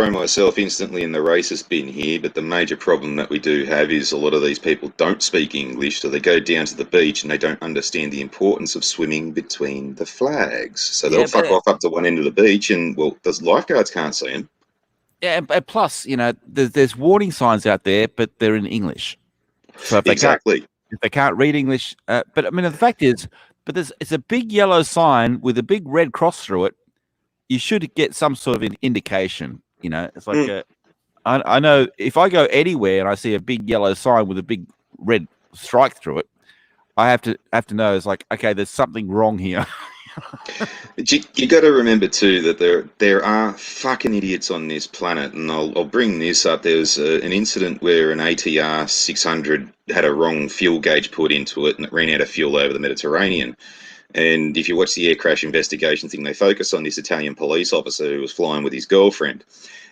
throw myself instantly in the racist bin here, but the major problem that we do have is a lot of these people don't speak English, so they go down to the beach and they don't understand the importance of swimming between the flags. So they'll fuck off up to one end of the beach and, well, the lifeguards can't see them. Yeah, and plus, there's warning signs out there, but they're in English. So if they can't read English, but I mean, the fact is, it's a big yellow sign with a big red cross through it. You should get some sort of an indication. It's like I know if I go anywhere and I see a big yellow sign with a big red strike through it, I have to know. It's like, okay, there's something wrong here. But you got to remember too that there are fucking idiots on this planet, and I'll bring this up. There was an incident where an ATR 600 had a wrong fuel gauge put into it, and it ran out of fuel over the Mediterranean. And if you watch the air crash investigation thing, they focus on this Italian police officer who was flying with his girlfriend.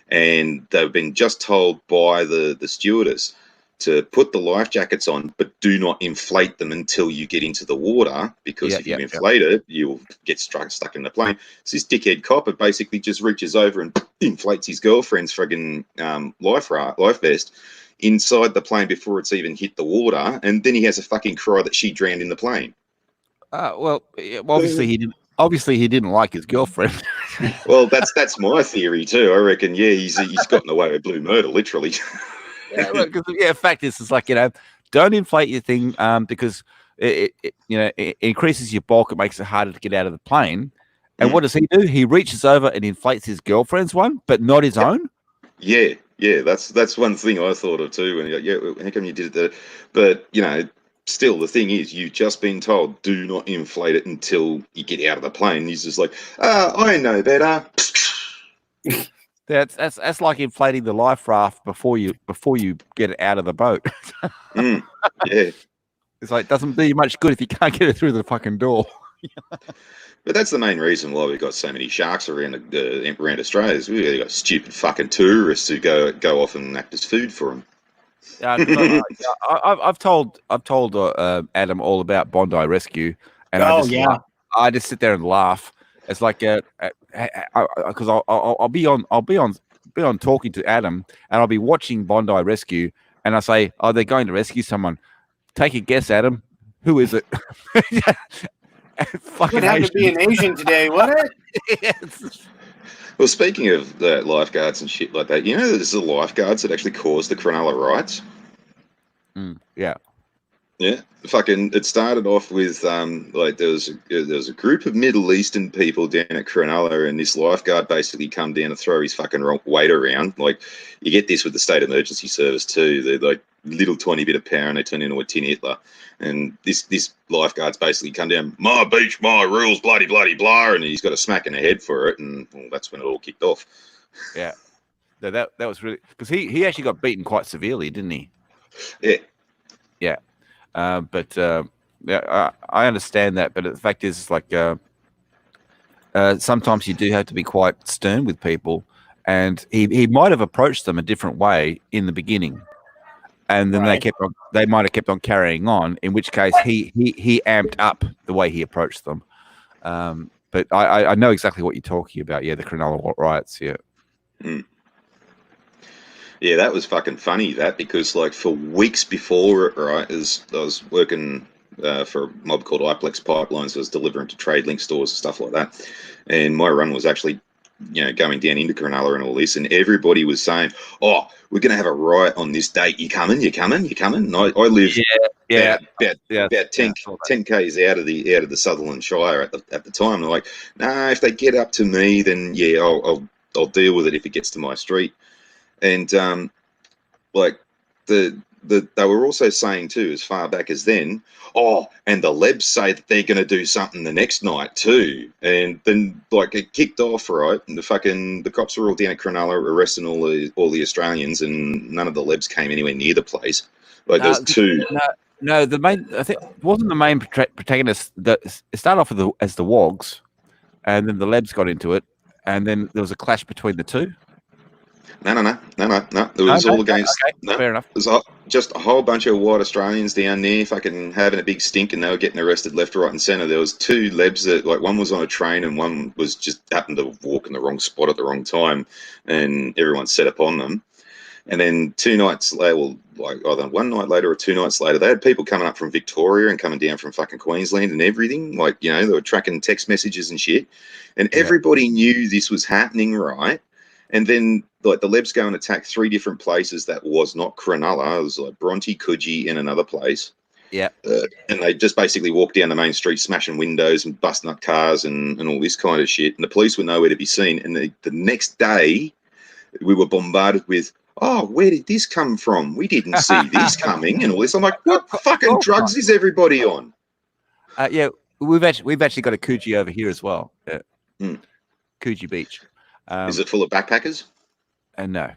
And they've been just told by the stewardess to put the life jackets on, but do not inflate them until you get into the water, because if you inflate it, you'll get stuck in the plane. So this dickhead copper basically just reaches over and inflates his girlfriend's friggin' life vest inside the plane before it's even hit the water. And then he has a fucking cry that she drowned in the plane. Well, obviously he didn't. Obviously, he didn't like his girlfriend. Well, that's my theory too. I reckon, he's gotten away with blue murder, literally. Fact is, it's like, don't inflate your thing because it increases your bulk. It makes it harder to get out of the plane. And what does he do? He reaches over and inflates his girlfriend's one, but not his own. Yeah, that's one thing I thought of too. And how come you did it? But still, the thing is, you've just been told do not inflate it until you get out of the plane. He's just like, I know better. That's like inflating the life raft before you get it out of the boat. Yeah, it's like, it doesn't do you much good if you can't get it through the fucking door. But that's the main reason why we've got so many sharks around Australia. We've got stupid fucking tourists who go off and act as food for them. I've told Adam all about Bondi Rescue, and I just sit there and laugh. It's like because I'll be on talking to Adam, and I'll be watching Bondi Rescue, and I say, "Oh, they're going to rescue someone." Take a guess, Adam. Who is it? Fucking have to be an Asian today, what? Yes. Well, speaking of lifeguards and shit like that, there's the lifeguards that actually caused the Cronulla riots. Yeah. Yeah, it started off with there was a group of Middle Eastern people down at Cronulla, and this lifeguard basically come down to throw his fucking weight around. Like, you get this with the state emergency service too. They're like little tiny bit of power and they turn into a tin Hitler. And this lifeguard's basically come down, my beach, my rules, bloody blah, and he's got a smack in the head for it, and that's when it all kicked off. Yeah, that was really, because he actually got beaten quite severely, didn't he? Yeah. Yeah. But I understand that. But the fact is, it's like sometimes you do have to be quite stern with people, and he might have approached them a different way in the beginning, and then they might have kept on carrying on. In which case, he amped up the way he approached them. But I know exactly what you're talking about. Yeah, the Cronulla riots. Yeah. Mm. Yeah, that was fucking funny, because like for weeks before it, right, as I was working for a mob called Iplex Pipelines, I was delivering to TradeLink stores and stuff like that, and my run was actually, going down into Cronulla and all this, and everybody was saying, "Oh, we're going to have a riot on this date. You coming? And I live about 10 k's out of the Sutherland Shire at the time. They're like, "Nah, if they get up to me, then I'll deal with it if it gets to my street." And they were also saying too, as far back as then, and the Lebs say that they're going to do something the next night too. And then it kicked off, right? And the cops were all down at Cronulla arresting all the Australians, and none of the Lebs came anywhere near the place. There's two. No, I think wasn't the main protagonist that it started off as the Wogs, and then the Lebs got into it, and then there was a clash between the two. No. It was all against. Okay. No, Fair enough. it was just a whole bunch of white Australians down there, fucking having a big stink, and they were getting arrested left, right, and centre. There was two lebs that, like, one was on a train, and one was just happened to walk in the wrong spot at the wrong time, and everyone set upon them. And then 2 nights later, well, like either 1 night later or 2 nights later, they had people coming up from Victoria and coming down from fucking Queensland and everything. Like, you know, they were tracking text messages and shit. And everybody knew this was happening, right? And then, like, the Lebs go and attack 3 different places that was not Cronulla. It was like Bronte, Coogee, and another place. Yeah. And they just basically walked down the main street, smashing windows and busting up cars and all this kind of shit. And the police were nowhere to be seen. And the next day, we were bombarded with, oh, where did this come from? We didn't see this coming and all this. I'm like, what fucking drugs is everybody on? Yeah, we've actually got a Coogee over here as well. Coogee Beach. Is it full of backpackers? No.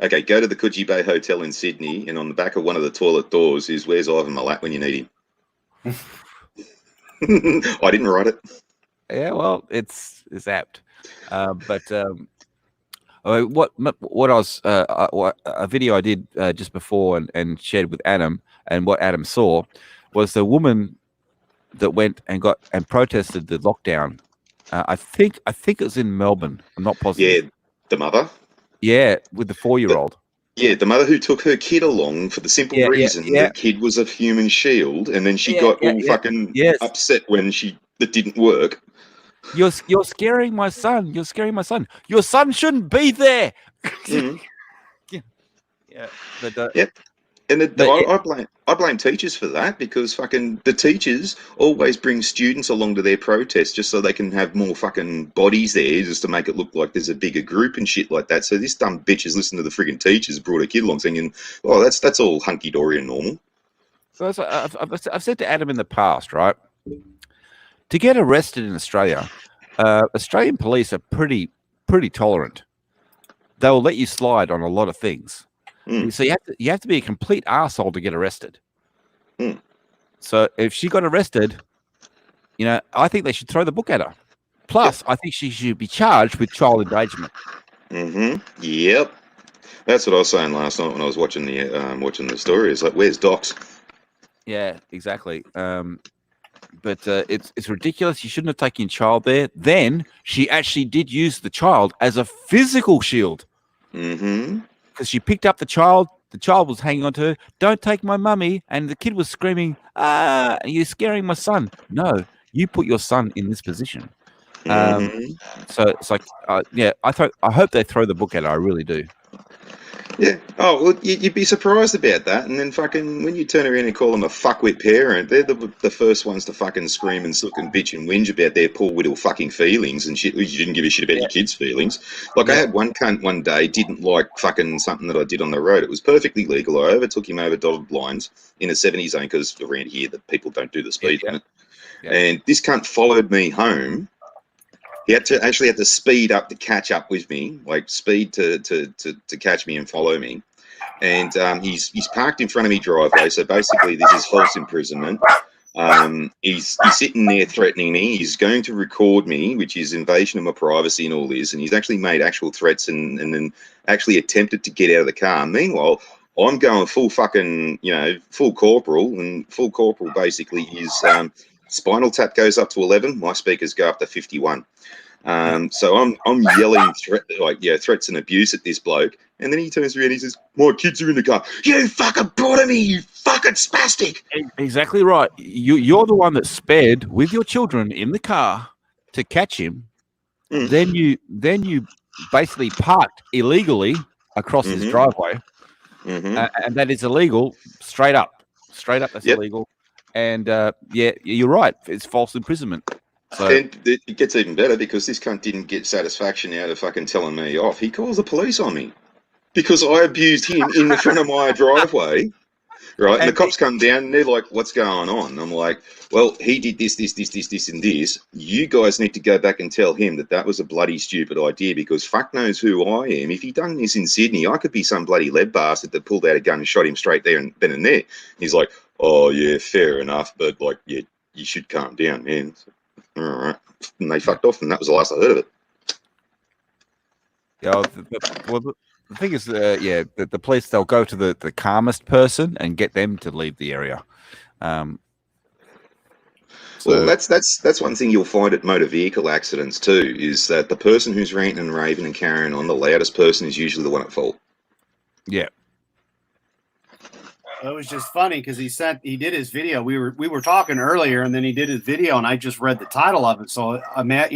Okay, go to the Coogee Bay Hotel in Sydney, and on the back of one of the toilet doors is "Where's Ivan Milat when you need him." I didn't write it. Yeah, well, it's apt. What I was a video I did just before and shared with Adam, and what Adam saw was the woman that went and protested the lockdown. I think it was in Melbourne. I'm not positive. Yeah, the mother. Yeah, with the 4-year-old. Yeah, the mother who took her kid along for the simple reason the kid was a human shield, and then she got all fucking upset when that didn't work. You're scaring my son. You're scaring my son. Your son shouldn't be there. But yep. And I blame teachers for that, because fucking the teachers always bring students along to their protests just so they can have more fucking bodies there, just to make it look like there's a bigger group and shit like that. So this dumb bitch has listened to the frigging teachers, brought her kid along, thinking, oh, that's all hunky dory and normal. So I've said to Adam in the past, right? To get arrested in Australia, Australian police are pretty tolerant. They will let you slide on a lot of things. So you have to be a complete arsehole to get arrested. So if she got arrested, you know, I think they should throw the book at her. Plus, I think she should be charged with child endangerment. Yep. That's what I was saying last night when I was watching the story. It's like, where's Docs? Yeah, exactly. But it's ridiculous. You shouldn't have taken your child there. Then she actually did use the child as a physical shield. Because she picked up the child. The child was hanging on to her. Don't take my mummy. And the kid was screaming, you're scaring my son. No, you put your son in this position. So it's like, I hope they throw the book at her. I really do. Yeah. Oh, well, you'd be surprised about that. And then fucking when you turn around and call them a fuckwit parent, they're the first ones to fucking scream and suck and bitch and whinge about their poor little fucking feelings and shit. You didn't give a shit about your kids' feelings. Like I had one cunt one day didn't like fucking something that I did on the road. It was perfectly legal. I overtook him over dotted lines in a 70 zone, because around here the people don't do the speed limit. And this cunt followed me home. He had to speed up to catch up with me, like speed to catch me and follow me. And he's parked in front of me driveway. So basically, this is false imprisonment. He's sitting there threatening me. He's going to record me, which is invasion of my privacy and all this. And he's actually made actual threats and then actually attempted to get out of the car. Meanwhile, I'm going full fucking, full corporal, and full corporal basically is spinal tap goes up to 11. My speakers go up to 51. So I'm yelling threats and abuse at this bloke, and then he turns around and he says, "My kids are in the car. You fucking brought me, you fucking spastic." Exactly right. You're the one that sped with your children in the car to catch him. Then you basically parked illegally across his driveway, and that is illegal. Straight up, that's illegal. And you're right. It's false imprisonment. So, and it gets even better, because this cunt didn't get satisfaction out of fucking telling me off. He calls the police on me because I abused him in the front of my driveway, right? And the cops come down and they're like, "What's going on?" I'm like, "Well, he did this, and this. You guys need to go back and tell him that was a bloody stupid idea, because fuck knows who I am. If he'd done this in Sydney, I could be some bloody lead bastard that pulled out a gun and shot him straight there and then and there." He's like, "Oh yeah, fair enough, but like, yeah, you should calm down, man." All right. And they fucked off, and that was the last I heard of it. Yeah, the thing is, the police, they'll go to the calmest person and get them to leave the area. Well, that's one thing you'll find at motor vehicle accidents too, is that the person who's ranting and raving and carrying on, the loudest person, is usually the one at fault. Yeah. It was just funny because he did his video. We were talking earlier, and then he did his video, and I just read the title of it. So I met,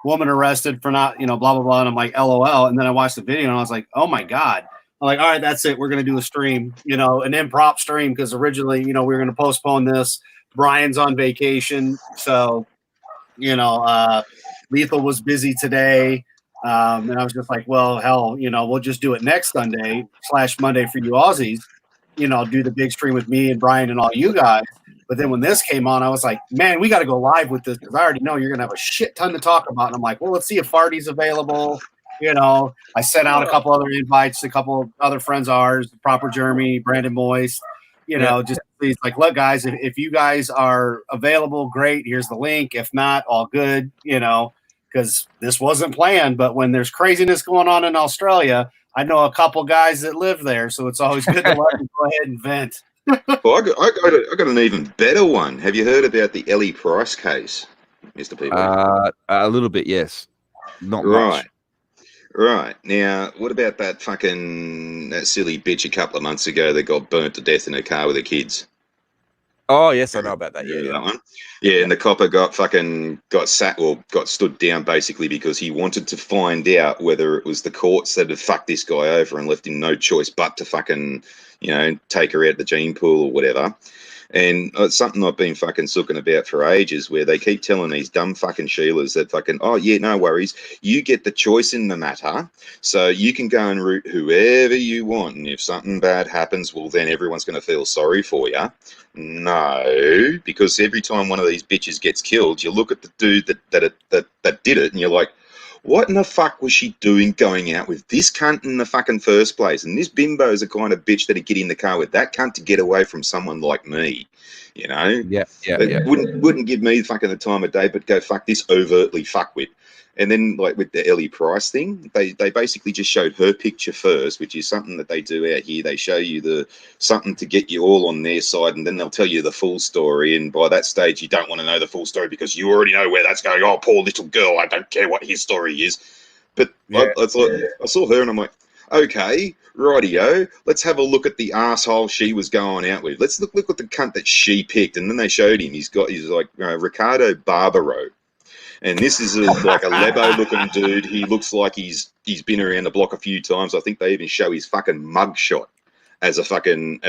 woman arrested for not, blah blah blah, and I'm like, LOL. And then I watched the video, and I was like, oh my god. I'm like, all right, that's it. We're gonna do a stream, an improv stream, because originally, we were gonna postpone this. Brian's on vacation, so Lethal was busy today. And I was just like, well, hell, we'll just do it next Sunday/Monday for you Aussies. Do the big stream with me and Brian and all you guys. But then when this came on, I was like, man, we got to go live with this because I already know you're going to have a shit ton to talk about. And I'm like, well, let's see if Farty's available. I sent out a couple other invites to a couple other friends of ours, Proper Jeremy, Brandon Moist, just please, like, look, guys, if you guys are available, great. Here's the link. If not, all good, because this wasn't planned. But when there's craziness going on in Australia, I know a couple guys that live there, so it's always good to let them go ahead and vent. Well, I got an even better one. Have you heard about the Ellie Price case, Mr. People? A little bit, yes. Not right. much. Right. Now, what about that silly bitch a couple of months ago that got burnt to death in her car with her kids? Oh, yes, I know about that. Yeah, that one. Yeah, and the copper got stood down basically because he wanted to find out whether it was the courts that had fucked this guy over and left him no choice but to fucking, take her out the gene pool or whatever. And it's something I've been fucking sooking about for ages, where they keep telling these dumb fucking Sheilas that fucking, oh yeah, no worries, you get the choice in the matter, so you can go and root whoever you want, and if something bad happens, well then everyone's going to feel sorry for you. No, because every time one of these bitches gets killed, you look at the dude that did it, and you're like, what in the fuck was she doing going out with this cunt in the fucking first place? And this bimbo is the kind of bitch that'd get in the car with that cunt to get away from someone like me, Yeah. Wouldn't give me fucking the time of day, but go fuck this overtly fuckwit. And then, like with the Ellie Price thing, they basically just showed her picture first, which is something that they do out here. They show you something to get you all on their side, and then they'll tell you the full story. And by that stage, you don't want to know the full story because you already know where that's going. Oh, poor little girl. I don't care what his story is. But I saw her and I'm like, okay, rightio, let's have a look at the asshole she was going out with. Let's look at the cunt that she picked. And then they showed him. He's like Ricardo Barbaro. And this is like a Lebo-looking dude. He looks like he's been around the block a few times. I think they even show his fucking mugshot as like an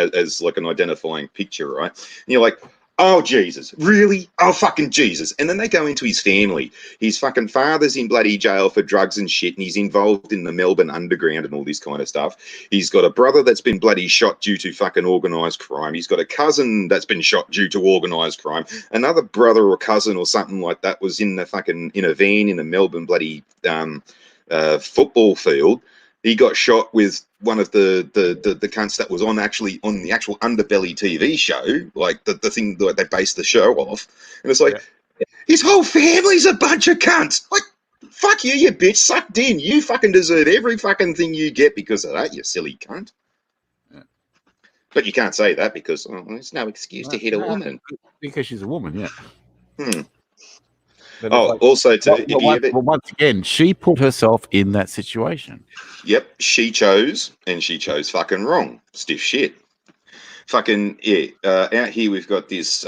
identifying picture, right? And you're like, oh, Jesus, really? Oh, fucking Jesus. And then they go into his family. His fucking father's in bloody jail for drugs and shit, and he's involved in the Melbourne Underground and all this kind of stuff. He's got a brother that's been bloody shot due to fucking organised crime. He's got a cousin that's been shot due to organised crime. Another brother or cousin or something like that was in a van in the Melbourne bloody football field. He got shot with one of the cunts that was on the actual Underbelly TV show, like the thing that they based the show off. And it's like, his whole family's a bunch of cunts. Like, fuck you, you bitch, sucked in. You fucking deserve every fucking thing you get because of that, you silly cunt. Yeah. But you can't say that because there's no excuse to hit a woman. Because she's a woman, yeah. Also, once again, she put herself in that situation. Yep, she chose, and she chose fucking wrong. Stiff shit. Fucking, yeah. Out here, we've got this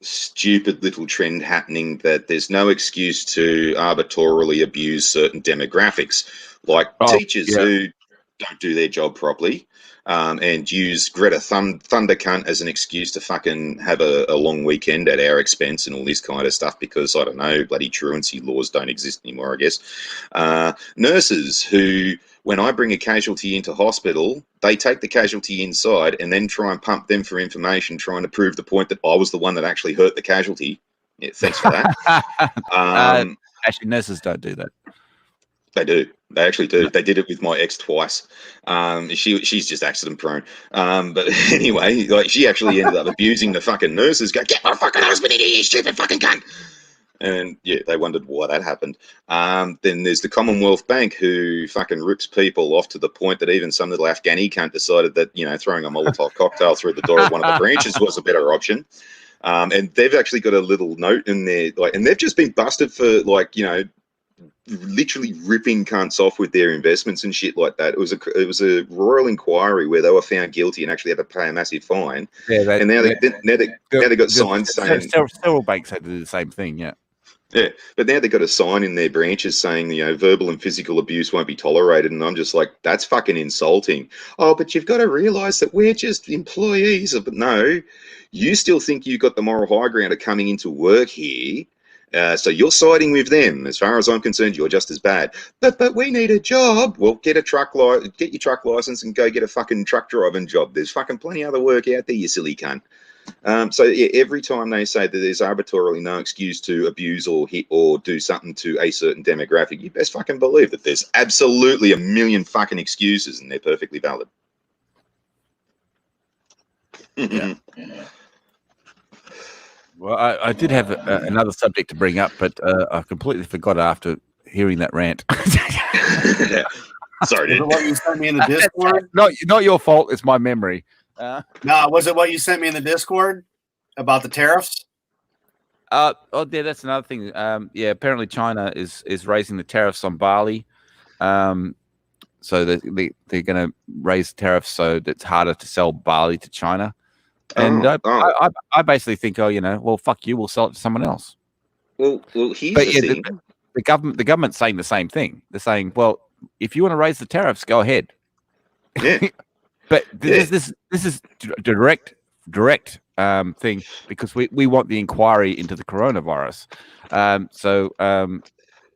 stupid little trend happening that there's no excuse to arbitrarily abuse certain demographics, like teachers who don't do their job properly. And use Greta Thundercunt as an excuse to fucking have a long weekend at our expense and all this kind of stuff because, I don't know, bloody truancy laws don't exist anymore, I guess. Nurses who, when I bring a casualty into hospital, they take the casualty inside and then try and pump them for information, trying to prove the point that I was the one that actually hurt the casualty. Yeah, thanks for that. Actually, nurses don't do that. They do. They actually do. They did it with my ex twice. She's just accident prone. But anyway, like she actually ended up abusing the fucking nurses. Go, get my fucking husband in here, you stupid fucking cunt. And yeah, they wondered why that happened. Then there's the Commonwealth Bank, who fucking rips people off to the point that even some little Afghani cunt decided that, throwing a Molotov cocktail through the door of one of the branches was a better option. And they've actually got a little note in there, and they've just been busted for literally ripping cunts off with their investments and shit like that. It was a royal inquiry where they were found guilty and actually had to pay a massive fine. Yeah, and now they got signs saying several banks had to do the same thing. Yeah. Yeah, but now they've got a sign in their branches saying, verbal and physical abuse won't be tolerated. And I'm just like, that's fucking insulting. Oh, but you've got to realise that we're just employees. But no, you still think you've got the moral high ground of coming into work here. So you're siding with them. As far as I'm concerned, you're just as bad. But we need a job. Well, get your truck license and go get a fucking truck driving job. There's fucking plenty of other work out there, you silly cunt. So yeah, every time they say that there's arbitrarily no excuse to abuse or hit or do something to a certain demographic, you best fucking believe that there's absolutely a million fucking excuses and they're perfectly valid. Yeah. Well, I did have another subject to bring up, but I completely forgot after hearing that rant. Sorry, dude. Was it what you sent me in the Discord? Not your fault. It's my memory. No, was it what you sent me in the Discord about the tariffs? Yeah, that's another thing. Yeah, apparently China is raising the tariffs on barley. So they're going to raise tariffs so that it's harder to sell barley to China. And I basically think, well, fuck you, we'll sell it to someone else. Well, here's the thing. The government's saying the same thing. They're saying, well, if you want to raise the tariffs, go ahead. Yeah. But this is direct thing because we want the inquiry into the coronavirus.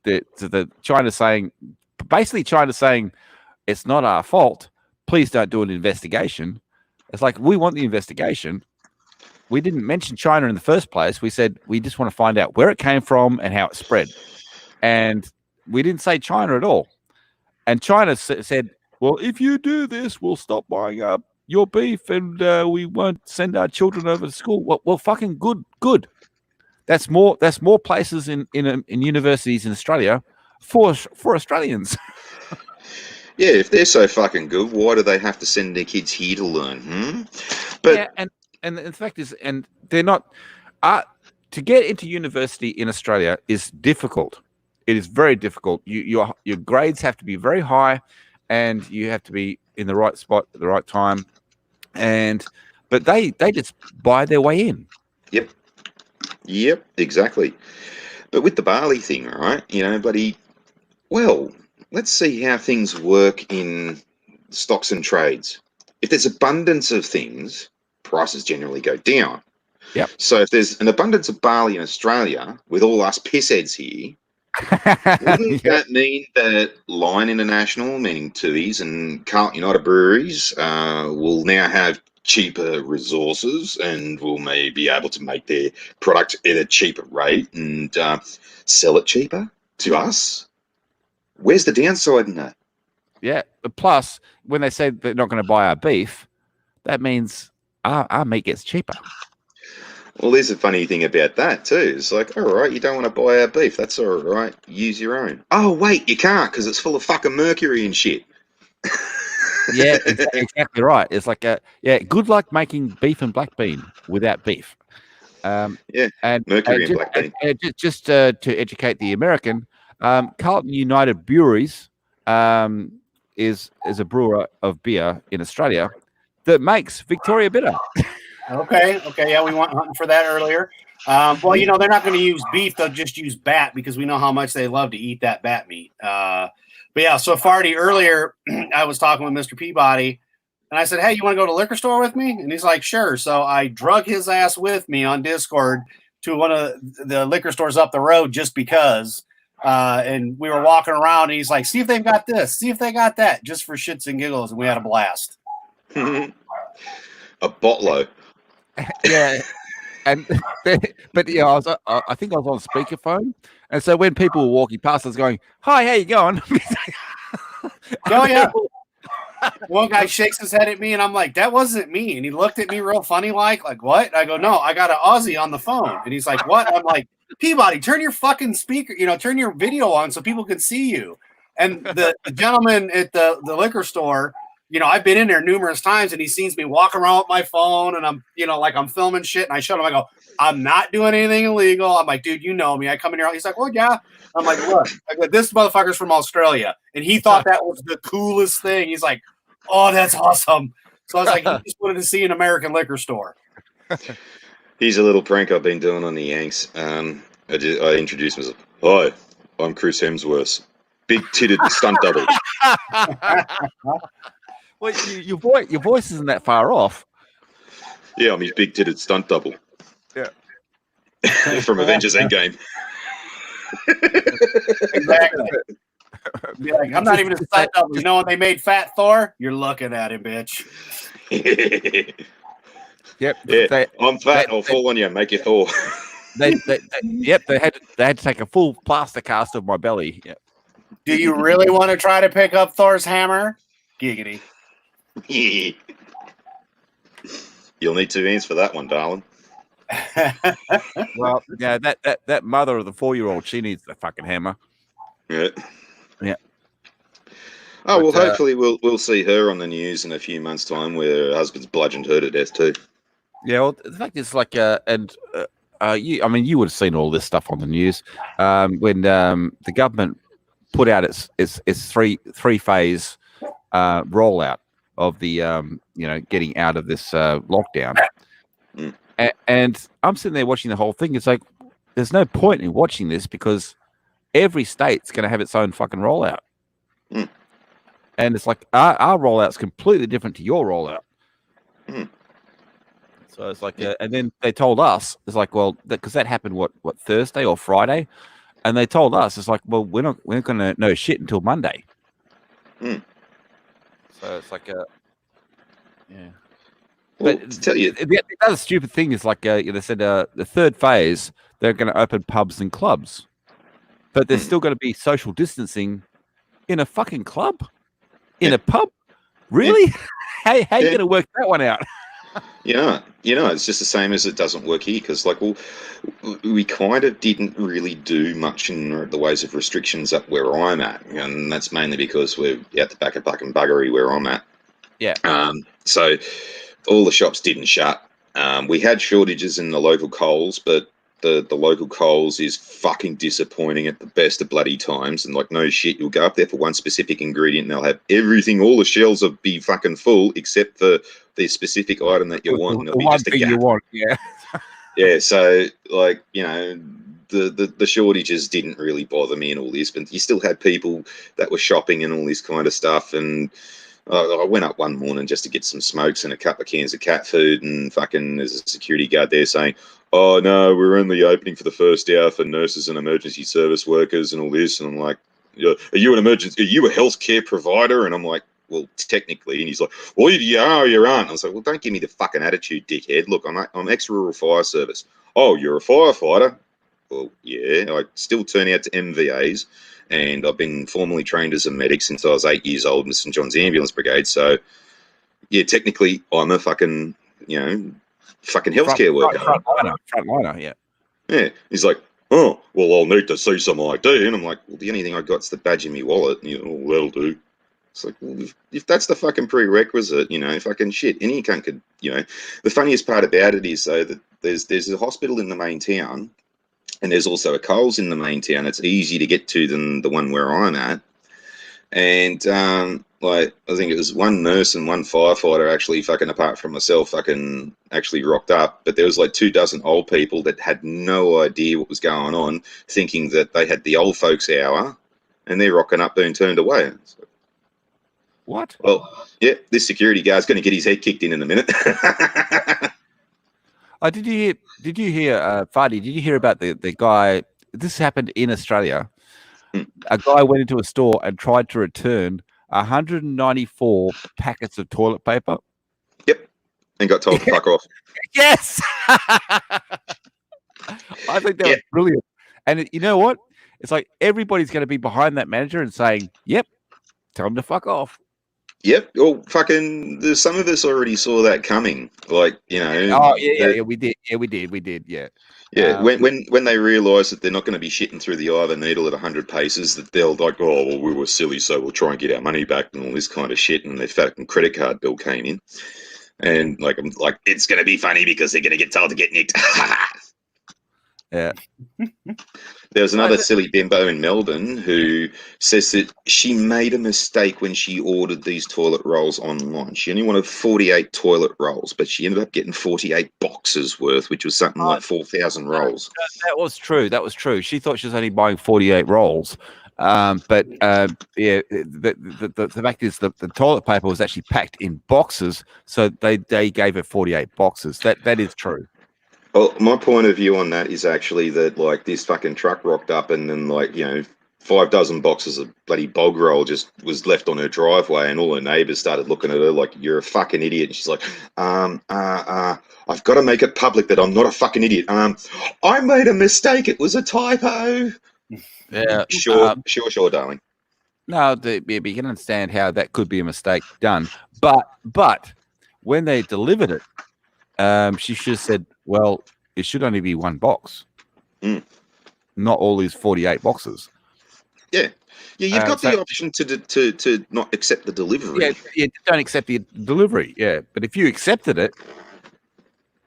The China's saying it's not our fault. Please don't do an investigation. It's like, we want the investigation. We didn't mention China in the first place. We said we just want to find out where it came from and how it spread. And we didn't say China at all. And China said, well, if you do this, we'll stop buying up your beef and we won't send our children over to school. Well, fucking good. That's more places in universities in Australia for Australians. Yeah, if they're so fucking good, why do they have to send their kids here to learn? But yeah, and the fact is, and they're not to get into university in Australia is difficult. It is very difficult. Your grades have to be very high, and you have to be in the right spot at the right time. But they just buy their way in. Yep, exactly. But with the barley thing, right? Buddy. Well, let's see how things work in stocks and trades. If there's abundance of things, prices generally go down. Yep. So if there's an abundance of barley in Australia, with all us pissheads here, wouldn't that mean that Lion International, meaning Tooheys, and Carlton United Breweries will now have cheaper resources and will maybe be able to make their product at a cheaper rate and sell it cheaper to us? Where's the downside in that? Yeah. Plus, when they say they're not going to buy our beef, that means our meat gets cheaper. Well, there's a funny thing about that too. It's like, all right, you don't want to buy our beef. That's all right. Use your own. Oh, wait, you can't because it's full of fucking mercury and shit. Yeah, exactly right. It's like, good luck making beef and black bean without beef. And mercury and black bean. Just to educate the American, Carlton United Breweries is a brewer of beer in Australia that makes Victoria Bitter. Okay, yeah, we went hunting for that earlier. Well, they're not going to use beef; they'll just use bat because we know how much they love to eat that bat meat. But yeah, so Farty, earlier I was talking with Mr. Peabody, and I said, "Hey, you want to go to the liquor store with me?" And he's like, "Sure." So I drug his ass with me on Discord to one of the liquor stores up the road just because. And we were walking around, and he's like, "See if they've got this, see if they got that," just for shits and giggles, and we had a blast. A botlo. Yeah, I think I was on speakerphone, and so when people were walking past, I was going, "Hi, how you going?" Oh yeah. One guy shakes his head at me, and I'm like, "That wasn't me." And he looked at me real funny, like what? I go, "No, I got an Aussie on the phone," and he's like, "What?" I'm like, Peabody, turn your fucking speaker, turn your video on so people can see you. And the gentleman at the liquor store, I've been in there numerous times, and he sees me walking around with my phone, and I'm, like I'm filming shit, and I showed him, I go, I'm not doing anything illegal. I'm like, dude, you know me. I come in here. He's like, well, yeah. I'm like, look, this motherfucker's from Australia, and he thought that was the coolest thing. He's like, oh, that's awesome. So I was like, he just wanted to see an American liquor store. Here's a little prank I've been doing on the Yanks. I introduced myself. Hi, I'm Chris Hemsworth, big-titted stunt double. Well, your voice isn't that far off. Yeah, I'm his big-titted stunt double. Yeah. From Avengers Endgame. Exactly. Be like, I'm not even a stunt double. You know when they made Fat Thor? You're looking at him, bitch. Yep. Yeah, I'm fat. I'll fall on you, make you Thor. They had to take a full plaster cast of my belly. Yep. Do you really want to try to pick up Thor's hammer? Giggity. Yeah. You'll need 2 hands for that one, darling. Well, yeah, that mother of the 4-year-old, she needs the fucking hammer. Yeah. Yeah. Oh, well, hopefully we'll see her on the news in a few months' time where her husband's bludgeoned her to death too. Yeah, well, the fact is, like, you would have seen all this stuff on the news when the government put out its three-phase rollout of the getting out of this lockdown. Mm. And I'm sitting there watching the whole thing. It's like there's no point in watching this because every state's going to have its own fucking rollout. Mm. And it's like our rollout's completely different to your rollout. Mm. So it's like, and then they told us, it's like, well, because that happened what Thursday or Friday, and they told us, it's like, well, we're not going to know shit until Monday. Mm. So it's like, yeah. Well, But to tell you, the other stupid thing is like they said the third phase they're going to open pubs and clubs, but there's still going to be social distancing in a fucking club, in a pub. Really? How are you going to work that one out? It's just the same as it doesn't work here because, like, well, we kind of didn't really do much in the ways of restrictions up where I'm at, and that's mainly because we're out the back of fucking buggery where I'm at. Yeah. So all the shops didn't shut. We had shortages in the local Coles, but the local Coles is fucking disappointing at the best of bloody times. And like, no shit, you'll go up there for one specific ingredient and they'll have everything. All the shelves will be fucking full except for the specific item that you want. The one thing you want, yeah. Yeah, so like, the shortages didn't really bother me and all this, but you still had people that were shopping and all this kind of stuff. And I went up one morning just to get some smokes and a couple of cans of cat food, and fucking there's a security guard there saying, oh no, we're only opening for the first hour for nurses and emergency service workers and all this. And I'm like, are you a healthcare provider? And I'm like, well, technically. And he's like, well, you are or you aren't. I was like, well, don't give me the fucking attitude, dickhead. Look, I'm ex-rural fire service. Oh, you're a firefighter? Well, yeah, I still turn out to MVAs. And I've been formally trained as a medic since I was 8 years old in St. John's Ambulance Brigade. So, yeah, technically I'm a fucking healthcare worker. Frontliner, yeah. Yeah. He's like, oh, well, I'll need to see some ID. And I'm like, well, the only thing I got's the badge in my wallet. And that'll do. It's like, well, if that's the fucking prerequisite, fucking shit, any cunt could, The funniest part about it is, though, that there's a hospital in the main town, and there's also a Coles in the main town. It's easier to get to than the one where I'm at. And, I think it was one nurse and one firefighter actually fucking, apart from myself, fucking actually rocked up. But there was like 24 old people that had no idea what was going on, thinking that they had the old folks hour, and they're rocking up being turned away. So, what? Well, yeah, this security guard's going to get his head kicked in a minute. Did you hear, Fadi, did you hear about the guy? This happened in Australia. A guy went into a store and tried to return 194 packets of toilet paper. Yep. And got told to fuck off. Yes. I think that was brilliant. And you know what? It's like everybody's going to be behind that manager and saying, yep, tell him to fuck off. Yep. Well, fucking, some of us already saw that coming. Like, you know. Oh yeah, we did. Yeah, we did. Yeah. Yeah, when they realise that they're not going to be shitting through the eye of a needle at 100 paces, that they'll like, oh, well, we were silly, so we'll try and get our money back and all this kind of shit, and their fucking credit card bill came in, and like, I'm like, it's going to be funny because they're going to get told to get nicked. Yeah. There was another silly bimbo in Melbourne who says that she made a mistake when she ordered these toilet rolls online. She only wanted 48 toilet rolls, but she ended up getting 48 boxes worth, which was something like 4,000 rolls. That was true. That was true. She thought she was only buying 48 rolls. But yeah, the fact is the toilet paper was actually packed in boxes, so they gave her 48 boxes. That is true. Well, my point of view on that is actually that, like, this fucking truck rocked up and then, like, you know, 5 dozen boxes of bloody bog roll just was left on her driveway, and all her neighbours started looking at her like, you're a fucking idiot. And she's like, I've got to make it public that I'm not a fucking idiot. I made a mistake. It was a typo. Yeah. Sure, darling. No, you can understand how that could be a mistake done. But when they delivered it, she should have said, well, it should only be one box, not all these 48 boxes. Yeah, you've got the option to not accept the delivery. Yeah, don't accept the delivery. Yeah, but if you accepted it,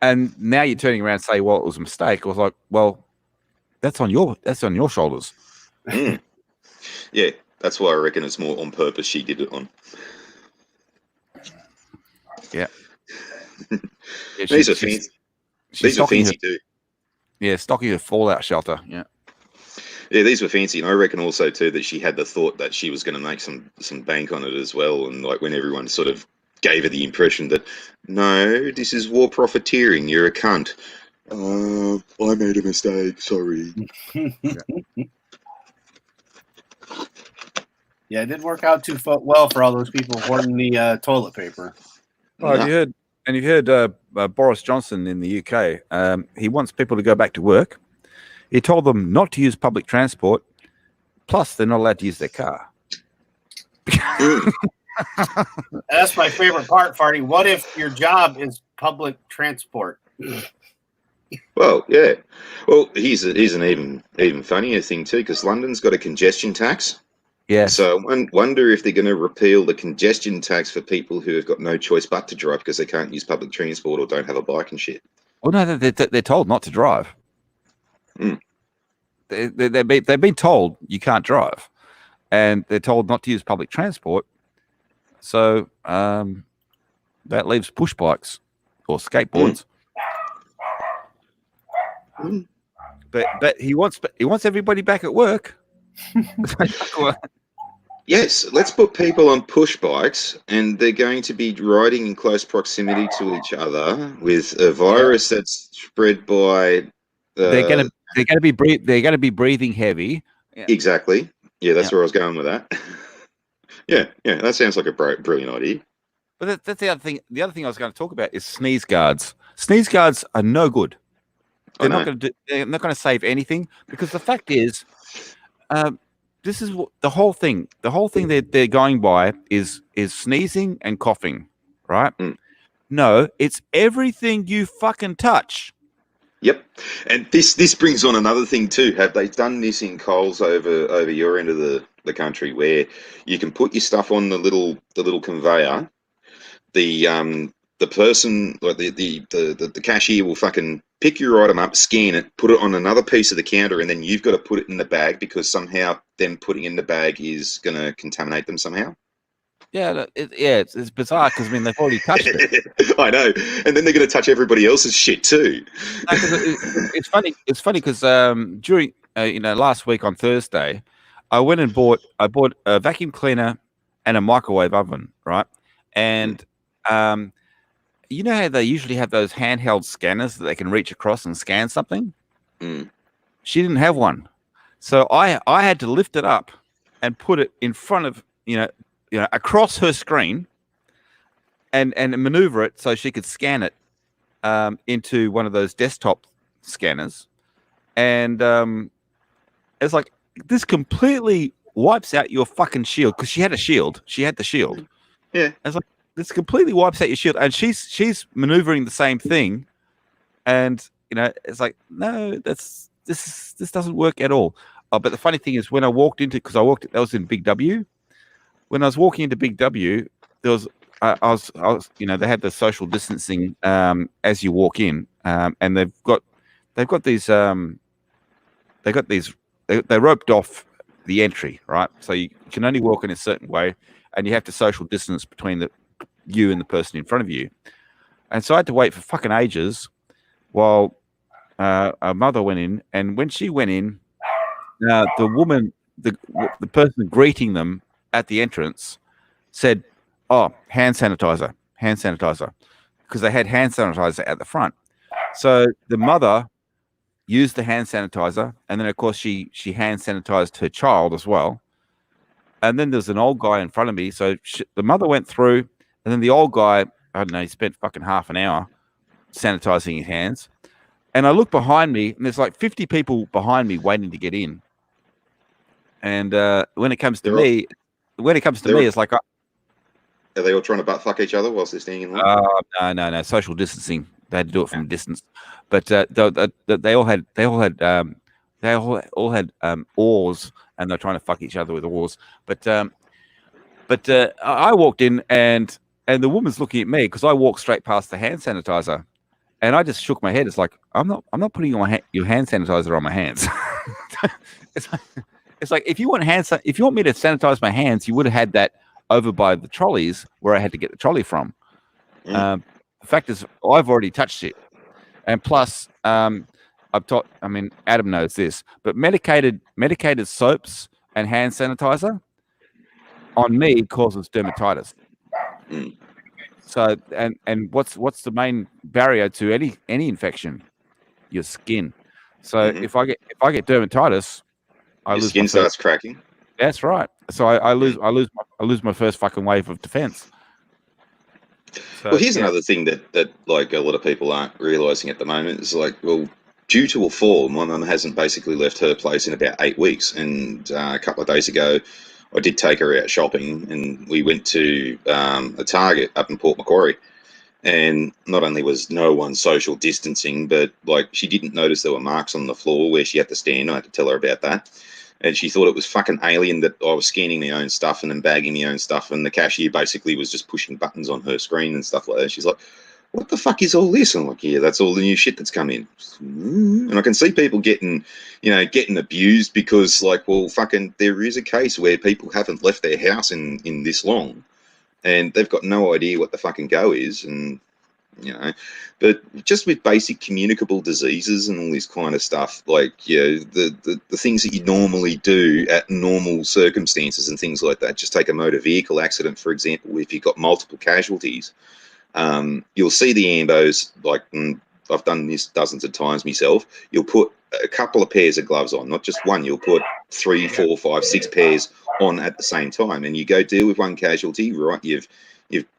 and now you're turning around and say, well, it was a mistake, I was like, well, that's on your shoulders. Yeah, that's why I reckon it's more on purpose she did it on. Yeah. These are fancy. These are fancy too. Yeah, stocking a fallout shelter. Yeah. Yeah, these were fancy, and I reckon also too that she had the thought that she was going to make some bank on it as well. And like when everyone sort of gave her the impression that no, this is war profiteering. You're a cunt. I made a mistake. Sorry. Yeah, it didn't work out too well for all those people hoarding the toilet paper. Oh, you heard Boris Johnson in the UK. He wants people to go back to work. He told them not to use public transport. Plus, they're not allowed to use their car. That's my favorite part, Farty. What if your job is public transport? Well, yeah. Well, here's an even funnier thing too, because London's got a congestion tax. Yeah. So I wonder if they're going to repeal the congestion tax for people who have got no choice but to drive because they can't use public transport or don't have a bike and shit. Well, no, they're told not to drive. They've been told you can't drive, and they're told not to use public transport. So that leaves push bikes or skateboards. But he wants everybody back at work. Yes, let's put people on push bikes, and they're going to be riding in close proximity to each other with a virus that's spread by. They're going to be breathing heavy. Yeah. Exactly. Yeah, that's where I was going with that. yeah, that sounds like a brilliant idea. But that's the other thing. The other thing I was going to talk about is sneeze guards. Sneeze guards are no good. They're not going to save anything, because the fact is, this is what the whole thing they're going by is sneezing and coughing, right? No, it's everything you fucking touch. Yep. And this brings on another thing too. Have they done this in Coles over your end of the country, where you can put your stuff on the little conveyor? The person, like the cashier, will fucking pick your item up, scan it, put it on another piece of the counter, and then you've got to put it in the bag, because somehow them putting in the bag is going to contaminate them somehow. Yeah, it's bizarre, because I mean they've already touched it. I know, and then they're going to touch everybody else's shit too. It's funny. It's funny because during last week on Thursday, I went and bought a vacuum cleaner and a microwave oven, right? And you know how they usually have those handheld scanners that they can reach across and scan something? She didn't have one, so I had to lift it up and put it in front of across her screen, and maneuver it so she could scan it into one of those desktop scanners, and it's like this completely wipes out your fucking shield, because she had a shield. She had the shield. Yeah. It's like, this completely wipes out your shield. And she's maneuvering the same thing. And, it's like, no, this doesn't work at all. But the funny thing is, when I walked into, that was in Big W. When I was walking into Big W, there was, I was, they had the social distancing as you walk in, and they've got these, they roped off the entry, right? So you can only walk in a certain way, and you have to social distance between you and the person in front of you. And so I had to wait for fucking ages while a mother went in, and when she went in, the woman, the person greeting them at the entrance said, "Oh, hand sanitizer," because they had hand sanitizer at the front. So the mother used the hand sanitizer, and then of course she hand sanitized her child as well. And then there's an old guy in front of me. So the mother went through, and then the old guy, I don't know, he spent fucking half an hour sanitizing his hands. And I look behind me, and there's like 50 people behind me waiting to get in. And when it comes to me, it's like, are they all trying to butt fuck each other whilst they're standing in line? No, social distancing. They had to do it from a distance, but they all had oars, and they're trying to fuck each other with oars. But I walked in, and the woman's looking at me because I walked straight past the hand sanitizer, and I just shook my head. It's like, I'm not putting your hand sanitizer on my hands. It's like if you want me to sanitize my hands, you would have had that over by the trolleys where I had to get the trolley from. The fact is, I've already touched it, and plus, Adam knows this, but medicated soaps and hand sanitizer on me causes dermatitis. So, and what's the main barrier to any infection? Your skin. So if I get dermatitis, your skin starts cracking. That's right. So I lose my first fucking wave of defense. So, well, here's another thing that like a lot of people aren't realizing at the moment is like, well, due to a fall, my mum hasn't basically left her place in about 8 weeks, and a couple of days ago, I did take her out shopping, and we went to a Target up in Port Macquarie. And not only was no one social distancing, but like she didn't notice there were marks on the floor where she had to stand. I had to tell her about that. And she thought it was fucking alien that I was scanning my own stuff and then bagging my own stuff. And the cashier basically was just pushing buttons on her screen and stuff like that. She's like, what the fuck is all this? And I'm like, yeah, that's all the new shit that's come in. And I can see people getting abused because like, well, fucking there is a case where people haven't left their house in this long. And they've got no idea what the fucking go is, and but just with basic communicable diseases and all this kind of stuff, like the things that you normally do at normal circumstances and things like that. Just take a motor vehicle accident, for example. If you've got multiple casualties, you'll see the ambos, like I've done this dozens of times myself. You'll put a couple of pairs of gloves on, not just one. You'll put 3, 4, 5, 6 pairs on at the same time, and you go deal with one casualty. Right, you've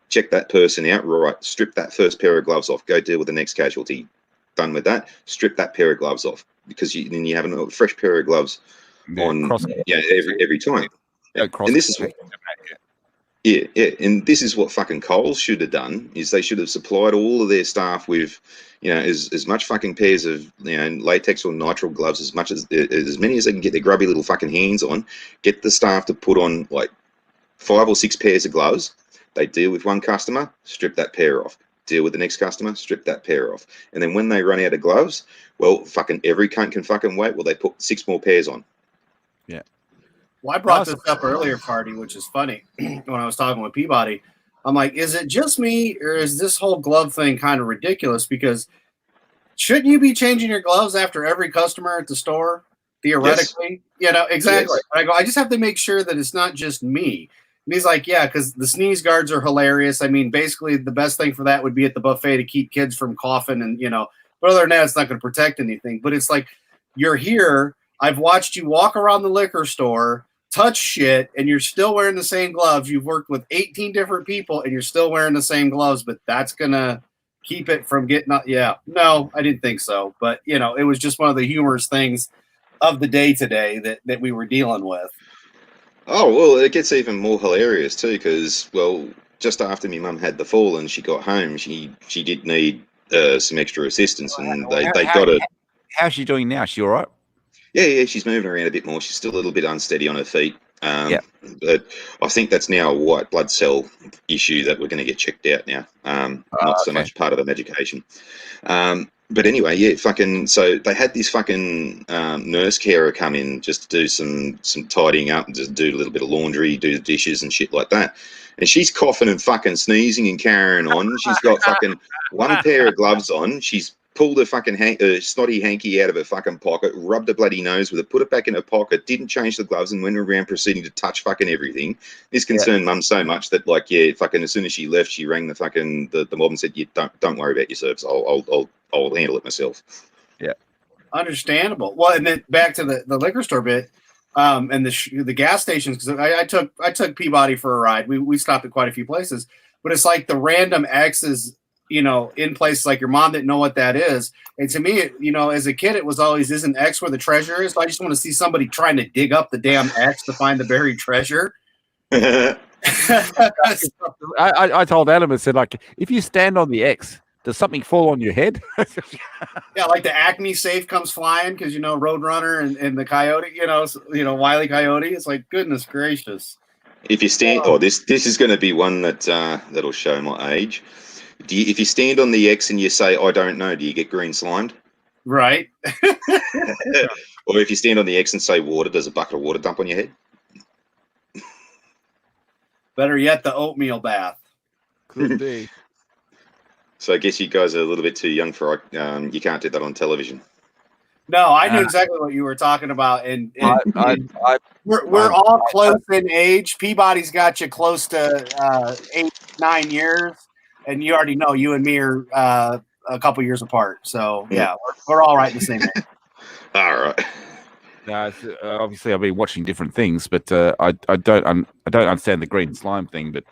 checked that person out. Right, strip that first pair of gloves off. Go deal with the next casualty. Done with that, strip that pair of gloves off, because then you have a fresh pair of gloves on. Every time. And this is what. Yeah, and this is what fucking Coles should have done, is they should have supplied all of their staff with, as much fucking pairs of, latex or nitrile gloves, as many as they can get their grubby little fucking hands on. Get the staff to put on like 5 or 6 pairs of gloves. They deal with one customer, strip that pair off. Deal with the next customer, strip that pair off. And then when they run out of gloves, well, fucking every cunt can fucking wait. Well, they put 6 more pairs on. Yeah. Well, I brought this up earlier, Cardi, which is funny. When I was talking with Peabody, I'm like, is it just me, or is this whole glove thing kind of ridiculous? Because shouldn't you be changing your gloves after every customer at the store, theoretically? Yes. Exactly. Yes. I go, I just have to make sure that it's not just me. And he's like, yeah, because the sneeze guards are hilarious. I mean, basically, the best thing for that would be at the buffet to keep kids from coughing, and but other than that, it's not going to protect anything. But it's like, you're here. I've watched you walk around the liquor store, touch shit, and you're still wearing the same gloves. You've worked with 18 different people and you're still wearing the same gloves, but that's gonna keep it from getting up. Yeah, no, I didn't think so, but it was just one of the humorous things of the day today that we were dealing with. Oh, well, it gets even more hilarious too, because, well, just after my mum had the fall and she got home, she did need some extra assistance, and they got it. How's she doing now? Is she all right? Yeah, she's moving around a bit more. She's still a little bit unsteady on her feet. But I think that's now a white blood cell issue that we're going to get checked out now. Not so much part of the medication. But anyway, yeah, so they had this fucking nurse carer come in just to do some tidying up and just do a little bit of laundry, do the dishes and shit like that. And she's coughing and fucking sneezing and carrying on. She's got fucking one pair of gloves on. She's pulled a fucking snotty hanky out of her fucking pocket, rubbed her bloody nose with it, put it back in her pocket, didn't change the gloves, and went around proceeding to touch fucking everything. This concerned Mum so much that, like, fucking as soon as she left, she rang the fucking the mob and said, don't worry about your service. I'll handle it myself. Yeah, understandable. Well, and then back to the liquor store bit, and the gas stations, because I took Peabody for a ride. We stopped at quite a few places, but it's like the random X's, in places like your mom didn't know what that is. And to me, as a kid, it was always, isn't X where the treasure is? So I just want to see somebody trying to dig up the damn X to find the buried treasure. I told Adam, I said, like, if you stand on the X, does something fall on your head? Yeah, like the Acme safe comes flying because, Roadrunner and the Coyote, Wile E. Coyote. It's like, goodness gracious. If you stand, this is going to be one that'll show my age. If you stand on the X and you say, I don't know, do you get green slimed? Right. Or if you stand on the X and say water, does a bucket of water dump on your head? Better yet, the oatmeal bath. Could be. So I guess you guys are a little bit too young for you can't do that on television. No, I knew exactly what you were talking about, and we're all close in age. Peabody's got you close to 8-9 years, and you already know you and me are a couple years apart. So yeah, we're all right in the same age. All right. No, obviously I've been watching different things, but I don't understand the green slime thing. But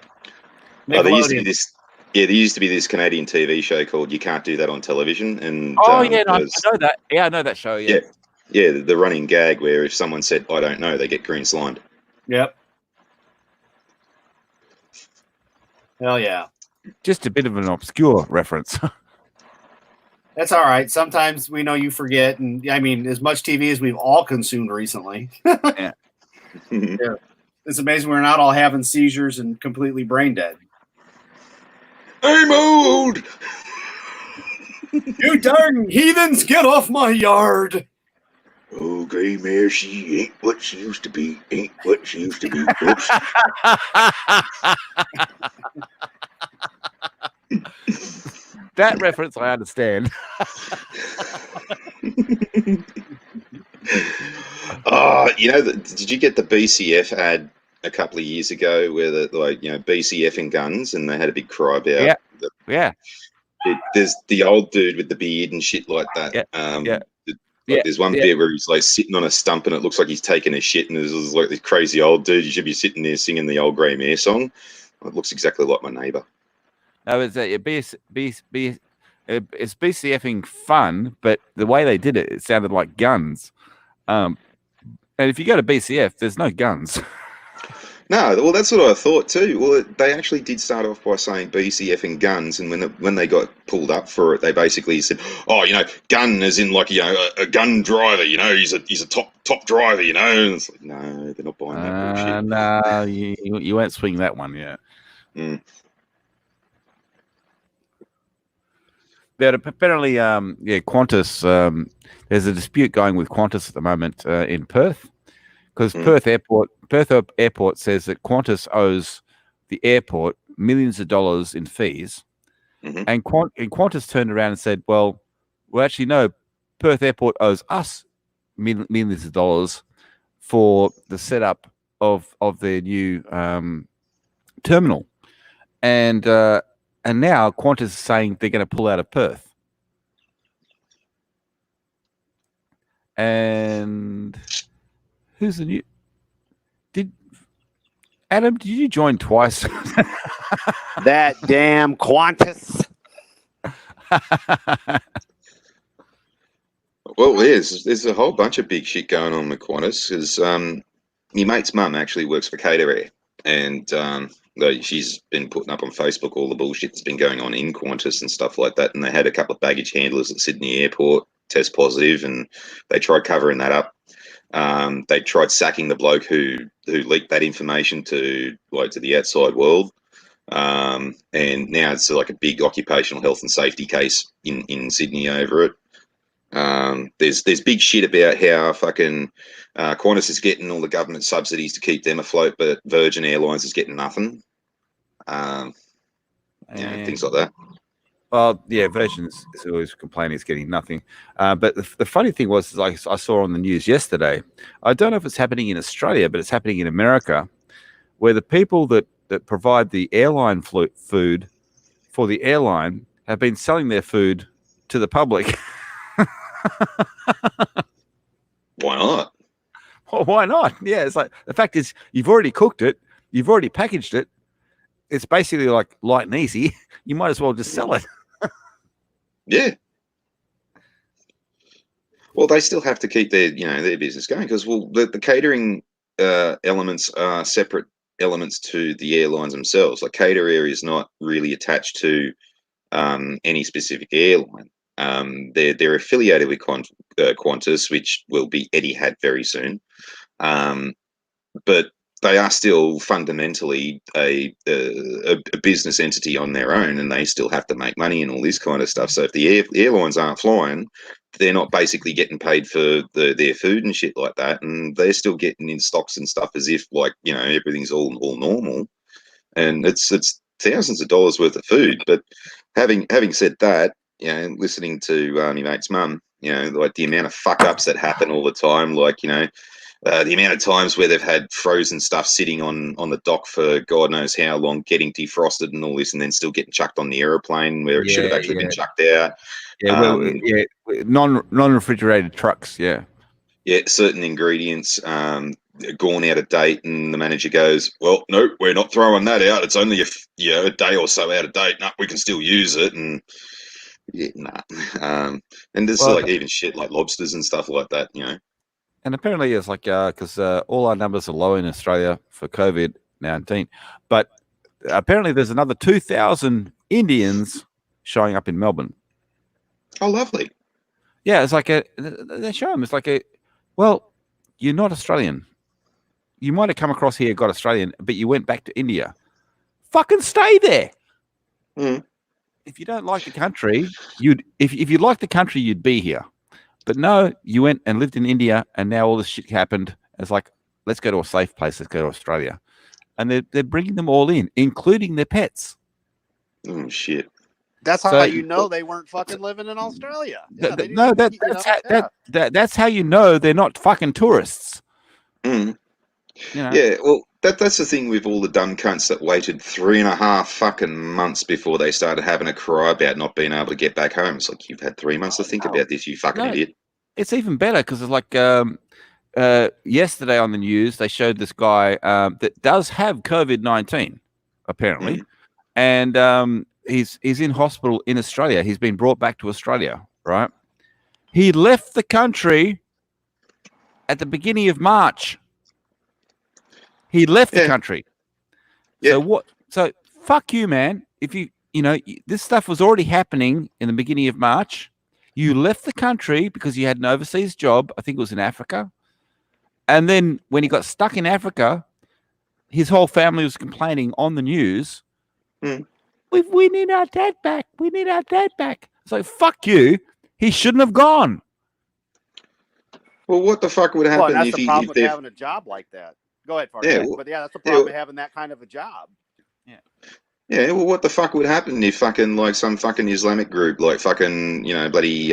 there used to be this. Yeah, there used to be this Canadian TV show called "You Can't Do That on Television," and I know that. Yeah, I know that show. Yeah, the running gag where if someone said "I don't know," they get green slimed. Yep. Hell yeah! Just a bit of an obscure reference. That's all right. Sometimes we know you forget, and I mean, as much TV as we've all consumed recently. Yeah. It's amazing we're not all having seizures and completely brain dead. I'm old. You darn heathens, get off my yard. Oh, gray mare, she ain't what she used to be. Ain't what she used to be. That reference I understand. Did you get the BCF ad a couple of years ago where BCF and guns, and they had a big cry about there's the old dude with the beard and shit like that. There's one bit where he's like sitting on a stump and it looks like he's taking a shit, and there's like this crazy old dude. You should be sitting there singing the old Grey Mare song. It looks exactly like my neighbour. No, it's BCFing fun, but the way they did it sounded like guns. And if you go to BCF, there's no guns. No, well, that's what I thought too. Well, they actually did start off by saying BCF and guns, and when they got pulled up for it, they basically said, "Oh, gun as in like a gun driver. He's a top driver. And it's like, no, they're not buying that bullshit. No, you won't swing that one, yeah. Mm. But apparently, Qantas. There's a dispute going with Qantas at the moment in Perth, because Perth Airport says that Qantas owes the airport millions of dollars in fees, and Qantas turned around and said, "Well, actually, no, Perth Airport owes us millions of dollars for the setup of their new terminal," and now Qantas is saying they're going to pull out of Perth. And who's the new? Adam, did you join twice? That damn Qantas. Well, there's a whole bunch of big shit going on with Qantas, because my mate's mum actually works for Cater Air, and She's been putting up on Facebook all the bullshit that's been going on in Qantas and stuff like that. And they had a couple of baggage handlers at Sydney Airport test positive, and they tried covering that up. They tried sacking the bloke who leaked that information to the outside world. And now it's like a big occupational health and safety case in Sydney over it. There's big shit about how fucking Qantas is getting all the government subsidies to keep them afloat, but Virgin Airlines is getting nothing. Things like that. Well, yeah, Virgin is always complaining it's getting nothing. But the funny thing was, I saw on the news yesterday, I don't know if it's happening in Australia, but it's happening in America, where the people that provide the airline food for the airline have been selling their food to the public. Why not? Well, why not? Yeah, it's like, the fact is, you've already cooked it, you've already packaged it. It's basically like light and easy. You might as well just sell it. Yeah. Well, they still have to keep their business going because the catering elements are separate elements to the airlines themselves. Like Cater Air is not really attached to any specific airline. They're affiliated with Qantas, which will be Etihad very soon. But they are still fundamentally a business entity on their own, and they still have to make money and all this kind of stuff. So if the airlines aren't flying, they're not basically getting paid for their food and shit like that, and they're still getting in stocks and stuff as if everything's all normal, and it's thousands of dollars worth of food. But having said that, listening to my mate's mum, like the amount of fuck ups that happen all the time, the amount of times where they've had frozen stuff sitting on the dock for God knows how long, getting defrosted and all this, and then still getting chucked on the airplane where it should have actually been chucked out. Yeah, non-refrigerated trucks. Yeah, certain ingredients gone out of date, and the manager goes, "Well, no, we're not throwing that out. It's only a day or so out of date. No, we can still use it." And and there's even shit like lobsters and stuff like that, And apparently it's like, because all our numbers are low in Australia for COVID-19, but apparently there's another 2,000 Indians showing up in Melbourne. Oh, lovely. Yeah, it's like they show them. It's like well, you're not Australian. You might have come across here, got Australian, but you went back to India. Fucking stay there. Mm. If you don't like the country, if you like the country, you'd be here. But no, you went and lived in India, and now all this shit happened. It's like, let's go to a safe place. Let's go to Australia. And they're bringing them all in, including their pets. Oh, shit. That's how you know they weren't fucking living in Australia. Yeah, that's how you know they're not fucking tourists. Mm. Yeah, well, that's the thing with all the dumb cunts that waited 3.5 fucking months before they started having a cry about not being able to get back home. It's like, you've had 3 months to think about this, you fucking idiot. It's even better because it's like yesterday on the news, they showed this guy that does have COVID-19, apparently. And he's in hospital in Australia. He's been brought back to Australia, right? He left the country at the beginning of March. He left the country. Yeah. So fuck you, man. If this stuff was already happening in the beginning of March. You left the country because you had an overseas job. I think it was in Africa. And then when he got stuck in Africa, his whole family was complaining on the news. We need our dad back. We need our dad back. It's like, fuck you. He shouldn't have gone. Well, what the fuck would happen that's the problem with having a job like that. Go ahead, Farkas. That's the problem with having that kind of a job. Yeah, well, what the fuck would happen if fucking some fucking Islamic group, fucking, bloody,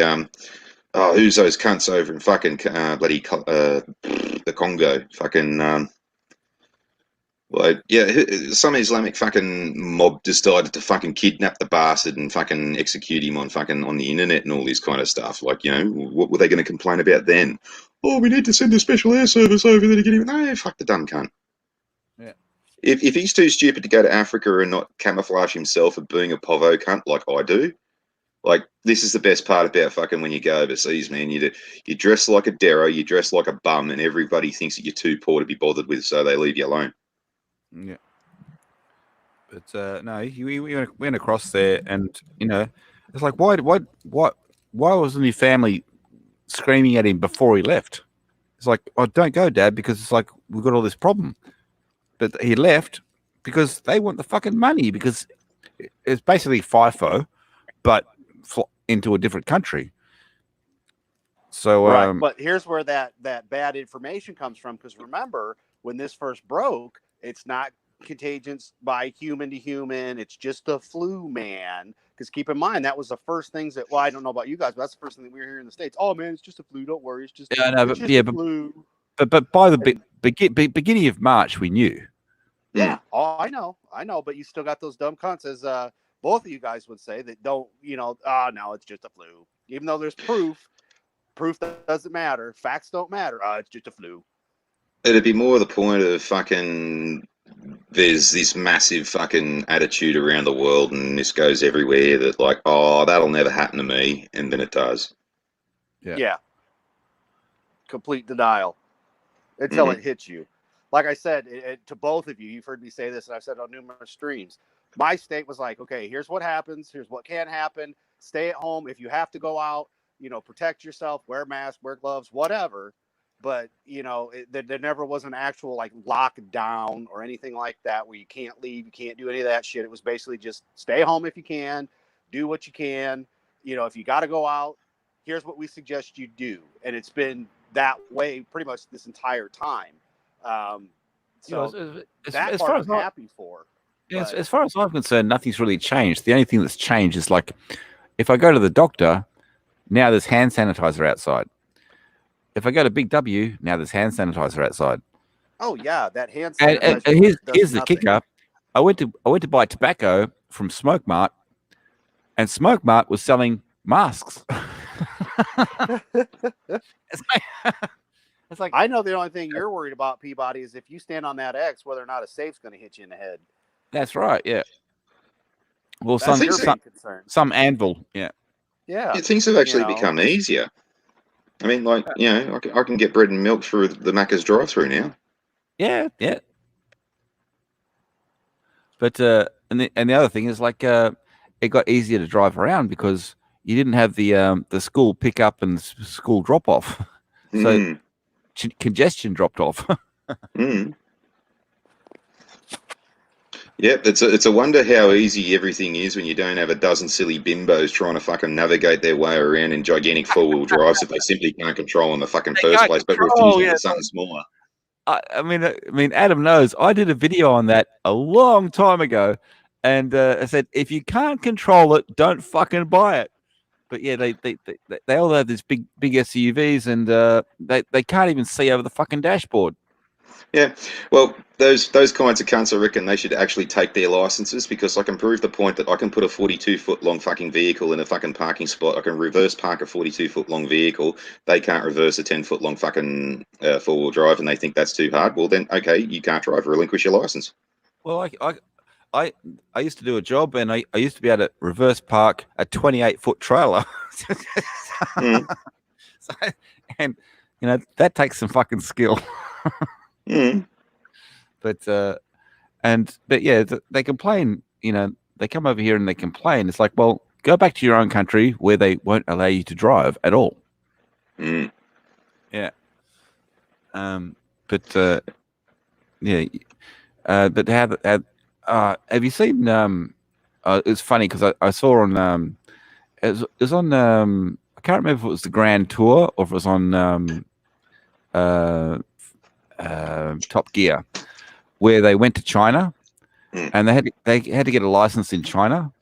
who's those cunts over in fucking bloody the Congo, fucking, some Islamic fucking mob decided to fucking kidnap the bastard and fucking execute him on the internet and all this kind of stuff. What were they going to complain about then? Oh, we need to send a special air service over there to get him. No, fuck the dumb cunt. Yeah. If he's too stupid to go to Africa and not camouflage himself as being a povo cunt like I do, this is the best part about fucking when you go overseas, man. You dress like a derro, you dress like a bum, and everybody thinks that you're too poor to be bothered with, so they leave you alone. Yeah. But no, we went across there, and it's like, why wasn't your family screaming at him before he left? It's like, oh, don't go, Dad, because it's like we've got all this problem. But he left because they want the fucking money, because it's basically FIFO, but into a different country. So, right. But here's where that bad information comes from. Because remember, when this first broke, it's not contagious by human to human. It's just the flu, man. Because keep in mind, that was the first things that, well, I don't know about you guys, but that's the first thing that we were hearing in the States. Oh, man, it's just a flu. Don't worry. It's just, flu. But by the beginning of March, we knew. Yeah. Oh, I know. But you still got those dumb cunts, as both of you guys would say, that don't, no, it's just a flu. Even though there's proof. Proof doesn't matter. Facts don't matter. It's just a flu. It'd be more the point of fucking, there's this massive fucking attitude around the world, and this goes everywhere, that like, oh, that'll never happen to me, and then it does. Yeah. Complete denial until it hits you. Like I said, to both of you, you've heard me say this, and I've said it on numerous streams. My state was like, okay, here's what happens. Here's what can happen. Stay at home. If you have to go out, protect yourself, wear masks, wear gloves, whatever. But, there never was an actual like lockdown or anything like that where you can't leave, you can't do any of that shit. It was basically just stay home if you can, do what you can. If you got to go out, here's what we suggest you do. And it's been that way pretty much this entire time. So that part I'm happy for. Yeah, as far as I'm concerned, nothing's really changed. The only thing that's changed is like, if I go to the doctor, now there's hand sanitizer outside. If I go to Big W, now there's hand sanitizer outside. Oh yeah, that hand sanitizer. And here's the kicker. I went to buy tobacco from Smoke Mart, and Smoke Mart was selling masks. It's like, I know the only thing you're worried about, Peabody, is if you stand on that X, whether or not a safe's going to hit you in the head. That's right. Yeah. Well, that's some anvil. Yeah. Yeah. Things have actually become easier. I mean, like, I can get bread and milk through the Macca's drive-through now. Yeah. Yeah. But and the other thing is, like, it got easier to drive around because you didn't have the school pick up and school drop off, so congestion dropped off. Yep, it's a wonder how easy everything is when you don't have a dozen silly bimbos trying to fucking navigate their way around in gigantic four-wheel drives that they simply can't control in the fucking first place, but refusing for something smaller. I mean, Adam knows. I did a video on that a long time ago, and I said, if you can't control it, don't fucking buy it. But yeah, they all have these big SUVs, and they can't even see over the fucking dashboard. Yeah, well, those kinds of cunts, I reckon they should actually take their licenses, because I can prove the point that I can put a 42-foot long fucking vehicle in a fucking parking spot. I can reverse park a 42-foot long vehicle. They can't reverse a 10-foot long fucking four-wheel drive, and they think that's too hard. Well, then, okay, you can't drive. Relinquish your license. Well, I used to do a job, and I used to be able to reverse park a 28-foot trailer. So, and that takes some fucking skill. But yeah, they complain. They come over here and they complain. It's like, well, go back to your own country where they won't allow you to drive at all. Yeah. But yeah. But have you seen? It's funny because I saw on it was on I can't remember if it was the Grand Tour or if it was on Top Gear, where they went to China and they had to get a license in China,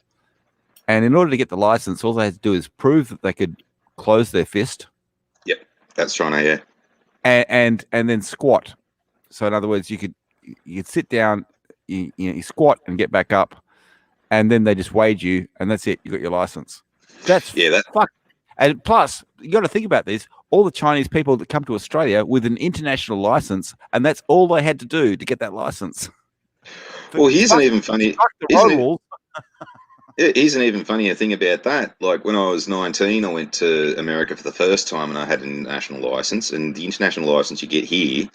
and in order to get the license, all they had to do is prove that they could close their fist. Yep, that's China, yeah. And then squat. So in other words, you could sit down, you squat and get back up, and then they just weighed you, and that's it. You got your license. That's fuck. And plus, you got to think about this. All the Chinese people that come to Australia with an international license, and that's all they had to do to get that license. Well, here's an even funnier thing about that. Like when I was 19, I went to America for the first time, and I had an international license. And the international license you get here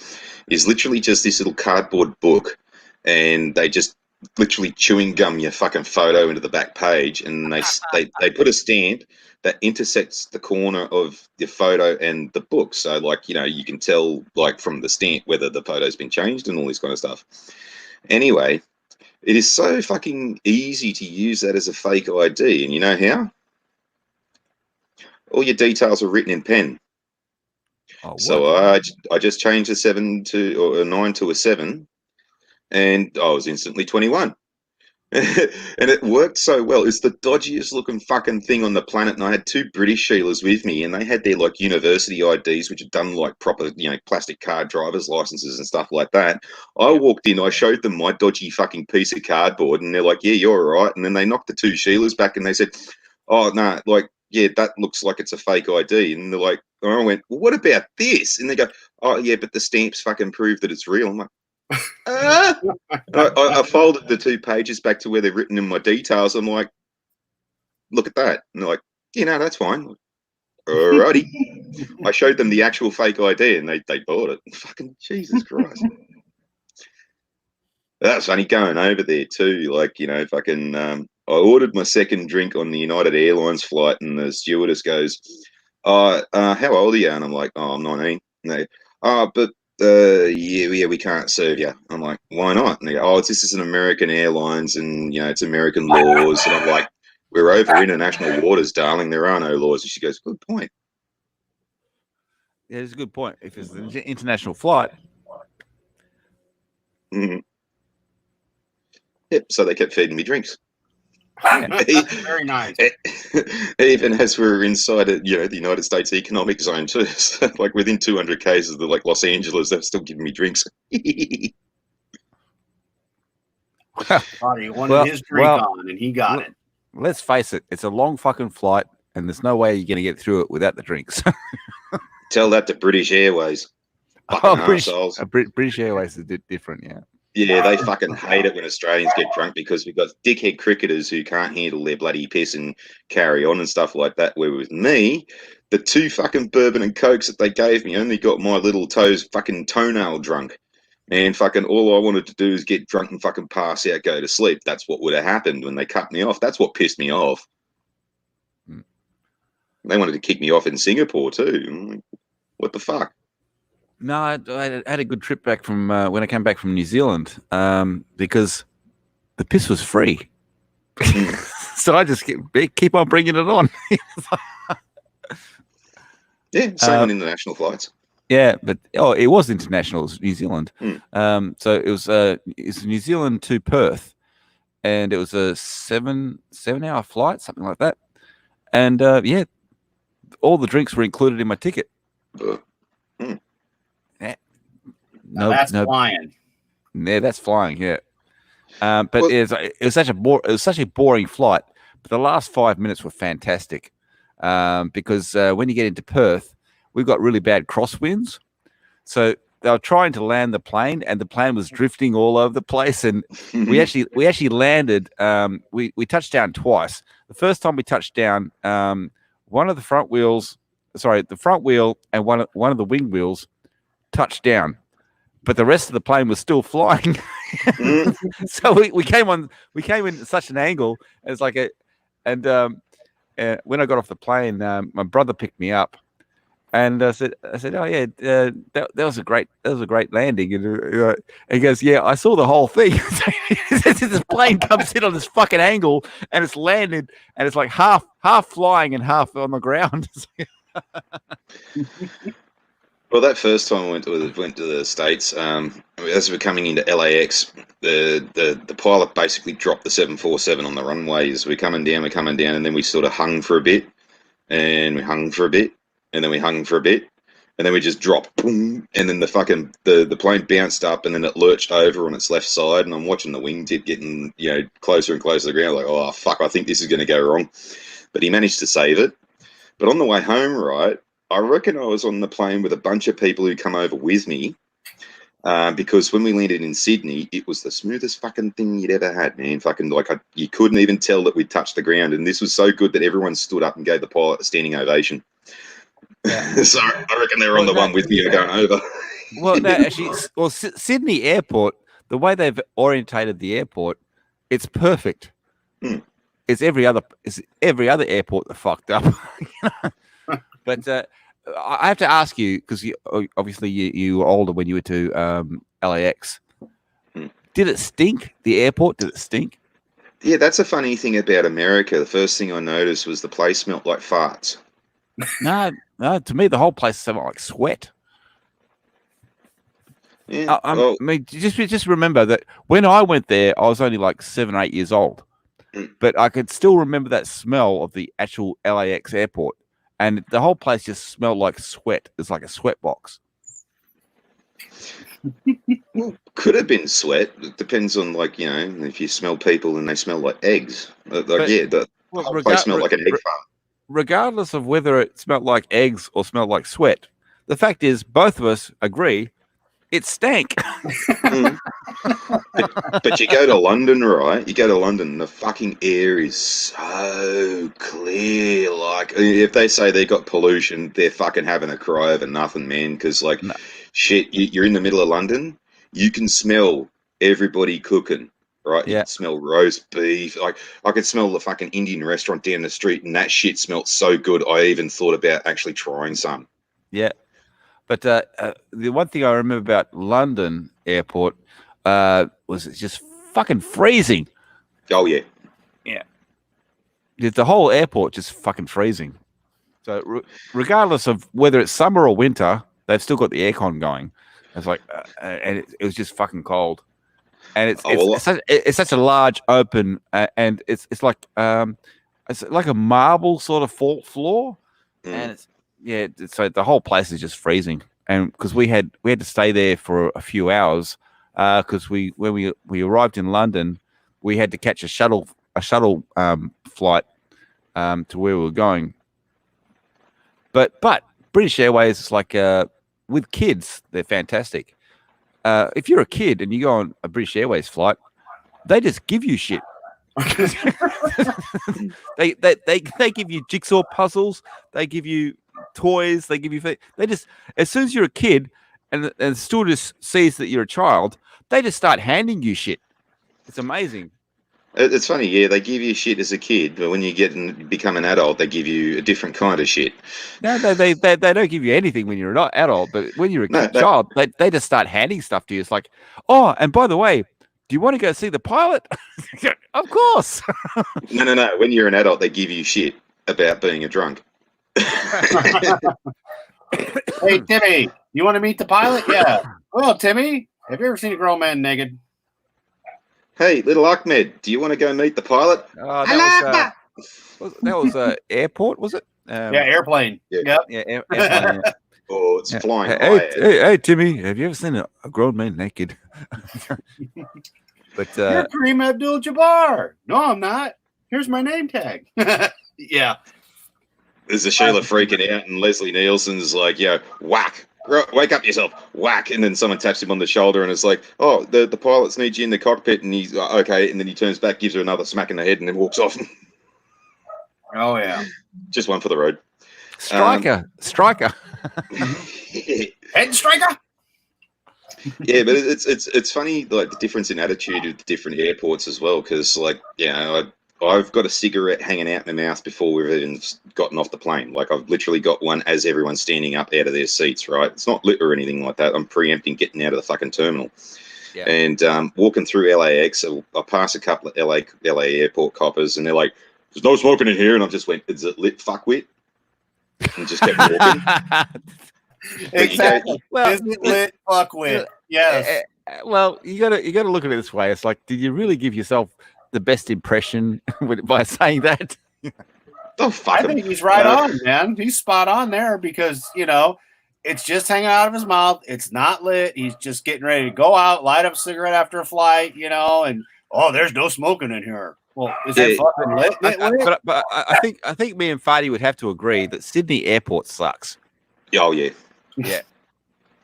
is literally just this little cardboard book, and they just literally chewing gum your fucking photo into the back page, and they put a stamp that intersects the corner of your photo and the book. So, like, you can tell, like, from the stamp whether the photo's been changed and all this kind of stuff. Anyway, it is so fucking easy to use that as a fake ID, and you know how? All your details are written in pen. Oh, so I just changed a 9 to a 7, and I was instantly 21. And it worked so well. It's the dodgiest looking fucking thing on the planet. And I had 2 British Sheilas with me, and they had their like university IDs, which had done like proper, plastic card driver's licenses and stuff like that. I walked in, I showed them my dodgy fucking piece of cardboard, and they're like, "Yeah, you're all right." And then they knocked the 2 Sheilas back, and they said, "Oh no, like, yeah, that looks like it's a fake ID." And they're like, I went, "Well, what about this?" And they go, "Oh yeah, but the stamps fucking prove that it's real." I'm like, I folded the 2 pages back to where they're written in my details. I'm like, "Look at that." And they're like, that's fine. Alrighty. I showed them the actual fake ID, and they bought it. Fucking Jesus Christ. That's funny going over there too. Like, fucking, I ordered my second drink on the United Airlines flight, and the stewardess goes, how old are you? And I'm like, I'm 19. And they, but yeah, we can't serve you. I'm like, why not? And they go, this is an American Airlines, and it's American laws. And I'm like, we're over international waters, darling. There are no laws. And she goes, good point. Yeah, it's a good point. If it's an international flight. Mm-hmm. Yep. So they kept feeding me drinks. Very nice. Even as we were inside the United States economic zone too, so like within 200 k's of like Los Angeles, they're still giving me drinks. He wanted his drink on, and he got it. Let's face it, it's a long fucking flight, and there's no way you're going to get through it without the drinks. Tell that to British Airways. British Airways is different, yeah. Yeah, they fucking hate it when Australians get drunk, because we've got dickhead cricketers who can't handle their bloody piss and carry on and stuff like that. Where with me, the 2 fucking bourbon and cokes that they gave me only got my little fucking toenail drunk. And fucking all I wanted to do is get drunk and fucking pass out, go to sleep. That's what would have happened when they cut me off. That's what pissed me off. They wanted to kick me off in Singapore too. I'm like, what the fuck? No, I had a good trip back from when I came back from New Zealand, because the piss was free. So I just keep on bringing it on. Yeah, same on international flights. Yeah, but it was international. It was New Zealand. So it was New Zealand to Perth, and it was a 7-hour flight, something like that. And yeah, all the drinks were included in my ticket. That's flying. Yeah, that's flying. Yeah, but it was such a boring flight. But the last 5 minutes were fantastic, because when you get into Perth, we've got really bad crosswinds. So they were trying to land the plane, and the plane was drifting all over the place. And we actually landed. We touched down twice. The first time we touched down, one of the front wheels, the front wheel and one of the wing wheels touched down, but the rest of the plane was still flying. So we came in such an angle. It's like when I got off the plane, my brother picked me up, and I said, "Oh yeah, that was a great landing." And he goes, "Yeah, I saw the whole thing." This plane comes in on this fucking angle, and it's landed, and it's like half flying and half on the ground. Well, that first time I went to the States, as we're coming into LAX, the pilot basically dropped the 747 on the runways. We're coming down, and then we sort of hung for a bit, and we hung for a bit, and then we hung for a bit, and then we just dropped, boom, and then the plane bounced up, and then it lurched over on its left side, and I'm watching the wingtip getting closer and closer to the ground, like, oh fuck, I think this is going to go wrong, but he managed to save it. But on the way home, right, I reckon I was on the plane with a bunch of people who come over with me, because when we landed in Sydney, it was the smoothest fucking thing you'd ever had, man. Fucking you couldn't even tell that we'd touched the ground, and this was so good that everyone stood up and gave the pilot a standing ovation. Yeah. So I reckon they were on the one with me going over. Well, no, actually, Sydney Airport, the way they've orientated the airport, It's perfect. It's every other airport that fucked up. But I have to ask you, because obviously you were older when you were to LAX. Did it stink? The airport, did it stink? Yeah, that's a funny thing about America. The first thing I noticed was the place smelled like farts. No, to me the whole place smelled like sweat. Yeah, I mean, just remember that when I went there, I was only like 7 or 8 years old, but I could still remember that smell of the actual LAX airport, and the whole place just smelled like sweat. It's like a sweat box. Well, could have been sweat. It depends on, like, you know, if you smell people and they smell like eggs. The whole place smelled like an egg farm. Regardless of whether it smelled like eggs or smelled like sweat, the fact is both of us agree it stank. But you go to London, right? You go to London, the fucking air is so clear. Like, if they say they got pollution, they're fucking having a cry over nothing, man. Because, like, shit, you're in the middle of London, you can smell everybody cooking, right? You can smell roast beef. Like, I could smell the fucking Indian restaurant down the street, and that shit smelled so good, I even thought about actually trying some. Yeah. But the one thing I remember about London airport was it's just fucking freezing. Oh, yeah. Yeah. The whole airport just fucking freezing. So regardless of whether it's summer or winter, they've still got the aircon going. It's like, and it was just fucking cold. And it's such a large open, and it's like a marble sort of floor, and so the whole place is just freezing. And because we had to stay there for a few hours, because when we arrived in London, we had to catch a shuttle flight to where we were going. But British Airways is like with kids, they're fantastic. If you're a kid and you go on a British Airways flight, they just give you shit. they give you jigsaw puzzles. They give you toys. They give you. They just, as soon as you're a kid and the stewardess sees that you're a child, they just start handing you shit. It's amazing. It's funny, yeah. They give you shit as a kid, but when you get and become an adult, they give you a different kind of shit. No, they don't give you anything when you're an adult, but when you're a child, they just start handing stuff to you. It's like, oh, and by the way, do you want to go see the pilot? Of course. No. When you're an adult, they give you shit about being a drunk. Hey, Timmy, you want to meet the pilot? Yeah. Well, Timmy, have you ever seen a grown man naked? Hey, little Ahmed, do you want to go meet the pilot? That was airport, was it? Airplane. Yeah. Yep. Airplane. Oh, it's flying. Hey, Timmy, have you ever seen a grown man naked? But you're Kareem Abdul-Jabbar. No, I'm not. Here's my name tag. Yeah. There's a Sheila freaking out, and Leslie Nielsen's like, whack. Wake up yourself, whack. And then someone taps him on the shoulder and it's like, oh, the pilots need you in the cockpit. And he's okay. And then he turns back, gives her another smack in the head, and then walks off. Oh, yeah. Just one for the road. Striker. Head striker. Yeah, but it's funny, like, the difference in attitude of the different airports as well. Because, like, I've got a cigarette hanging out my mouth before we've even gotten off the plane. Like, I've literally got one as everyone's standing up out of their seats, right? It's not lit or anything like that. I'm preempting getting out of the fucking terminal. Yeah. And walking through LAX, I pass a couple of LA airport coppers, and they're like, there's no smoking in here. And I just went, is it lit, fuckwit? And just kept walking. Exactly. Is it lit, fuckwit? Yes. Well, you gotta look at it this way. It's like, did you really give yourself the best impression by saying that? Oh, fuck I think he's right on, man. He's spot on there because, it's just hanging out of his mouth. It's not lit. He's just getting ready to go out, light up a cigarette after a flight, and, oh, there's no smoking in here. Well, is that fucking lit? But I think me and Fadi would have to agree that Sydney Airport sucks. Oh, yeah. Yeah.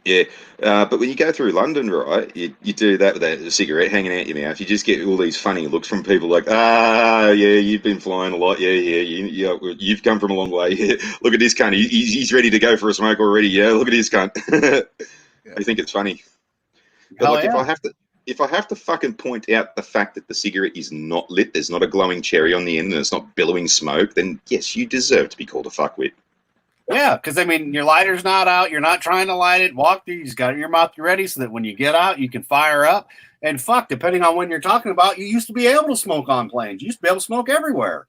Yeah, but when you go through London, right, you do that with a cigarette hanging out your mouth. You just get all these funny looks from people like, yeah, you've been flying a lot. Yeah, you've come from a long way. Yeah, look at this cunt. He's ready to go for a smoke already. Yeah, look at this cunt. I think it's funny. But if if I have to fucking point out the fact that the cigarette is not lit, there's not a glowing cherry on the end, and it's not billowing smoke, then yes, you deserve to be called a fuckwit. Yeah, because I mean, your lighter's not out. You're not trying to light it. Walk through. You just got it in your mouth. You're ready, so that when you get out, you can fire up. And fuck, depending on when you're talking about, you used to be able to smoke on planes. You used to be able to smoke everywhere.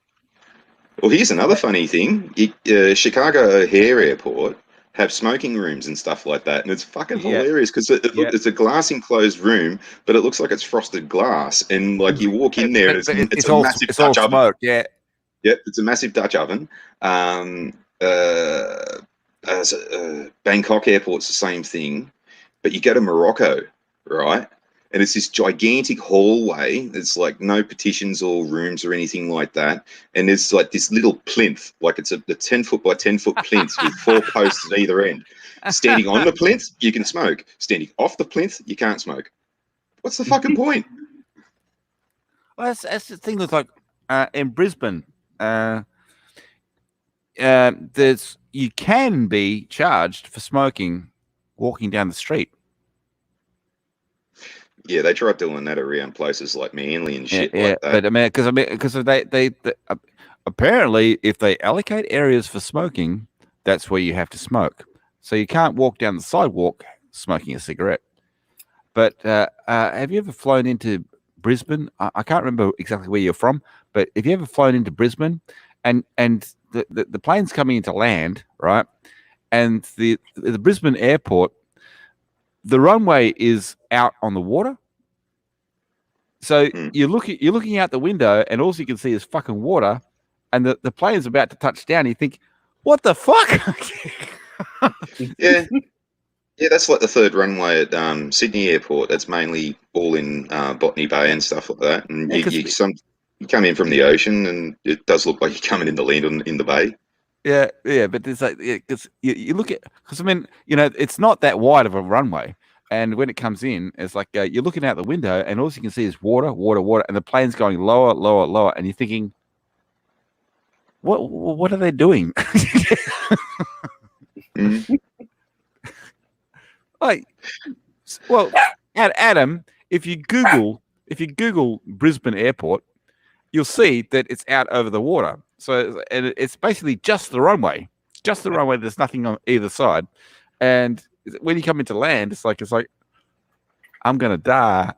Well, here's another funny thing: Chicago O'Hare Airport have smoking rooms and stuff like that, and it's fucking hilarious because it's a glass enclosed room, but it looks like it's frosted glass, and like you walk in there, and it's a massive Dutch oven. Smoke, yeah. Yep, it's a massive Dutch oven. Bangkok Airport's the same thing, but you go to Morocco, right? And it's this gigantic hallway. It's like no partitions or rooms or anything like that. And there's like this little plinth, like it's a 10-foot by 10-foot plinth with 4 posts at either end. Standing on the plinth, you can smoke. Standing off the plinth, you can't smoke. What's the fucking point? Well, that's the thing with like in Brisbane, you can be charged for smoking walking down the street. Yeah, they tried doing that around places like Manly and shit like that. But I mean, because they apparently, if they allocate areas for smoking, that's where you have to smoke. So you can't walk down the sidewalk smoking a cigarette. But have you ever flown into Brisbane? I can't remember exactly where you're from, but if you ever flown into Brisbane, and the plane's coming into land, right, and the Brisbane airport, the runway is out on the water. So you're looking out the window, and all you can see is fucking water, and the plane's about to touch down. You think, what the fuck? Yeah, that's like the third runway at Sydney Airport. That's mainly all in Botany Bay and stuff like that. And you come in from the ocean, and it does look like you're coming in the land in the bay. Yeah, but it's like because you look at, because I mean, it's not that wide of a runway, and when it comes in, it's like you're looking out the window, and all you can see is water, and the plane's going lower, lower, lower, and you're thinking, what are they doing? Like, well, Adam, if you Google Brisbane Airport, you'll see that it's out over the water. So it's basically just the runway. There's nothing on either side. And when you come into land, it's like I'm gonna die.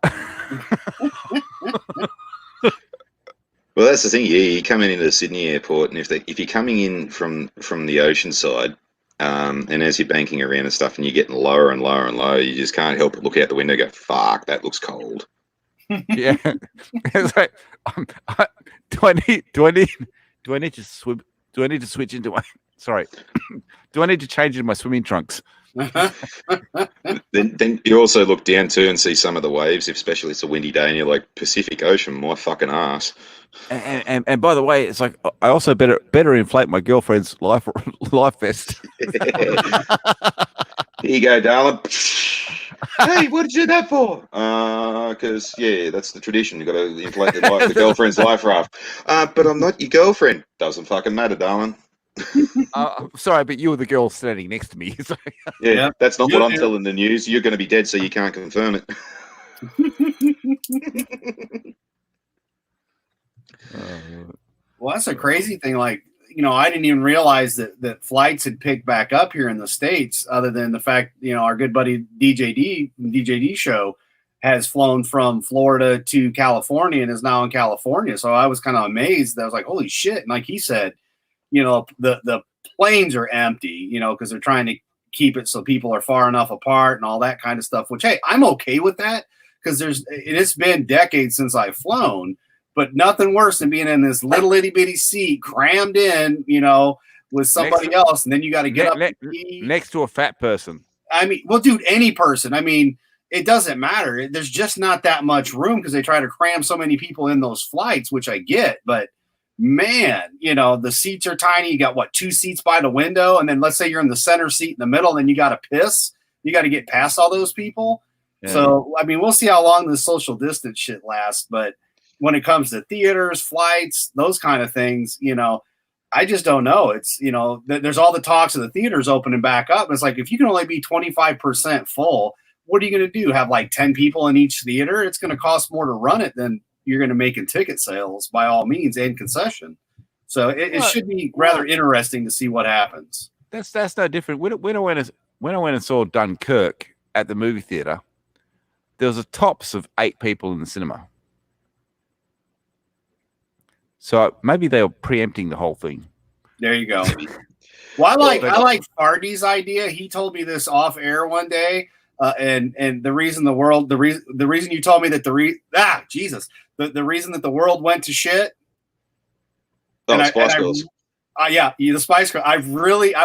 Well, that's the thing. Yeah, you're coming into the Sydney Airport, and if you're coming in from the ocean side, and as you're banking around and stuff, and you're getting lower and lower and lower, you just can't help but look out the window and go, "Fuck, that looks cold." Yeah, it's like, do I need to swim? Do I need to switch into my? Sorry, do I need to change into my swimming trunks? Then you also look down too and see some of the waves, especially it's a windy day, and you're like, Pacific Ocean, my fucking ass. And by the way, it's like I also better inflate my girlfriend's life vest. Here you go, darling. Hey, what did you do that for? Because that's the tradition. You got to inflate the girlfriend's life raft. But I'm not your girlfriend. Doesn't fucking matter, darling. Sorry, but you were the girl standing next to me. So. Yeah, that's not what I'm telling the news. You're going to be dead, so you can't confirm it. Well, that's a crazy thing. Like, I didn't even realize that flights had picked back up here in the States, other than the fact, our good buddy DJD show has flown from Florida to California and is now in California. So I was kind of amazed. I was like, holy shit. And like he said, the planes are empty, because they're trying to keep it so people are far enough apart and all that kind of stuff, which, hey, I'm okay with that, because it's been decades since I've flown. But nothing worse than being in this little itty bitty seat crammed in, with somebody else, and then you got to get up next to a fat person. I mean, well, dude, any person. I mean, it doesn't matter. There's just not that much room because they try to cram so many people in those flights, which I get. But man, the seats are tiny. You got 2 seats by the window, and then let's say you're in the center seat in the middle, and then you got to piss. You got to get past all those people. Yeah. So I mean, we'll see how long this social distance shit lasts, but when it comes to theaters, flights, those kind of things, I just don't know. It's, there's all the talks of the theaters opening back up. It's like, if you can only be 25% full, what are you going to do? Have like 10 people in each theater? It's going to cost more to run it than you're going to make in ticket sales by all means and concession. So it should be rather interesting to see what happens. That's no different. When I went and saw Dunkirk at the movie theater, there was a tops of 8 people in the cinema. So maybe they were preempting the whole thing. There you go. Well, I like Fardy's idea. He told me this off air one day, and the reason the reason you told me that the reason that the world went to shit. Oh, Spice Girls. The Spice Girls. I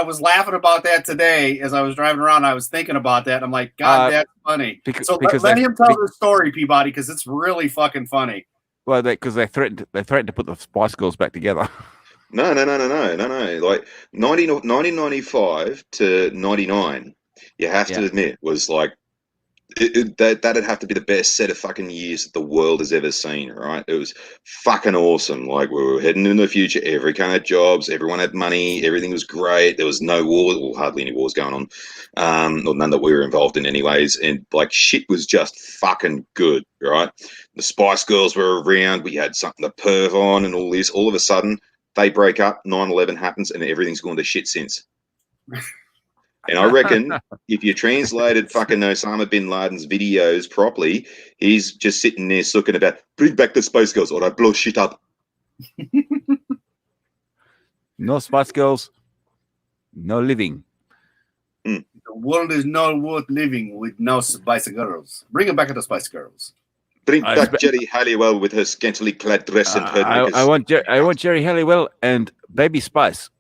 was laughing about that today as I was driving around. I was thinking about that. I'm like, God, that's funny. Let him tell the story, Peabody, because it's really fucking funny. Well, because they threatened to put the Spice Girls back together. No. Like 1995 to 99, you have to admit, was like that'd have to be the best set of fucking years that the world has ever seen, right? It was fucking awesome. Like, we were heading into the future. Every kind of jobs, everyone had money, everything was great. There was no war, well, hardly any wars going on, or none that we were involved in anyways. And like, shit was just fucking good, right? The Spice Girls were around. We had something to perv on and all this. All of a sudden, they break up, 9/11 happens, and everything's gone to shit since. And I reckon if you translated fucking Osama bin Laden's videos properly, he's just sitting there looking about, bring back the Spice Girls or I blow shit up. No Spice Girls, no living. The world is not worth living with no Spice Girls. Bring it back to the Spice Girls. Bring back Jerry Halliwell with her scantily clad dress and her I want Jerry Halliwell and Baby Spice.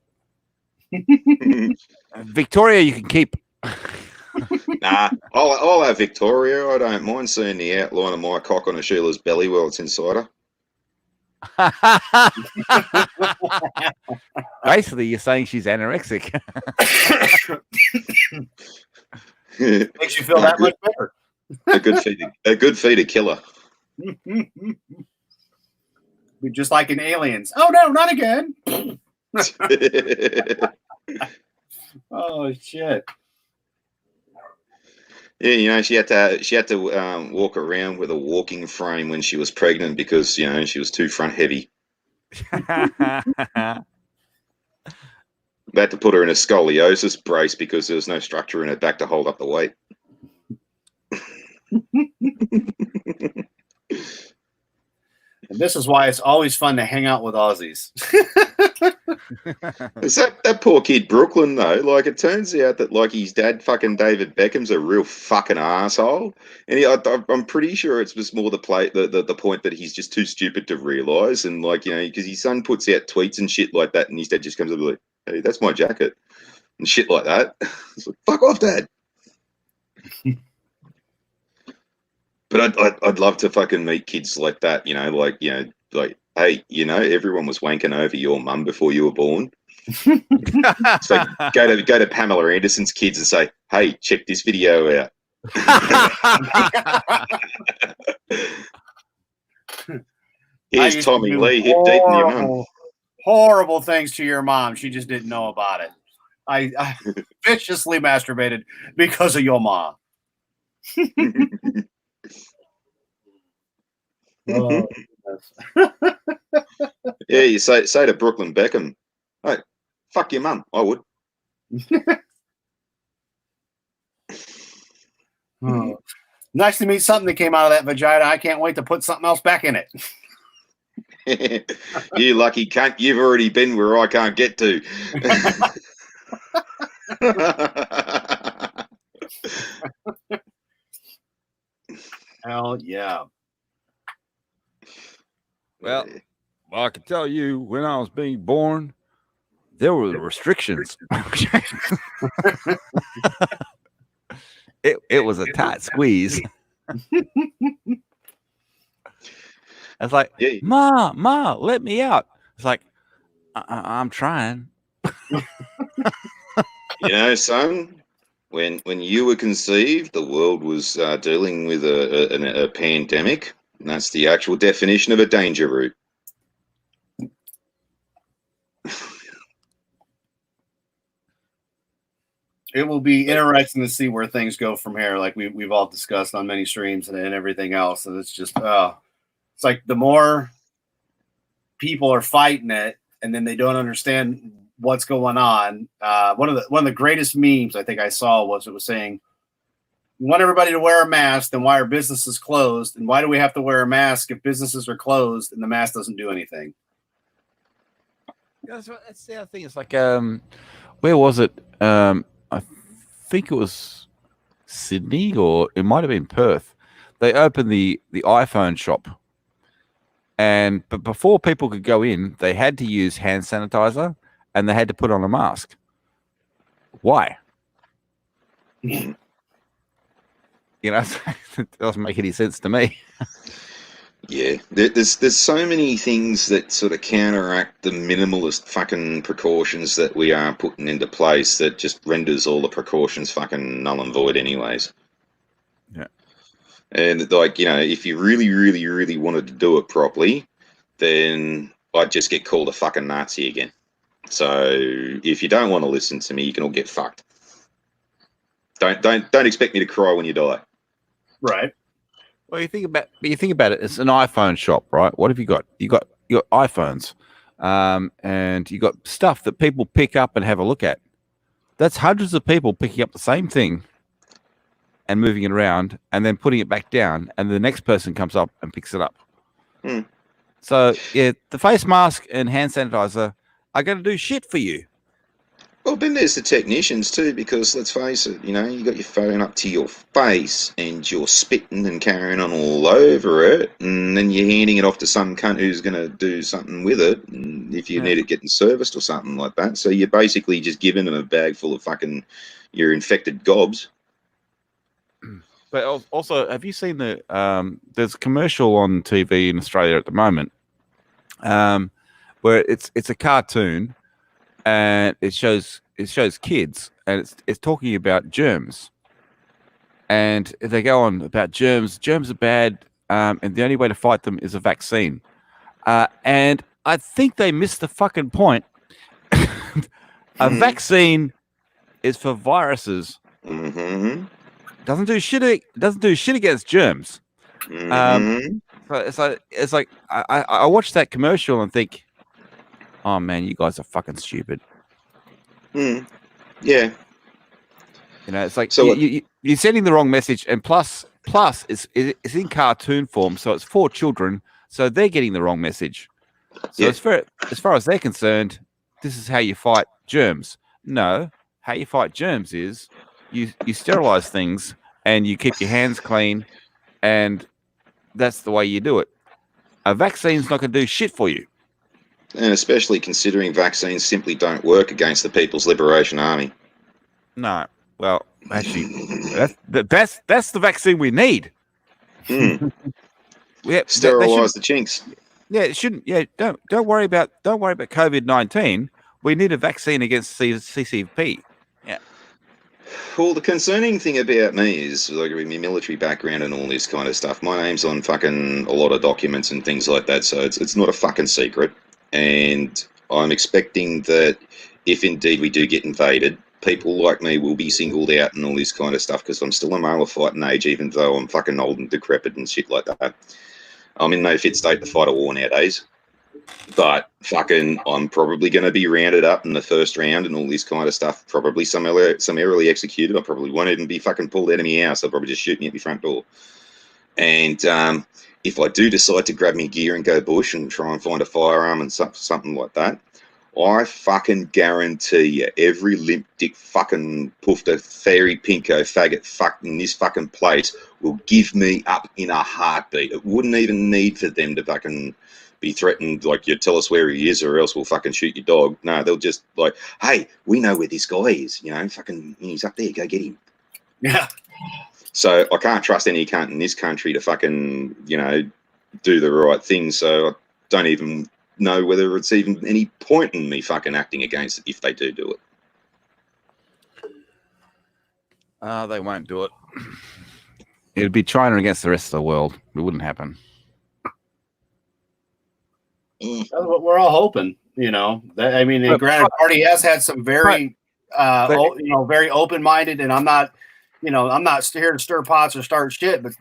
Victoria, you can keep. Nah, I'll have Victoria. I don't mind seeing the outline of my cock on a Sheila's belly while it's inside her. Basically, you're saying she's anorexic. Makes you feel that much better. A good feeder killer. Just like in Aliens. Oh no, not again. Oh shit. Yeah, she had to walk around with a walking frame when she was pregnant because she was too front heavy. They had to put her in a scoliosis brace because there was no structure in her back to hold up the weight. And this is why it's always fun to hang out with Aussies. Is that poor kid Brooklyn though? Like, it turns out that like his dad, fucking David Beckham's a real fucking asshole, and I'm pretty sure it's just more the point that he's just too stupid to realise, and like because his son puts out tweets and shit like that, and his dad just comes up like, "Hey, that's my jacket," and shit like that. It's like, fuck off, Dad. But I'd love to fucking meet kids like that, like hey, everyone was wanking over your mum before you were born. So go to Pamela Anderson's kids and say, hey, check this video out. Here's Tommy Lee hip deep in your mum. Horrible things to your mom. She just didn't know about it. I viciously masturbated because of your mom. Oh, yeah, you say to Brooklyn Beckham, hey, fuck your mum. I would. Oh. Nice to meet something that came out of that vagina. I can't wait to put something else back in it. You lucky cunt. You've already been where I can't get to. Hell yeah. Well, I can tell you, when I was being born, there were restrictions. It was a tight squeeze. I was like, Ma, let me out. It's like, I'm trying. Son, when you were conceived, the world was dealing with a pandemic. And that's the actual definition of a danger route. it will be interesting to see where things go from here. Like we've all discussed on many streams and everything else. And it's just, it's like the more people are fighting it and then they don't understand what's going on. One of the greatest memes I think I saw was saying, "We want everybody to wear a mask, then why are businesses closed? And why do we have to wear a mask if businesses are closed and the mask doesn't do anything?" Yeah, that's the other thing. It's like, where was it? I think it was Sydney, or it might have been Perth. They opened the iPhone shop, but before people could go in, they had to use hand sanitizer and they had to put on a mask. Why? You know, it doesn't make any sense to me. Yeah, there's so many things that sort of counteract the minimalist fucking precautions that we are putting into place that just renders all the precautions fucking null and void anyways. Yeah. And like, you know, if you really, really, really wanted to do it properly, then I'd just get called a fucking Nazi again. So if you don't want to listen to me, you can all get fucked. Don't expect me to cry when you die. Right. Well, you think about it. It's an iPhone shop, right? What have you got? You got iPhones, and you got stuff that people pick up and have a look at. That's hundreds of people picking up the same thing and moving it around, and then putting it back down, and the next person comes up and picks it up. So yeah, the face mask and hand sanitizer are going to do shit for you. Well, then there's the technicians too, because let's face it, you know, you got your phone up to your face and you're spitting and carrying on all over it, and then you're handing it off to some cunt who's going to do something with it, and if you need it getting serviced or something like that. So you're basically just giving them a bag full of fucking your infected gobs. But also, have you seen there's a commercial on TV in Australia at the moment, where it's a cartoon. And it shows kids, and it's talking about germs, and they go on about germs. Germs are bad, and the only way to fight them is a vaccine. And I think they missed the fucking point. A vaccine is for viruses. Doesn't do shit. Doesn't do shit against germs. So it's like I watch that commercial and think, oh man, you guys are fucking stupid. Yeah. You know, it's like so you're sending the wrong message, and plus it's in cartoon form, so it's for children, so they're getting the wrong message. So as far as they're concerned, this is how you fight germs. No, how you fight germs is you sterilize things and you keep your hands clean, and that's the way you do it. A vaccine's not going to do shit for you. And especially considering vaccines simply don't work against the People's Liberation Army. No. Well, actually, that's the vaccine we need. Sterilize the chinks. Yeah, it shouldn't. Yeah, don't worry about COVID-19. We need a vaccine against CCP. Yeah. Well, the concerning thing about me is, like, with my military background and all this kind of stuff, my name's on fucking a lot of documents and things like that, so it's not a fucking secret. And I'm expecting that if indeed we do get invaded, people like me will be singled out and all this kind of stuff, because I'm still a male of fighting age, even though I'm fucking old and decrepit and shit like that. I'm in no fit state to fight a war nowadays. But fucking, I'm probably going to be rounded up in the first round and all this kind of stuff, probably summarily executed. I probably won't even be fucking pulled out of my house. They'll probably just shoot me at my front door. And if I do decide to grab me gear and go bush and try and find a firearm and something like that, I fucking guarantee you every limp dick fucking poofter, fairy pinko faggot fuck in this fucking place will give me up in a heartbeat. It wouldn't even need for them to fucking be threatened, like, you tell us where he is or else we'll fucking shoot your dog. No, they'll just like, hey, we know where this guy is, you know, fucking, he's up there, go get him. Yeah. So I can't trust any cunt in this country to fucking, you know, do the right thing. So I don't even know whether it's even any point in me fucking acting against it if they do it. They won't do it. It'd be China against the rest of the world. It wouldn't happen. That's what we're all hoping, you know. I mean, granted, party has had some very very open-minded, and I'm not here to stir pots or start shit, but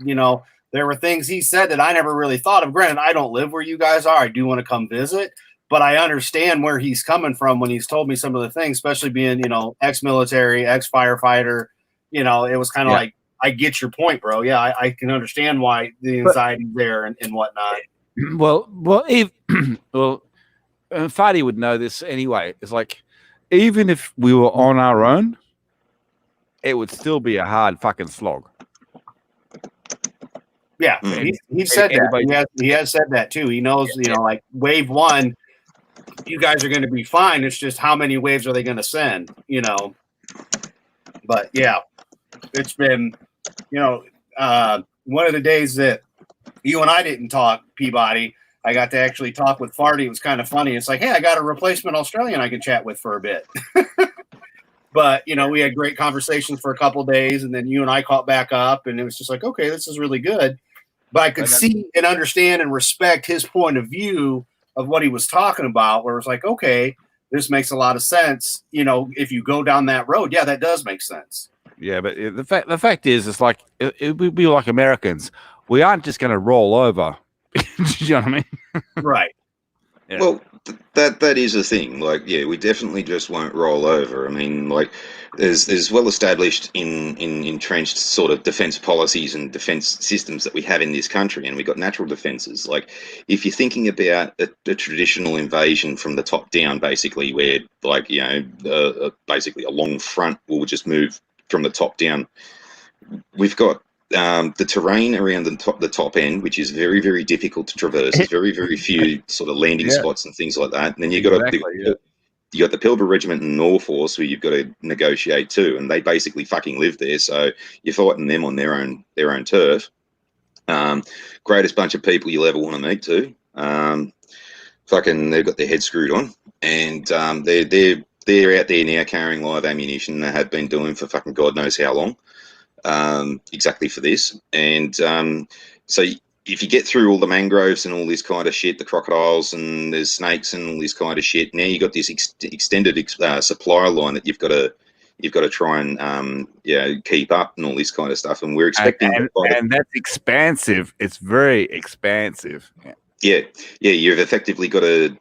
there were things he said that I never really thought of. Granted, I don't live where you guys are. I do want to come visit, but I understand where he's coming from when he's told me some of the things, especially being, ex-military, ex-firefighter. It was kind of like, I get your point, bro. Yeah, I can understand why the anxiety there and whatnot. Well, Fadi would know this anyway. It's like, even if we were on our own, it would still be a hard fucking slog. Yeah, he said that. He has said that too. He knows, like wave one, you guys are going to be fine. It's just how many waves are they going to send, But yeah, it's been, one of the days that you and I didn't talk, Peabody. I got to actually talk with Farty. It was kind of funny. It's like, hey, I got a replacement Australian I can chat with for a bit. But, we had great conversations for a couple of days, and then you and I caught back up, and it was just like, okay, this is really good. But I could see and understand and respect his point of view of what he was talking about, where it's like, okay, this makes a lot of sense. If you go down that road, yeah, that does make sense. Yeah, but the fact is, it's like it would be like Americans. We aren't just going to roll over. You know what I mean? Right. Yeah. Well, that is a thing. Like, yeah, we definitely just won't roll over. I mean, like, there's well established in entrenched sort of defense policies and defense systems that we have in this country, and we've got natural defenses. Like, if you're thinking about a traditional invasion from the top down, basically, where like basically a long front will just move from the top down, we've got the terrain around the top end, which is very, very difficult to traverse. There's very, very few sort of landing spots and things like that. And then you've got you got the Pilbara Regiment and Norforce, where you've got to negotiate too, and they basically fucking live there. So you're fighting them on their own turf. Greatest bunch of people you'll ever want to meet too. Fucking, they've got their heads screwed on, and they're out there now carrying live ammunition. They have been doing for fucking God knows how long. Exactly for this. And so if you get through all the mangroves and all this kind of shit, the crocodiles and there's snakes and all this kind of shit, now you've got this extended supply line that you've got to try and keep up and all this kind of stuff. And we're expecting and that's expansive. It's very expansive. Yeah, you've effectively got to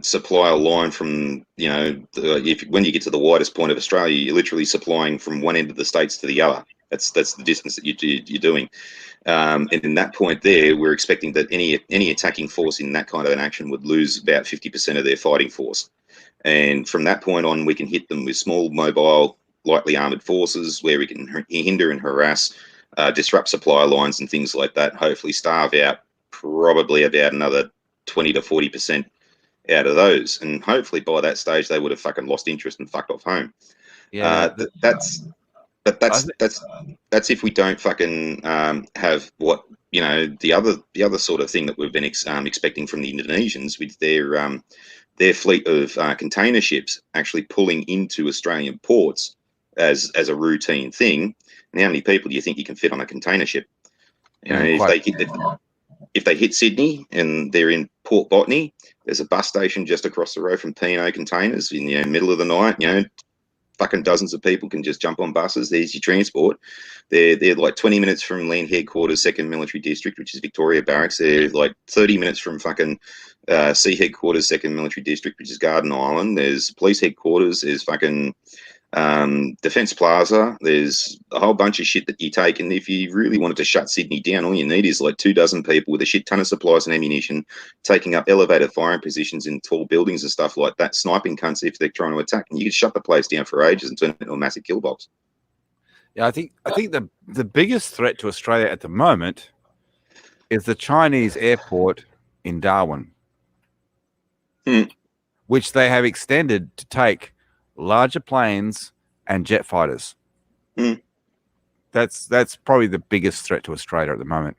supply a line from, when you get to the widest point of Australia, you're literally supplying from one end of the states to the other. That's the distance that you're doing. And in that point there, we're expecting that any attacking force in that kind of an action would lose about 50% of their fighting force. And from that point on, we can hit them with small, mobile, lightly armoured forces where we can hinder and harass, disrupt supply lines and things like that, hopefully starve out probably about another 20 to 40% out of those, and hopefully by that stage they would have fucking lost interest and fucked off home. Yeah, that's if we don't fucking have what the other sort of thing that we've been expecting from the Indonesians with their fleet of container ships actually pulling into Australian ports as a routine thing. And how many people do you think you can fit on a container ship? If they hit Sydney and they're in Port Botany, there's a bus station just across the road from P&O Containers in the middle of the night. Fucking dozens of people can just jump on buses. There's your transport. They're like 20 minutes from Land Headquarters, 2nd Military District, which is Victoria Barracks. They're like 30 minutes from fucking Sea Headquarters, 2nd Military District, which is Garden Island. There's Police Headquarters. There's fucking Defence Plaza. There's a whole bunch of shit that you take, and if you really wanted to shut Sydney down, all you need is like 24 people with a shit ton of supplies and ammunition taking up elevated firing positions in tall buildings and stuff like that, sniping cunts if they're trying to attack, and you could shut the place down for ages and turn it into a massive kill box. Yeah, I think the biggest threat to Australia at the moment is the Chinese airport in Darwin, which they have extended to take larger planes and jet fighters. That's probably the biggest threat to Australia at the moment.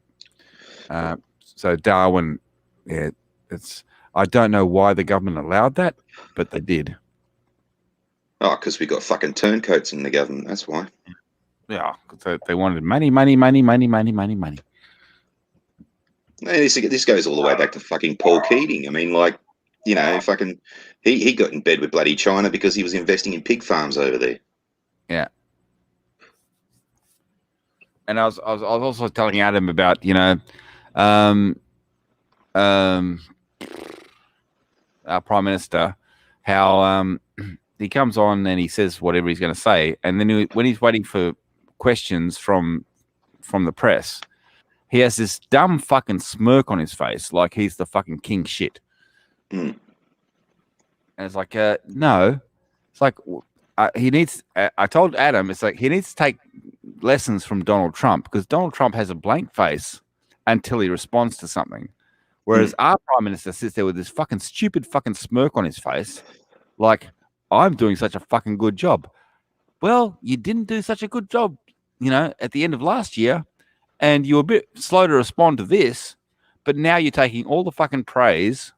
So Darwin, I don't know why the government allowed that, but they did. Oh, because we got fucking turncoats in the government. That's why. Yeah, so they wanted money. This goes all the way back to fucking Paul Keating. I mean, like, you know, fucking, he got in bed with bloody China because he was investing in pig farms over there. Yeah. And I was also telling Adam about, you know, our Prime Minister, how he comes on and he says whatever he's going to say, and then when he's waiting for questions from the press, he has this dumb fucking smirk on his face, like he's the fucking king shit. Mm. And it's like, no, it's like he needs. I told Adam, it's like he needs to take lessons from Donald Trump, because Donald Trump has a blank face until he responds to something, whereas our Prime Minister sits there with this fucking stupid fucking smirk on his face, like I'm doing such a fucking good job. Well, you didn't do such a good job, you know, at the end of last year. And you're a bit slow to respond to this, but now you're taking all the fucking praise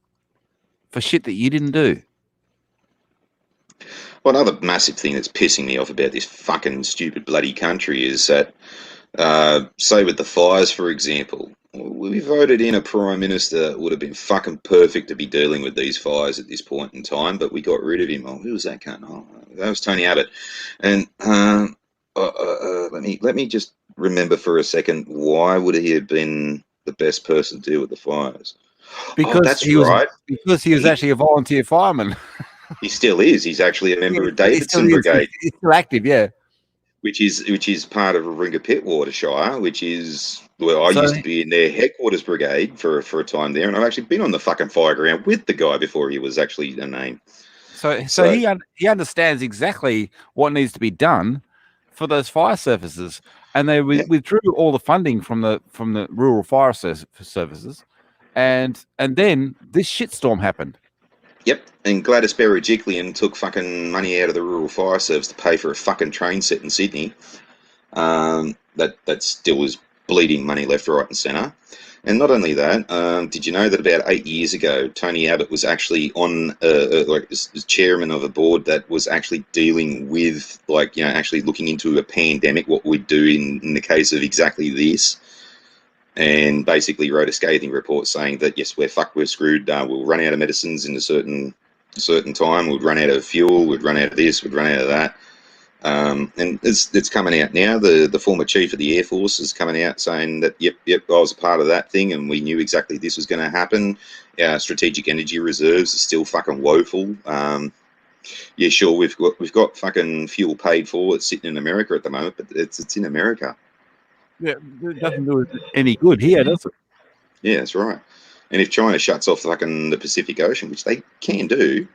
for shit that you didn't do. Well, another massive thing that's pissing me off about this fucking stupid bloody country is that, say with the fires, for example, we voted in a Prime Minister that would have been fucking perfect to be dealing with these fires at this point in time, but we got rid of him. Oh, who was that cunt? Oh, that was Tony Abbott. And let me just remember for a second, why would he have been the best person to deal with the fires? Because he was actually a volunteer fireman. He still is. He's actually a member of Davidson Brigade. He's still active, yeah. Which is part of Warringah Pittwater Shire, which is where I used to be in their headquarters brigade for a time there, and I've actually been on the fucking fire ground with the guy before he was actually a name. So he understands exactly what needs to be done for those fire services, and they withdrew all the funding from the rural fire services, and then this shitstorm happened. Yep, and Gladys Berejiklian took fucking money out of the rural fire service to pay for a fucking train set in Sydney. That still was bleeding money left, right, and centre. And not only that, did you know that about 8 years ago, Tony Abbott was actually on as chairman of a board that was actually dealing with, like, you know, actually looking into a pandemic, what we'd do in the case of exactly this, and basically wrote a scathing report saying that yes, we're fucked, we're screwed, we'll run out of medicines in a certain time, we'd run out of fuel, we'd run out of this, we'd run out of that. And it's coming out now. The former chief of the Air Force is coming out saying that yep, I was a part of that thing, and we knew exactly this was going to happen. Our strategic energy reserves are still fucking woeful. Yeah, sure, we've got fucking fuel paid for. It's sitting in America at the moment, but it's in America. Yeah, it doesn't do it any good here, does it? Yeah, that's right. And if China shuts off fucking the Pacific Ocean, which they can do,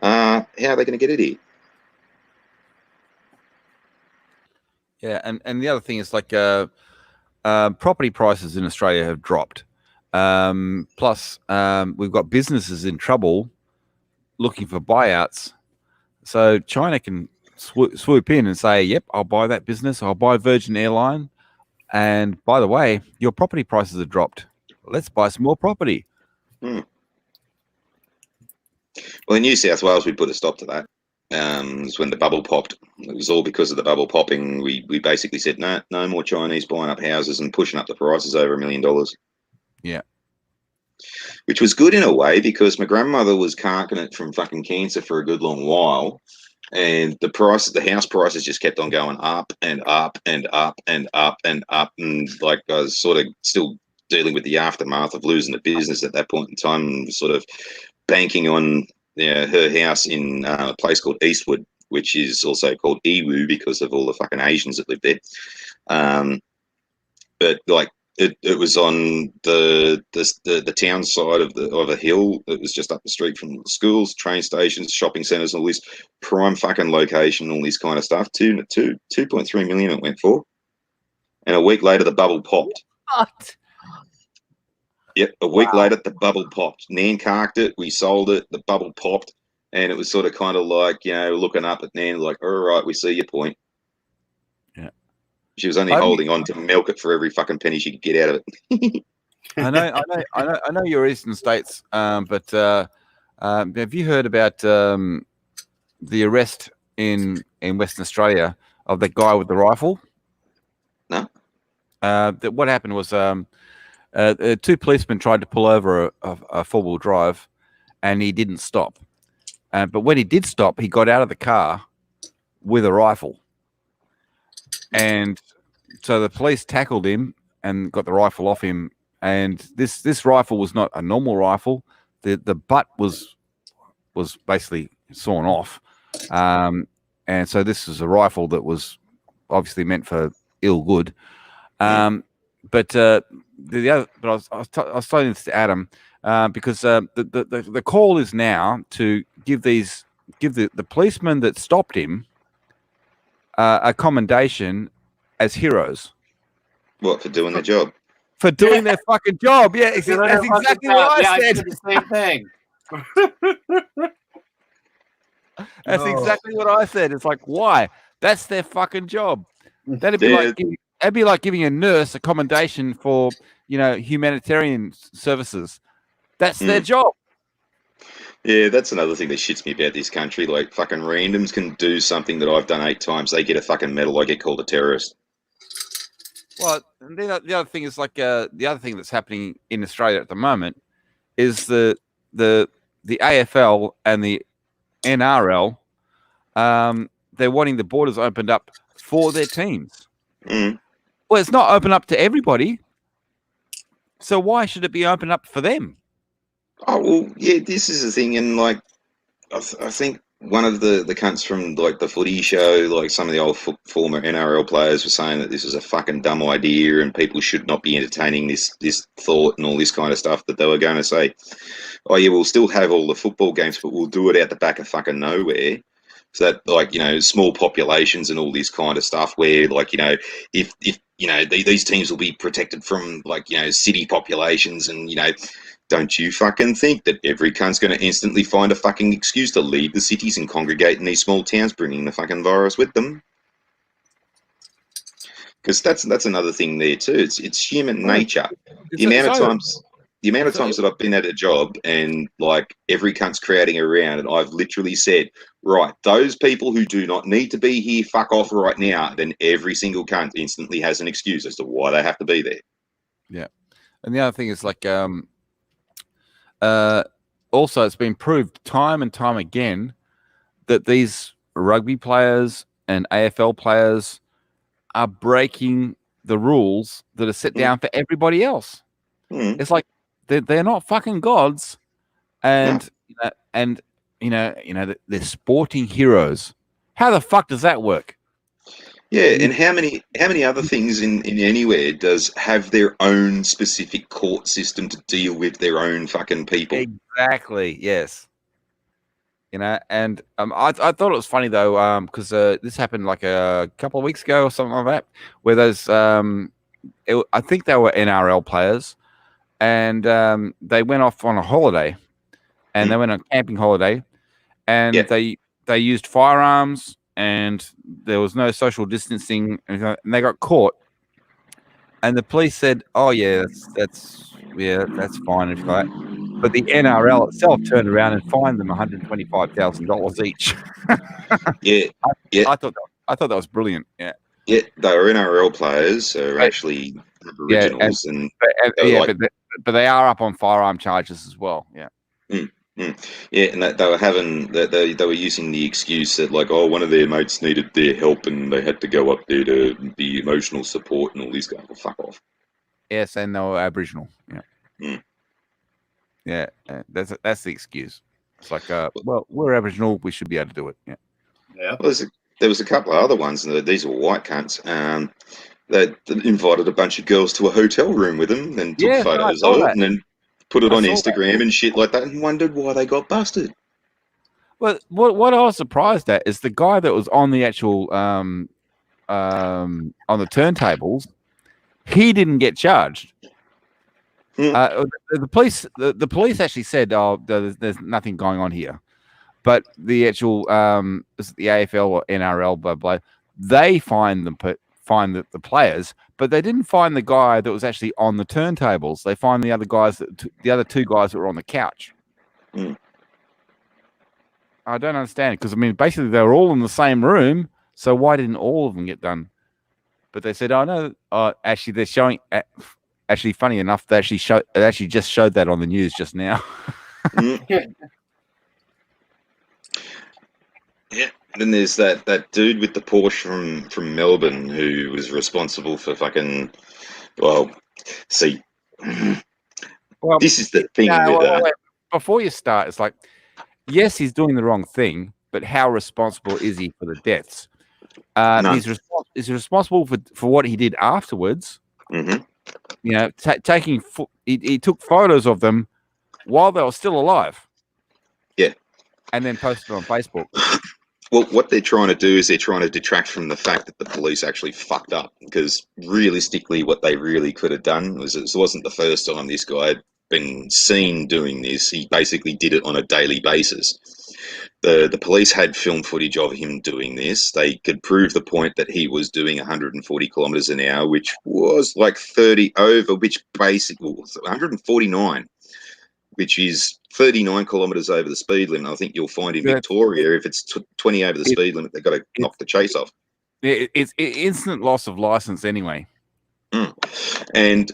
how are they going to get it here? Yeah, and the other thing is, like, property prices in Australia have dropped. Plus, we've got businesses in trouble looking for buyouts. So China can swoop in and say, yep, I'll buy that business. I'll buy Virgin Airline. And by the way, your property prices have dropped. Let's buy some more property. Well, in New South Wales, we put a stop to that. It was when the bubble popped. It was all because of the bubble popping. We basically said, no more Chinese buying up houses and pushing up the prices over $1 million. Yeah. Which was good in a way, because my grandmother was carking it from fucking cancer for a good long while. And the house prices just kept on going up and up and up and up and up. And like, I was sort of still dealing with the aftermath of losing the business at that point in time, and sort of banking on her house in a place called Eastwood, which is also called Ewu because of all the fucking Asians that live there. But like, it was on the town side of a hill. It was just up the street from schools, train stations, shopping centres, all this prime fucking location, all this kind of stuff. 2.3 million it went for, and a week later the bubble popped. What? Yep, a week later the bubble popped. Nan carked it, we sold it, the bubble popped, and it was sort of kind of like, you know, looking up at Nan like, all right, we see your point. Yeah. She was only holding on to milk it for every fucking penny she could get out of it. I know your eastern states, but have you heard about the arrest in Western Australia of that guy with the rifle? No. What happened was two policemen tried to pull over a four-wheel drive, and he didn't stop. But when he did stop, he got out of the car with a rifle. And so the police tackled him and got the rifle off him. And this rifle was not a normal rifle. The butt was basically sawn off. And so this is a rifle that was obviously meant for ill good. But I was telling this to Adam because the call is now to give the policemen that stopped him a commendation as heroes. What, for doing the job? For doing their fucking job. Yeah, that's exactly what I said. The same thing. That's exactly what I said. It's like, why? That's their fucking job. That'd be like giving a nurse a commendation for, humanitarian services. That's their job. Yeah, that's another thing that shits me about this country. Like, fucking randoms can do something that I've done 8 times. They get a fucking medal. I get called a terrorist. Well, the other thing is like the other thing that's happening in Australia at the moment is the AFL and the NRL. They're wanting the borders opened up for their teams. Well, it's not open up to everybody. So why should it be open up for them? Oh, well, yeah, this is the thing. And, like, I think one of the cunts from, like, the footy show, like, some of the old former NRL players were saying that this is a fucking dumb idea and people should not be entertaining this thought and all this kind of stuff, that they were going to say, oh, yeah, we'll still have all the football games, but we'll do it out the back of fucking nowhere. So that, like, small populations and all this kind of stuff where, like, if these teams will be protected from, like, city populations and, don't you fucking think that every cunt's going to instantly find a fucking excuse to leave the cities and congregate in these small towns, bringing the fucking virus with them? Because that's another thing there too. It's human nature. The amount of times that I've been at a job and, like, every cunt's creating around, and I've literally said, right, those people who do not need to be here, fuck off right now. Then every single cunt instantly has an excuse as to why they have to be there. Yeah, and the other thing is like. Also, it's been proved time and time again that these rugby players and AFL players are breaking the rules that are set down for everybody else. It's like they're not fucking gods, and they're sporting heroes. How the fuck does that work? Yeah, and how many other things in anywhere does have their own specific court system to deal with their own fucking people? Exactly. Yes. And I thought it was funny though, because this happened like a couple of weeks ago or something like that, where those I think they were NRL players, and they went off on a holiday, and they went on a camping holiday, and they used firearms. And there was no social distancing, and they got caught. And the police said, "Oh yeah, that's fine if like." But the NRL itself turned around and fined them $125,000 each. I thought that was brilliant. Yeah, they were NRL players, so actually Aboriginals, but they are up on firearm charges as well. Yeah. Yeah, and they were having they were using the excuse that, like, oh, one of their mates needed their help and they had to go up there to be emotional support and all these guys. Well, fuck off. Yes, and they were Aboriginal. Yeah. Yeah, that's the excuse. It's like, well, we're Aboriginal, we should be able to do it. Yeah. Yeah. Well, there was a couple of other ones. These were white cunts. They invited a bunch of girls to a hotel room with them and took photos of it, and then put it on Instagram and shit like that, and wondered why they got busted. Well, what I was surprised at is the guy that was on the actual on the turntables. He didn't get charged. The police actually said, "Oh, there's nothing going on here," but the actual the AFL or NRL, blah blah, they fined the players. But they didn't find the guy that was actually on the turntables. They find the other two guys that were on the couch. I don't understand it because, I mean, basically they were all in the same room. So why didn't all of them get done? But they said, "Oh no, actually they're showing." Actually, funny enough, they actually just showed that on the news just now. Yeah. Then there's that dude with the Porsche from Melbourne who was responsible for fucking. Well, see, Well, this is the thing no, with wait. Before you start, it's like, yes, he's doing the wrong thing, but how responsible is he for the deaths? None. He's responsible for what he did afterwards. Mm-hmm. You know, he took photos of them while they were still alive. Yeah. And then posted it on Facebook. Well, what they're trying to do is they're trying to detract from the fact that the police actually fucked up, because realistically what they really could have done was, it wasn't the first time this guy had been seen doing this. He basically did it on a daily basis. The police had film footage of him doing this. They could prove the point that he was doing 140 kilometers an hour, which was like 30 over, which basically was 149, which is 39 kilometres over the speed limit. I think you'll find in Victoria, if it's 20 over the speed limit, they've got to knock the chase off. It's instant loss of license anyway. And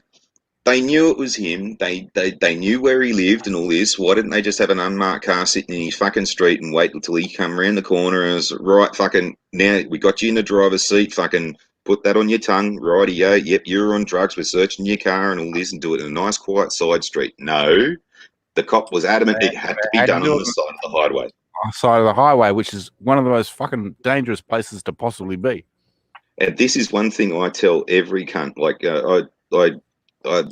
they knew it was him. They knew where he lived and all this. Why didn't they just have an unmarked car sitting in his fucking street and wait until he come around the corner and was right, fucking, now we got you in the driver's seat, fucking put that on your tongue, righty-o, yep, you're on drugs, we're searching your car and all this, and do it in a nice quiet side street. No. The cop was adamant it had to be done on the side of the highway. Side of the highway, which is one of the most fucking dangerous places to possibly be. And this is one thing I tell every cunt. Like, I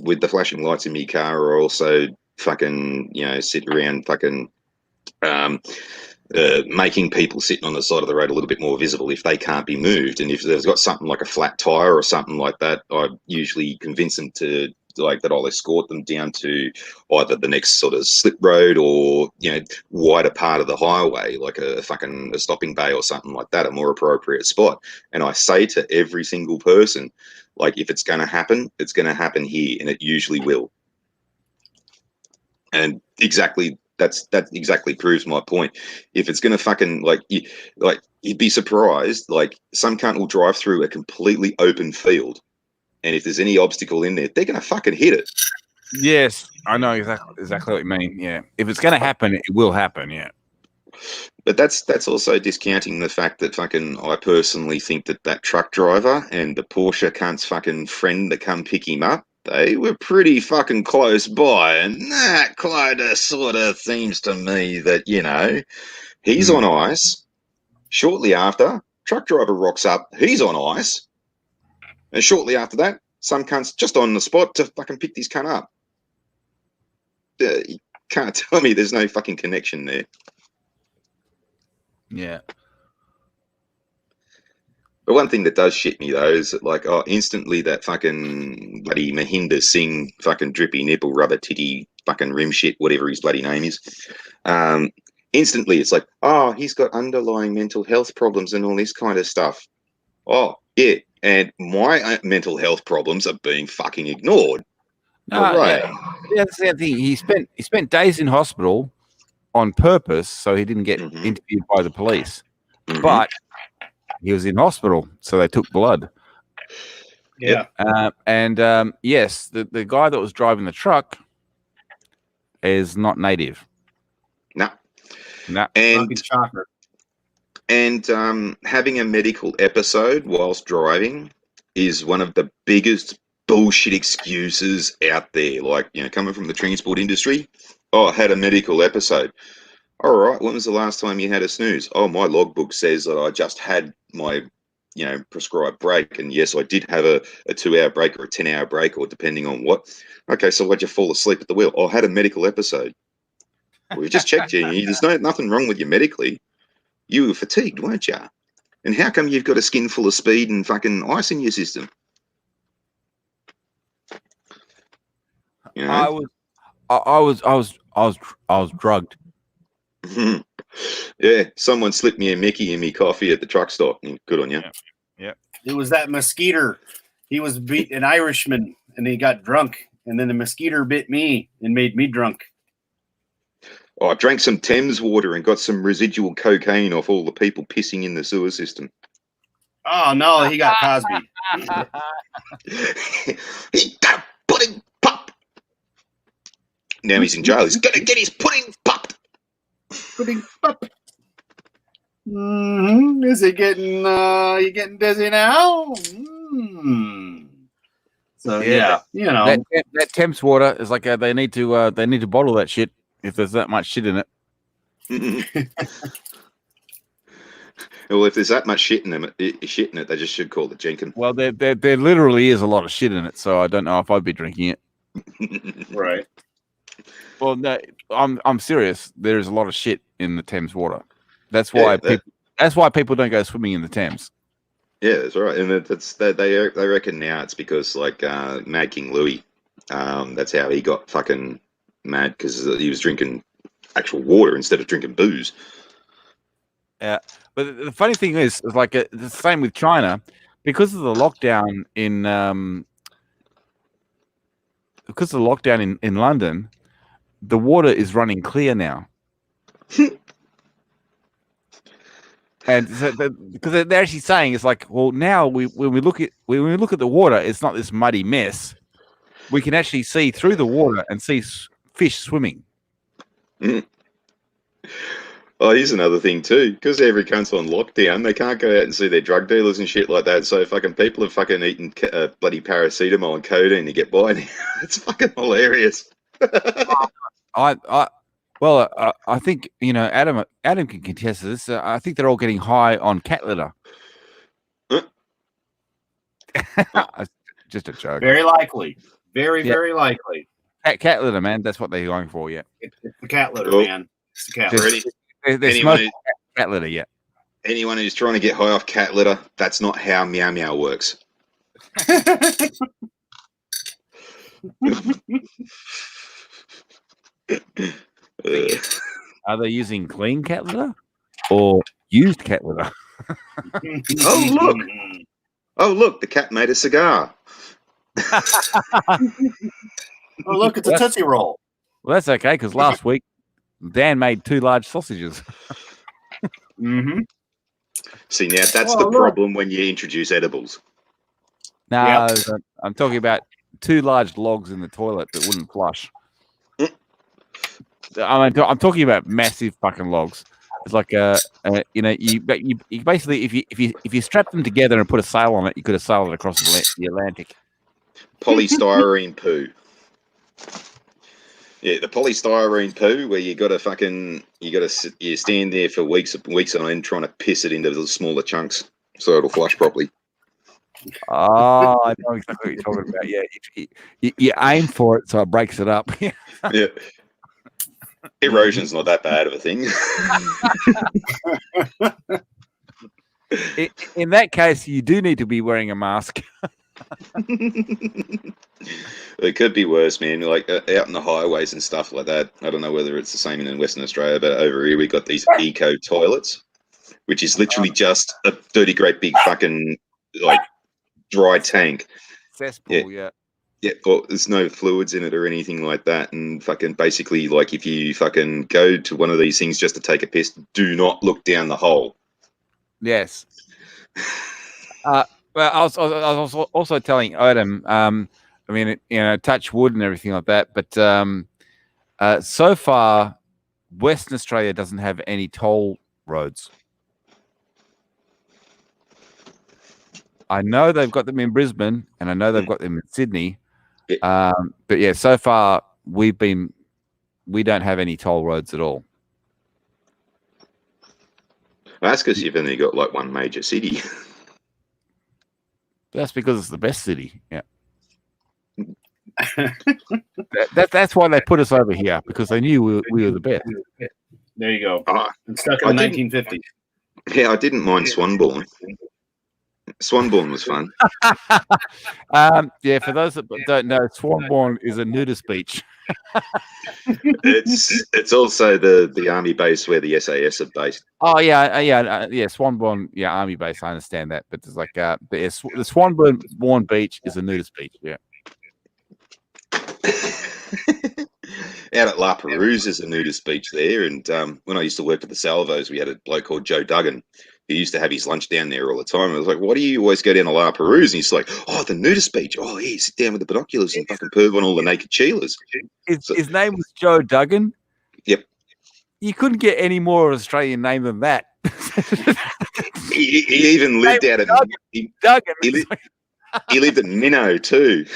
with the flashing lights in my car, I also fucking, sit around fucking making people sitting on the side of the road a little bit more visible if they can't be moved. And if they've got something like a flat tire or something like that, I usually convince them to, like, that I'll escort them down to either the next sort of slip road or, wider part of the highway, like a stopping bay or something like that, a more appropriate spot. And I say to every single person, like, if it's going to happen, it's going to happen here, and it usually will. And that exactly proves my point. If it's going to fucking, you'd be surprised, like, some cunt will drive through a completely open field, and if there's any obstacle in there, they're going to fucking hit it. Yes, I know exactly what you mean. Yeah, if it's going to happen, it will happen. Yeah, but that's also discounting the fact that fucking, I personally think that truck driver and the Porsche cunt's fucking friend that come pick him up, they were pretty fucking close by, and that kind of sort of seems to me that, he's on ice. Shortly after, truck driver rocks up, he's on ice. And shortly after that, some cunt's just on the spot to fucking pick this cunt up. You can't tell me there's no fucking connection there. Yeah. But one thing that does shit me, though, is that, like, instantly that fucking bloody Mahinder Singh fucking drippy nipple rubber titty fucking rim shit, whatever his bloody name is, instantly it's like, he's got underlying mental health problems and all this kind of stuff. Oh, yeah. And my mental health problems are being fucking ignored. Right. Yeah, that's the thing. He spent days in hospital on purpose so he didn't get interviewed by the police. But he was in hospital, so they took blood. Yeah. Yes, the guy that was driving the truck is not native. No. And shocker. And having a medical episode whilst driving is one of the biggest bullshit excuses out there. Like, coming from the transport industry, I had a medical episode. All right, when was the last time you had a snooze? Oh, my logbook says that I just had my, prescribed break. And yes, I did have a 2-hour break or a 10-hour break, or depending on what. Okay, so why'd you fall asleep at the wheel? I had a medical episode. We've just checked you. There's nothing wrong with you medically. You were fatigued, weren't you? And how come you've got a skin full of speed and fucking ice in your system? I was drugged. Yeah, someone slipped me a Mickey in me coffee at the truck stop. Good on you. Yeah. It was that mosquito. He was beat an Irishman, and he got drunk, and then the mosquito bit me and made me drunk. I drank some Thames water and got some residual cocaine off all the people pissing in the sewer system. Oh, no, he got Cosby. He got pudding pop. Now he's in jail. He's going to get his pudding popped. Pudding pop. Mm-hmm. Is he getting? You getting dizzy now? So yeah, you know that Thames water is like they need to bottle that shit if there's that much shit in it. Well, if there's that much shit in it, they just should call it Jenkin. Well, there literally is a lot of shit in it, so I don't know if I'd be drinking it. right. Well, no, I'm serious. There is a lot of shit in the Thames water. That's why people don't go swimming in the Thames. Yeah, that's right. And they reckon now it's because like Mad King Louis, that's how he got fucking mad, because he was drinking actual water instead of drinking booze. Yeah, but the funny thing is like the same with China, because of the lockdown in London, the water is running clear now. And so because they're actually saying it's like, well, now when we look at the water, it's not this muddy mess. We can actually see through the water and see fish swimming. Mm. Oh, here's another thing too. Because every cunt's on lockdown, they can't go out and see their drug dealers and shit like that. So fucking people have fucking eaten bloody paracetamol and codeine to get by now. It's fucking hilarious. I think Adam can contest this. I think they're all getting high on cat litter. Just a joke. Very likely. Very likely. Cat litter, man. That's what they're going for. Yeah. It's the cat litter, man. It's the cat litter. They're smoking cat litter. Yeah. Anyone who's trying to get high off cat litter, that's not how Meow Meow works. Are they using clean cat litter or used cat litter? Oh look! The cat made a cigar. Oh look! It's a Tootsie Roll. Well, that's okay because last week Dan made 2 large sausages. Mm-hmm. See, now that's the problem when you introduce edibles. No, I'm talking about 2 large logs in the toilet that wouldn't flush. I'm talking about massive fucking logs. It's like you basically if you strap them together and put a sail on it, you could have sailed it across the Atlantic. Polystyrene poo. Yeah, the polystyrene poo where you stand there for weeks on end trying to piss it into the smaller chunks so it'll flush properly. Oh, I know exactly what you're talking about. Yeah, you aim for it so it breaks it up. Yeah. Erosion's not that bad of a thing. In that case, you do need to be wearing a mask. It could be worse, man. Like out in the highways and stuff like that. I don't know whether it's the same in Western Australia, but over here we got these eco toilets, which is literally just a dirty, great big fucking like dry tank. Cesspool, yeah. Yeah, well, there's no fluids in it or anything like that. And fucking basically, like, if you fucking go to one of these things just to take a piss, do not look down the hole. Yes. Well, I was also telling Odom, I mean, touch wood and everything like that. But so far, Western Australia doesn't have any toll roads. I know they've got them in Brisbane, and I know they've got them in Sydney. But yeah, so far we don't have any toll roads at all. Well, that's because you've only got like one major city. That's because it's the best city. Yeah. That's why they put us over here, because they knew we were the best. There you go. And stuck in the 1950s. Yeah, I didn't mind Swanbourne. Swanbourne was fun. Yeah, for those that don't know, Swanbourne is a nudist beach. It's also the army base where the SAS are based. Oh yeah, Swanbourne, yeah, army base. I understand that, but there's like, the Swanbourne beach is a nudist beach. Yeah. out at La Perouse, there's a nudist beach there. And when I used to work at the Salvos, we had a bloke called Joe Duggan. He used to have his lunch down there all the time. I was like, why do you always go down to La Perouse? And he's like, oh, the nudist beach. Oh, yeah, sit down with the binoculars and fucking perv on all the naked Sheilas. His name was Joe Duggan? Yep. You couldn't get any more Australian name than that. he even lived out at Duggan. He lived at Minnow too.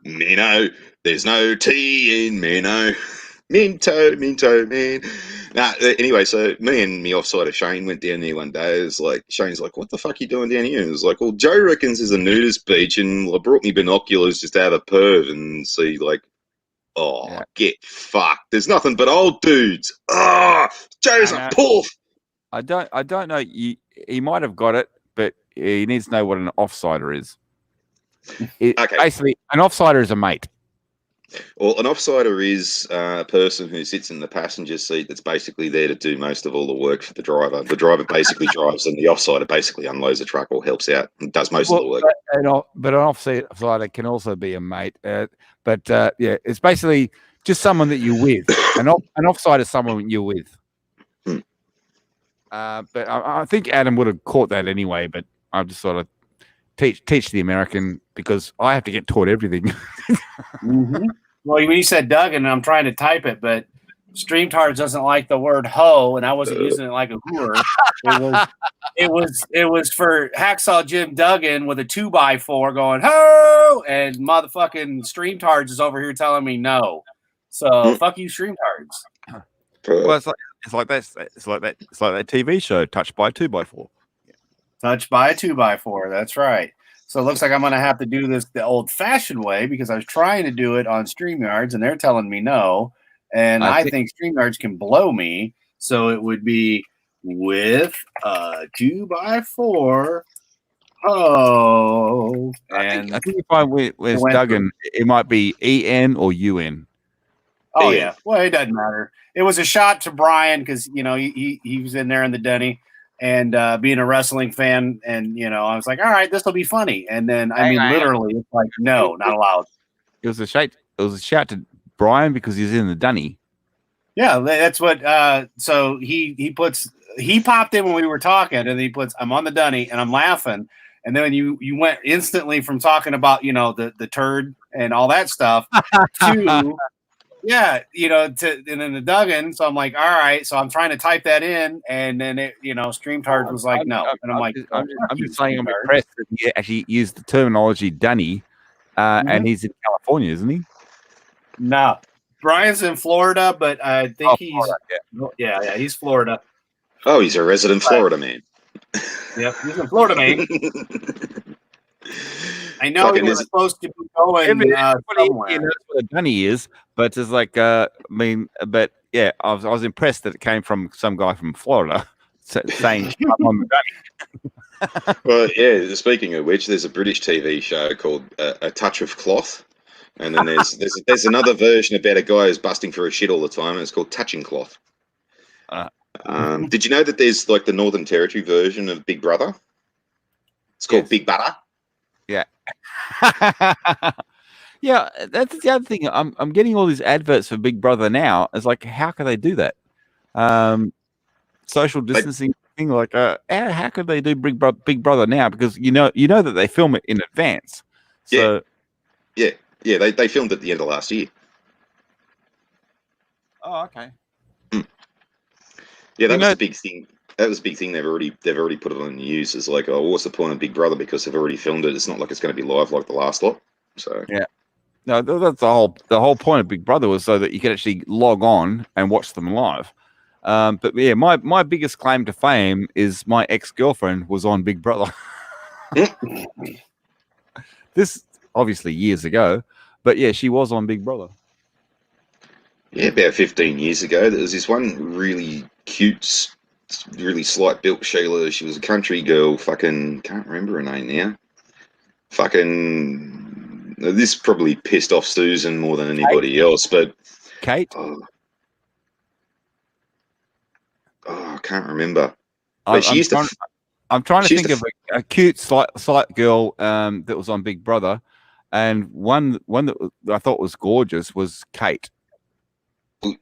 Minnow. There's no tea in Minnow. Minto, man. Anyway, so me and me offsider Shane went down there one day. It was like, Shane's like, what the fuck are you doing down here? And it was like, well, Joe reckons there's a nudist beach, and I brought me binoculars just to have a perv and see, like, get fucked. There's nothing but old dudes. Joe's a poof. I don't know. He might have got it, but he needs to know what an offsider is. Okay. Basically, an offsider is a mate. Well, an offsider is a person who sits in the passenger seat that's basically there to do most of all the work for the driver. The driver basically drives, and the offsider basically unloads the truck or helps out and does most of the work. But an offsider can also be a mate. It's basically just someone that you're with. An offsider is someone you're with. But I think Adam would have caught that anyway, but I've just sort of teach the American because I have to get taught everything. Mm-hmm. Well, when you said Duggan, I'm trying to type it, but StreamTards doesn't like the word hoe, and I wasn't using it like a hooer. It was for Hacksaw Jim Duggan with a 2x4 going ho, and motherfucking StreamTards is over here telling me no. So fuck you, StreamTards. Well, it's like that TV show, Touched by a 2x4. Touched by a 2x4. That's right. So it looks like I'm going to have to do this the old-fashioned way because I was trying to do it on StreamYards, and they're telling me no. And I think StreamYards can blow me. So it would be with a 2x4. Oh. I think if I went with Duggan, it might be EN or UN. Oh, yeah. Well, it doesn't matter. It was a shot to Brian because, he was in there in the Denny. And being a wrestling fan, and I was like, all right, this will be funny. And then literally, it's like, no, not allowed. It was a shout to Brian because he's in the Dunny. Yeah, that's what. So he popped in when we were talking, and he puts, I'm on the Dunny, and I'm laughing. And then you went instantly from talking about the turd and all that stuff to. Yeah, and then the Duggan. So I'm like, all right. So I'm trying to type that in, and then it, StreamTards was like, no. And I'm like, I'm just saying, I'm impressed that he actually used the terminology Dunny, and he's in California, isn't he? No, Brian's in Florida, but I think he's Florida, he's Florida. Oh, he's a resident Florida man. Yep, he's in Florida, man. I know he was supposed to be going somewhere. He knows what a Dunny is, but it's like, I was impressed that it came from some guy from Florida saying, I'm on the Dunny. Well, yeah, speaking of which, there's a British TV show called A Touch of Cloth. And then there's another version about a guy who's busting for a shit all the time, and it's called Touching Cloth. Did you know that there's like the Northern Territory version of Big Brother? It's called Big Butter. Yeah. Yeah, that's the other thing. I'm getting all these adverts for Big Brother now. It's like, how can they do that? Social distancing thing, like, how could they do Big Brother now? Because you know that they film it in advance. So yeah, they filmed it at the end of last year. Oh, okay. Yeah, that was a big thing. That was a big thing. They've already put it on the news. It's like, oh, what's the point of Big Brother? Because they've already filmed it. It's not like it's going to be live like the last lot. So yeah, no, that's the whole point of Big Brother was so that you could actually log on and watch them live. But yeah, my biggest claim to fame is my ex-girlfriend was on Big Brother. This obviously years ago, but yeah, she was on Big Brother. Yeah, about 15 years ago, there was this one really cute, really slight built Sheila. She was a country girl. Fucking can't remember her name now. Fucking this probably pissed off Susan more than anybody else. But Kate. I can't remember. I'm trying to think of a cute, slight girl that was on Big Brother. And one that I thought was gorgeous was Kate.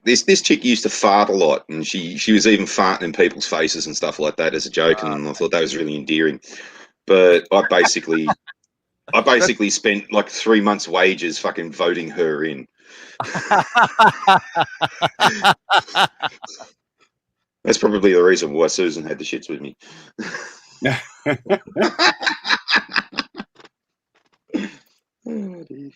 This chick used to fart a lot, and she was even farting in people's faces and stuff like that as a joke, and I thought that was really endearing. But I basically spent like 3 months' wages fucking voting her in. That's probably the reason why Susan had the shits with me. Oh, dear.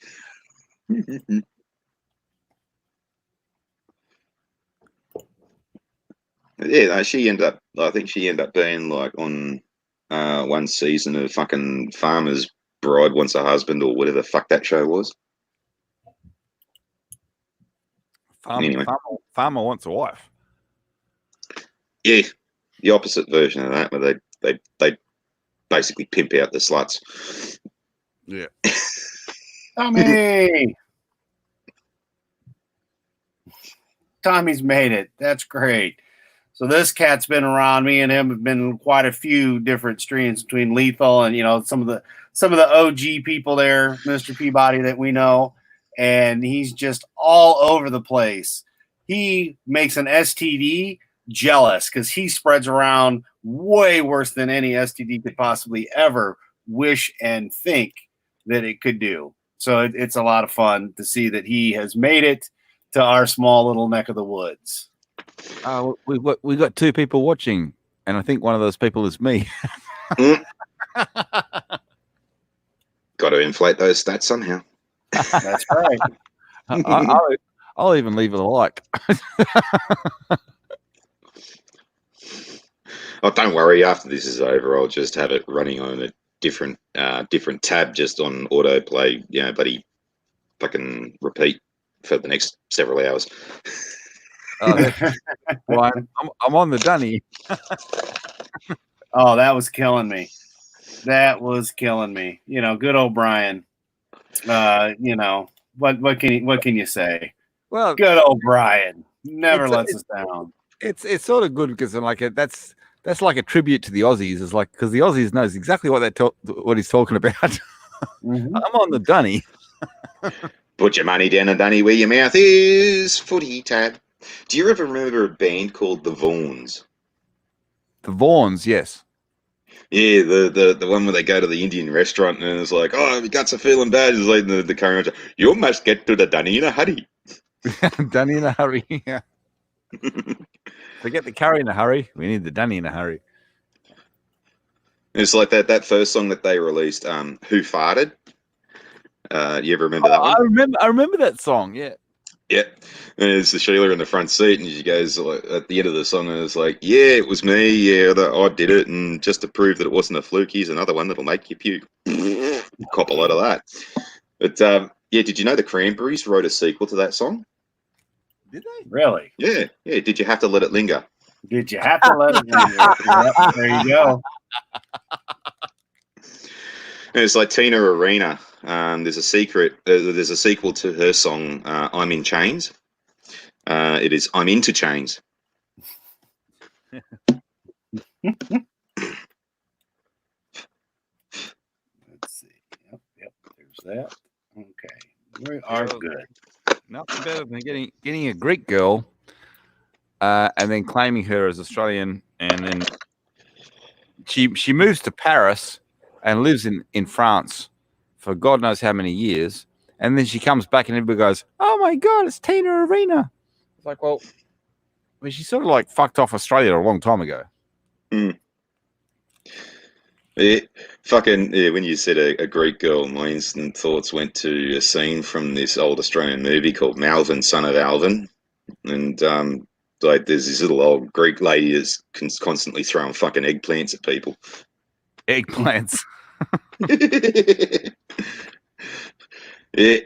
Yeah, she ended up. I think she ended up being like on one season of fucking Farmer's Bride Wants a Husband or whatever the fuck that show was. Farmer Wants a Wife. Yeah, the opposite version of that, where they basically pimp out the sluts. Yeah. Tommy's made it. That's great. So this cat's been around. Me and him have been in quite a few different streams between Lethal and some of the OG people there, Mr. Peabody, that we know, and he's just all over the place. He makes an STD jealous because he spreads around way worse than any STD could possibly ever wish and think that it could do. So it's a lot of fun to see that he has made it to our small little neck of the woods. We got 2 people watching, and I think one of those people is me. Got to inflate those stats somehow. That's right. I'll even leave it a like. Oh, don't worry. After this is over, I'll just have it running on a different tab, just on autoplay. Buddy, fucking repeat for the next several hours. Well, I'm on the dunny. Oh, that was killing me. Good old Brian. What can you say? Well, good old Brian never lets us down. It's sort of good because that's like a tribute to the Aussies. It's like, because the Aussies knows exactly what what he's talking about. Mm-hmm. I'm on the dunny. Put your money down the dunny where your mouth is. Footy tab. Do you ever remember a band called the Vaughns? The Vaughns, yes. Yeah, the one where they go to the Indian restaurant and it's like, oh, my guts are feeling bad. It's like the current, you must get to the dunny in a hurry. Dunny in a hurry, yeah. Forget the curry in a hurry. We need the dunny in a hurry. It's like that first song that they released, Who Farted? You ever remember that one? I remember that song, yeah. Yeah. And it's the Sheila in the front seat, and she goes, like, at the end of the song, and it's like, yeah, it was me, yeah, I did it, and just to prove that it wasn't a fluke, here's another one that'll make you puke. Cop a lot of that. But, yeah, did you know the Cranberries wrote a sequel to that song? Did they? Really? Yeah. Did you have to let it linger? Did you have to let it linger? Yep, there you go. And it's like Tina Arena. There's a sequel to her song, I'm in Chains. It is I'm into Chains. Let's see. Yep. There's that. Okay. We are good. Nothing better than getting a Greek girl and then claiming her as Australian, and then she moves to Paris and lives in France for God knows how many years, and then she comes back and everybody goes, oh my God, it's Tina Arena. It's like, well, she sort of like fucked off Australia a long time ago. Mm. Yeah, when you said a Greek girl, my instant thoughts went to a scene from this old Australian movie called Malvin, Son of Alvin. And like there's this little old Greek lady that's constantly throwing fucking eggplants at people. Eggplants. Yeah.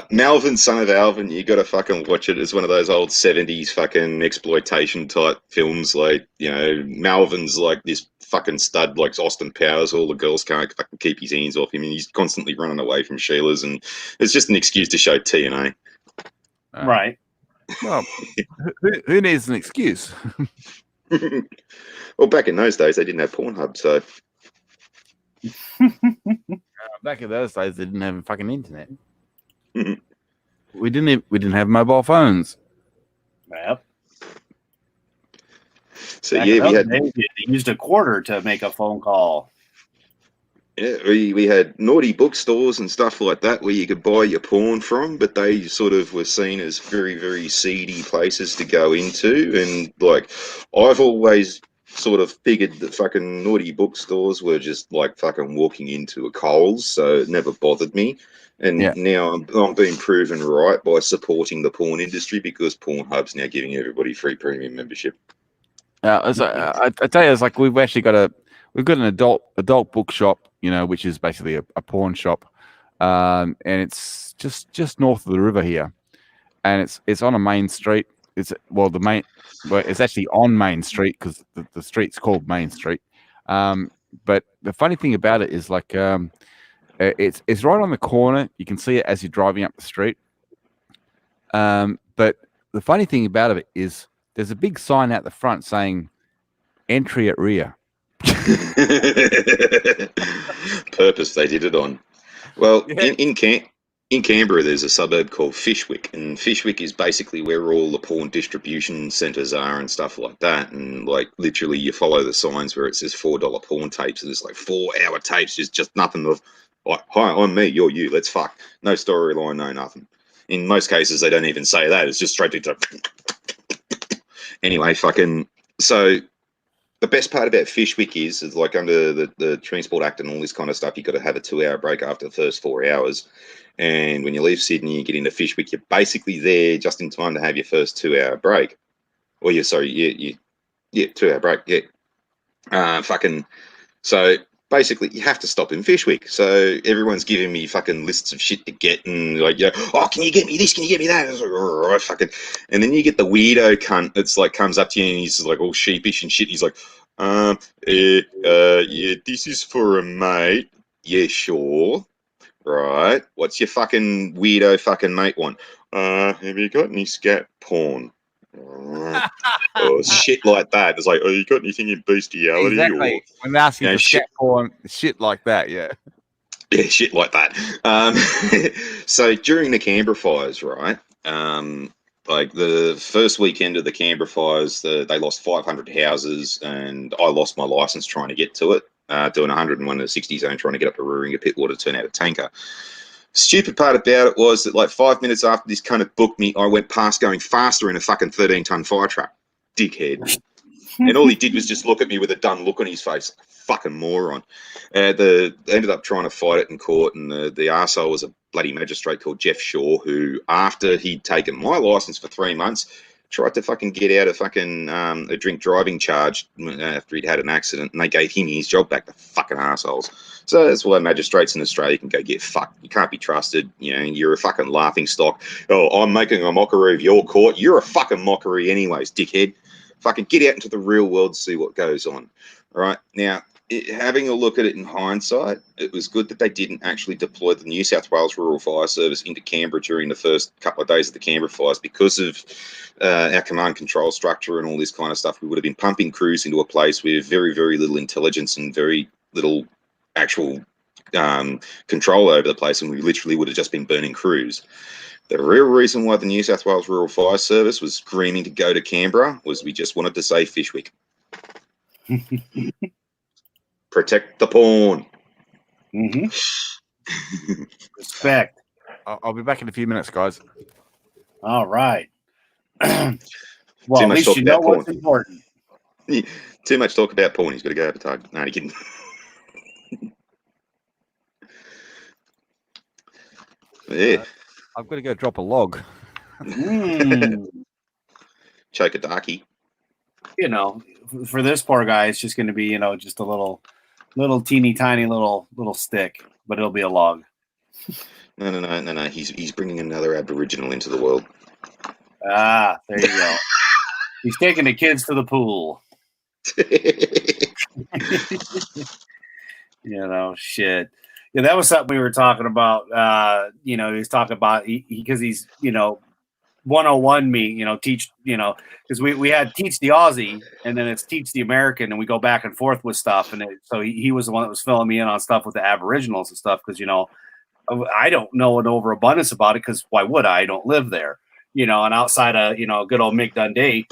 Malvin, Son of Alvin, you got to fucking watch it. It's one of those old 70s fucking exploitation type films. Like, Malvin's like this fucking stud, like Austin Powers. All the girls can't fucking keep his hands off him, and he's constantly running away from Sheila's, and it's just an excuse to show TNA. Right. Well, who needs an excuse? Well, back in those days, they didn't have Pornhub, so. back in those days, they didn't have fucking internet. Mhm. We didn't have mobile phones. Yep. So Back yeah, in we those had days, they used a quarter to make a phone call. we had naughty bookstores and stuff like that where you could buy your porn from, but they sort of were seen as very, very seedy places to go into. And like, I've always sort of figured that fucking naughty bookstores were just like fucking walking into a Coles, so it never bothered me. And Yeah. now I'm being proven right by supporting the porn industry because Pornhub's now giving everybody free premium membership. I tell you, it's like we've got an adult bookshop, which is basically a pawn shop, and it's just north of the river here, and it's on a main street. It's actually on Main Street because the street's called Main Street. But the funny thing about it is like it's right on the corner. You can see it as you're driving up the street. But the funny thing about it is there's a big sign out the front saying "Entry at rear." Purpose they did it on. Well, Yeah. in Canberra, there's a suburb called Fyshwick, and Fyshwick is basically where all the porn distribution centres are and stuff like that. And like literally, you follow the signs where it says $4 porn tapes, and it's like 4-hour tapes, just nothing of like, hi, I'm me, you're you, let's fuck. No storyline, no nothing. In most cases, they don't even say that. It's just straight to. Anyway, fucking so. The best part about Fyshwick is like under the Transport Act and all this kind of stuff, you've got to have a 2-hour break after the first 4 hours. And when you leave Sydney, you get into Fyshwick, you're basically there just in time to have your first 2-hour break. Or 2-hour break, yeah. So basically, you have to stop in Fyshwick. So everyone's giving me fucking lists of shit to get, and like, oh, can you get me this? Can you get me that? Like, all right, fucking. And then you get the weirdo cunt that's like comes up to you and he's like all sheepish and shit. He's like, yeah, this is for a mate. Yeah, sure. Right. What's your fucking weirdo fucking mate want? Have you got any scat porn? Or shit like that. It's like, oh, you got anything in bestiality? Exactly. Or when they ask you for shit. scat porn, shit like that, yeah. Yeah, shit like that. So during the Canberra fires, right? Like the first weekend of the Canberra fires, they lost 500 houses, and I lost my license trying to get to it, doing 101 in the 60 zone, trying to get up to Ruringa Pittwater to turn out a tanker. Stupid part about it was that like 5 minutes after this kind of booked me, I went past going faster in a fucking 13-ton fire truck. Dickhead. And all he did was just look at me with a dumb look on his face. Fucking moron. They ended up trying to fight it in court, and the arsehole was a bloody magistrate called Jeff Shaw, who, after he'd taken my license for 3 months, tried to fucking get out of fucking a drink driving charge after he'd had an accident, and they gave him his job back, the fucking arseholes. So that's why magistrates in Australia can go get fucked. You can't be trusted. You're a fucking laughing stock. Oh, I'm making a mockery of your court. You're a fucking mockery anyways, dickhead. Fucking get out into the real world to see what goes on. All right. Now, having a look at it in hindsight, it was good that they didn't actually deploy the New South Wales Rural Fire Service into Canberra during the first couple of days of the Canberra fires because of our command control structure and all this kind of stuff. We would have been pumping crews into a place with very, very little intelligence and very little actual control over the place, and we literally would have just been burning crews. The real reason why the New South Wales Rural Fire Service was screaming to go to Canberra was we just wanted to save Fyshwick. Protect the porn. Mm-hmm. Respect. I'll be back in a few minutes, guys. All right. Well, at least you know what's important. Too much talk about porn. He's got to go have a tug. No, he kidding. Yeah. I've got to go drop a log. Choke a darkie. For this poor guy, it's just going to be, just a little teeny tiny little stick, but it'll be a log. No. He's bringing another Aboriginal into the world. Ah, there you go. He's taking the kids to the pool. Shit. Yeah, that was something we were talking about. He was talking about because he's, 101 me, teach, because we had teach the Aussie and then it's teach the American, and we go back and forth with stuff. And so he was the one that was filling me in on stuff with the Aboriginals and stuff, because, I don't know an overabundance about it, because why would I? I don't live there, and outside of, good old Mick Dundee,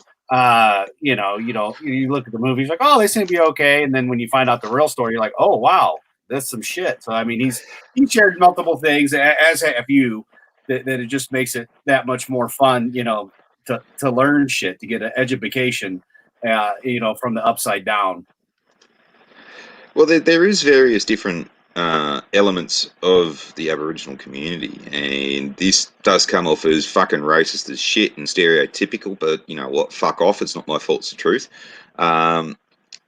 you look at the movies like, oh, they seem to be okay. And then when you find out the real story, you're like, oh, wow, that's some shit. So, I mean, he shared multiple things, as have you, that it just makes it that much more fun, to learn shit, to get an education, from the upside down. Well, there is various different elements of the Aboriginal community, and this does come off as fucking racist as shit and stereotypical, but you know what, fuck off, it's not my fault, it's the truth.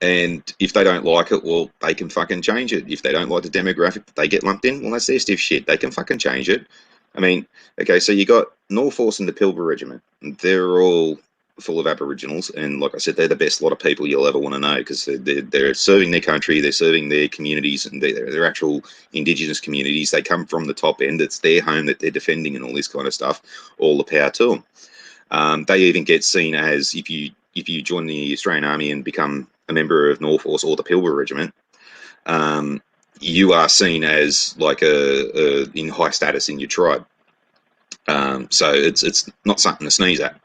And if they don't like it, well, they can fucking change it. If they don't like the demographic that they get lumped in, well, that's their stiff shit, they can fucking change it. I mean, okay, so you got Norforce and the Pilbara Regiment, and they're all full of Aboriginals, and like I said, they're the best lot of people you'll ever want to know, because they're serving their country, they're serving their communities, and they're actual Indigenous communities. They come from the top end, it's their home that they're defending and all this kind of stuff. All the power to them. They even get seen as, if you join the Australian Army and become a member of Norforce or the Pilbara Regiment, you are seen as like in high status in your tribe. So it's not something to sneeze at.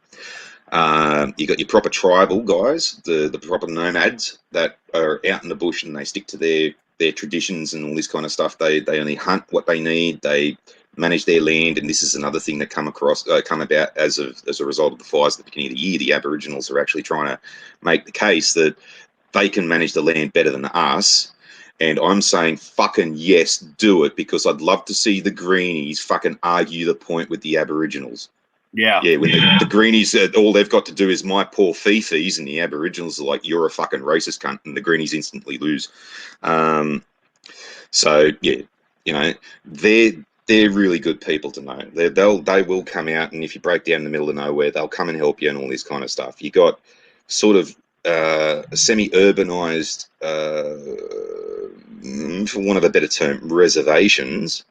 You got your proper tribal guys, the proper nomads that are out in the bush, and they stick to their traditions and all this kind of stuff. They only hunt what they need. They manage their land, and this is another thing that come about as a result of the fires at the beginning of the year. The Aboriginals are actually trying to make the case that they can manage the land better than us. And I'm saying fucking yes, do it, because I'd love to see the Greenies fucking argue the point with the Aboriginals. Yeah. When the Greenies, all they've got to do is my poor fifis, and the Aboriginals are like, you're a fucking racist cunt, and the Greenies instantly lose. So yeah, they're really good people to know. They will come out, and if you break down in the middle of nowhere, they'll come and help you and all this kind of stuff. You got sort of semi-urbanized, for want of a better term, reservations,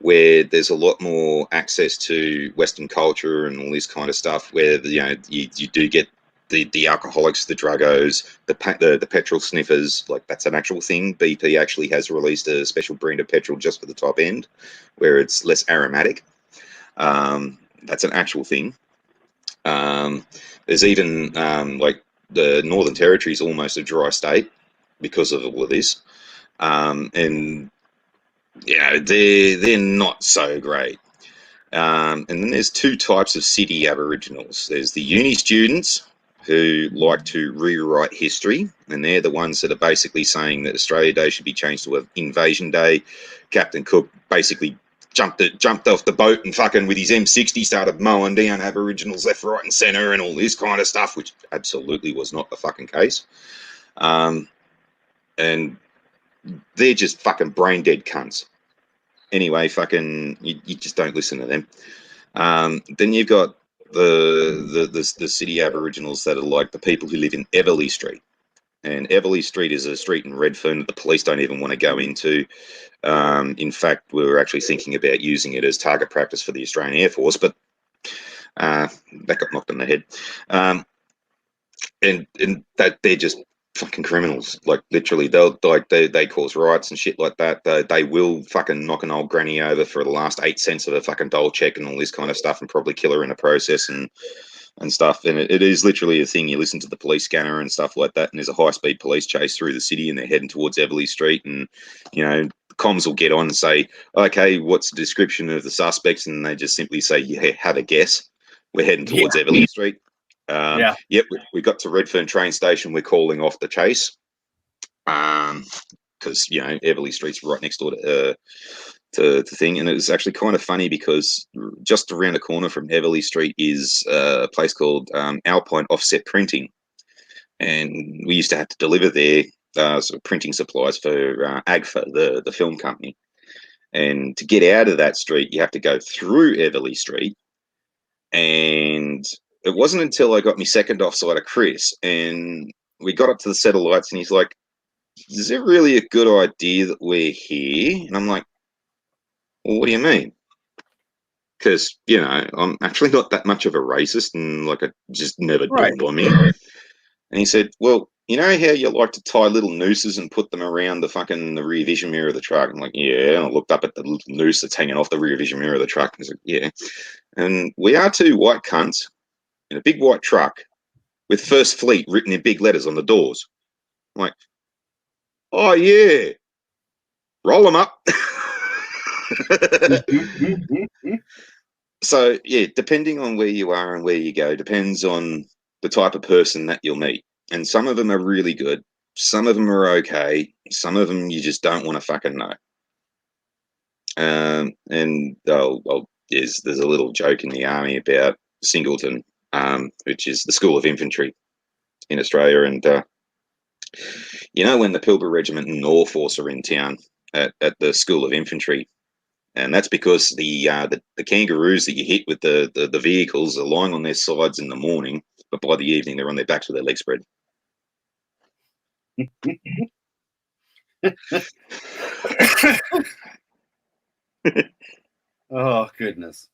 where there's a lot more access to Western culture and all this kind of stuff, where you do get the alcoholics, the druggos, the petrol sniffers. Like, that's an actual thing. BP actually has released a special brand of petrol just for the top end, where it's less aromatic. That's an actual thing. There's even like the Northern Territory is almost a dry state because of all of this, and they're not so great. And then there's two types of city Aboriginals. There's the uni students who like to rewrite history, and they're the ones that are basically saying that Australia Day should be changed to an Invasion Day. Captain Cook basically jumped off the boat and fucking with his M60 started mowing down Aboriginals left, right and centre and all this kind of stuff, which absolutely was not the fucking case. And they're just fucking brain dead cunts. Anyway, fucking you just don't listen to them. Then you've got the city Aboriginals that are like the people who live in Everleigh Street. And Everleigh Street is a street in Redfern that the police don't even want to go into. In fact, we were actually thinking about using it as target practice for the Australian Air Force, but that got knocked on the head. And that they're just fucking criminals. Like, literally, they cause riots and shit like that. They will fucking knock an old granny over for the last 8 cents of a fucking dole check and all this kind of stuff, and probably kill her in the process and stuff. And it is literally a thing. You listen to the police scanner and stuff like that, and there's a high-speed police chase through the city, and they're heading towards Everleigh Street, and comms will get on and say, okay, what's the description of the suspects? And they just simply say, yeah, have a guess. We're heading towards Everleigh Street. Yep, we got to Redfern train station. We're calling off the chase because Everleigh Street's right next door to thing. And it was actually kind of funny because just around the corner from Everleigh Street is a place called Alpine Offset Printing, and we used to have to deliver there sort of printing supplies for AGFA, the film company. And to get out of that street, you have to go through Everleigh Street. And it wasn't until I got my second offside of Chris, and we got up to the set of lights, and he's like, is it really a good idea that we're here? And I'm like, well, what do you mean? because I'm actually not that much of a racist, and like it just never dawned on me. And he said, "Well, you know how you like to tie little nooses and put them around the rear vision mirror of the truck?" I'm like, "Yeah." And I looked up at the little noose that's hanging off the rear vision mirror of the truck, and he's like, "Yeah." And we are two white cunts in a big white truck with First Fleet written in big letters on the doors. I'm like, "Oh yeah, roll them up." So yeah, depending on where you are and where you go, depends on the type of person that you'll meet. And some of them are really good. Some of them are okay. Some of them you just don't want to fucking know. And there's a little joke in the army about Singleton, which is the School of Infantry in Australia. And when the Pilbara Regiment and Nor Force are in town at the School of Infantry, and that's because the kangaroos that you hit with the vehicles are lying on their sides in the morning, but by the evening they're on their backs with their legs spread. Oh goodness.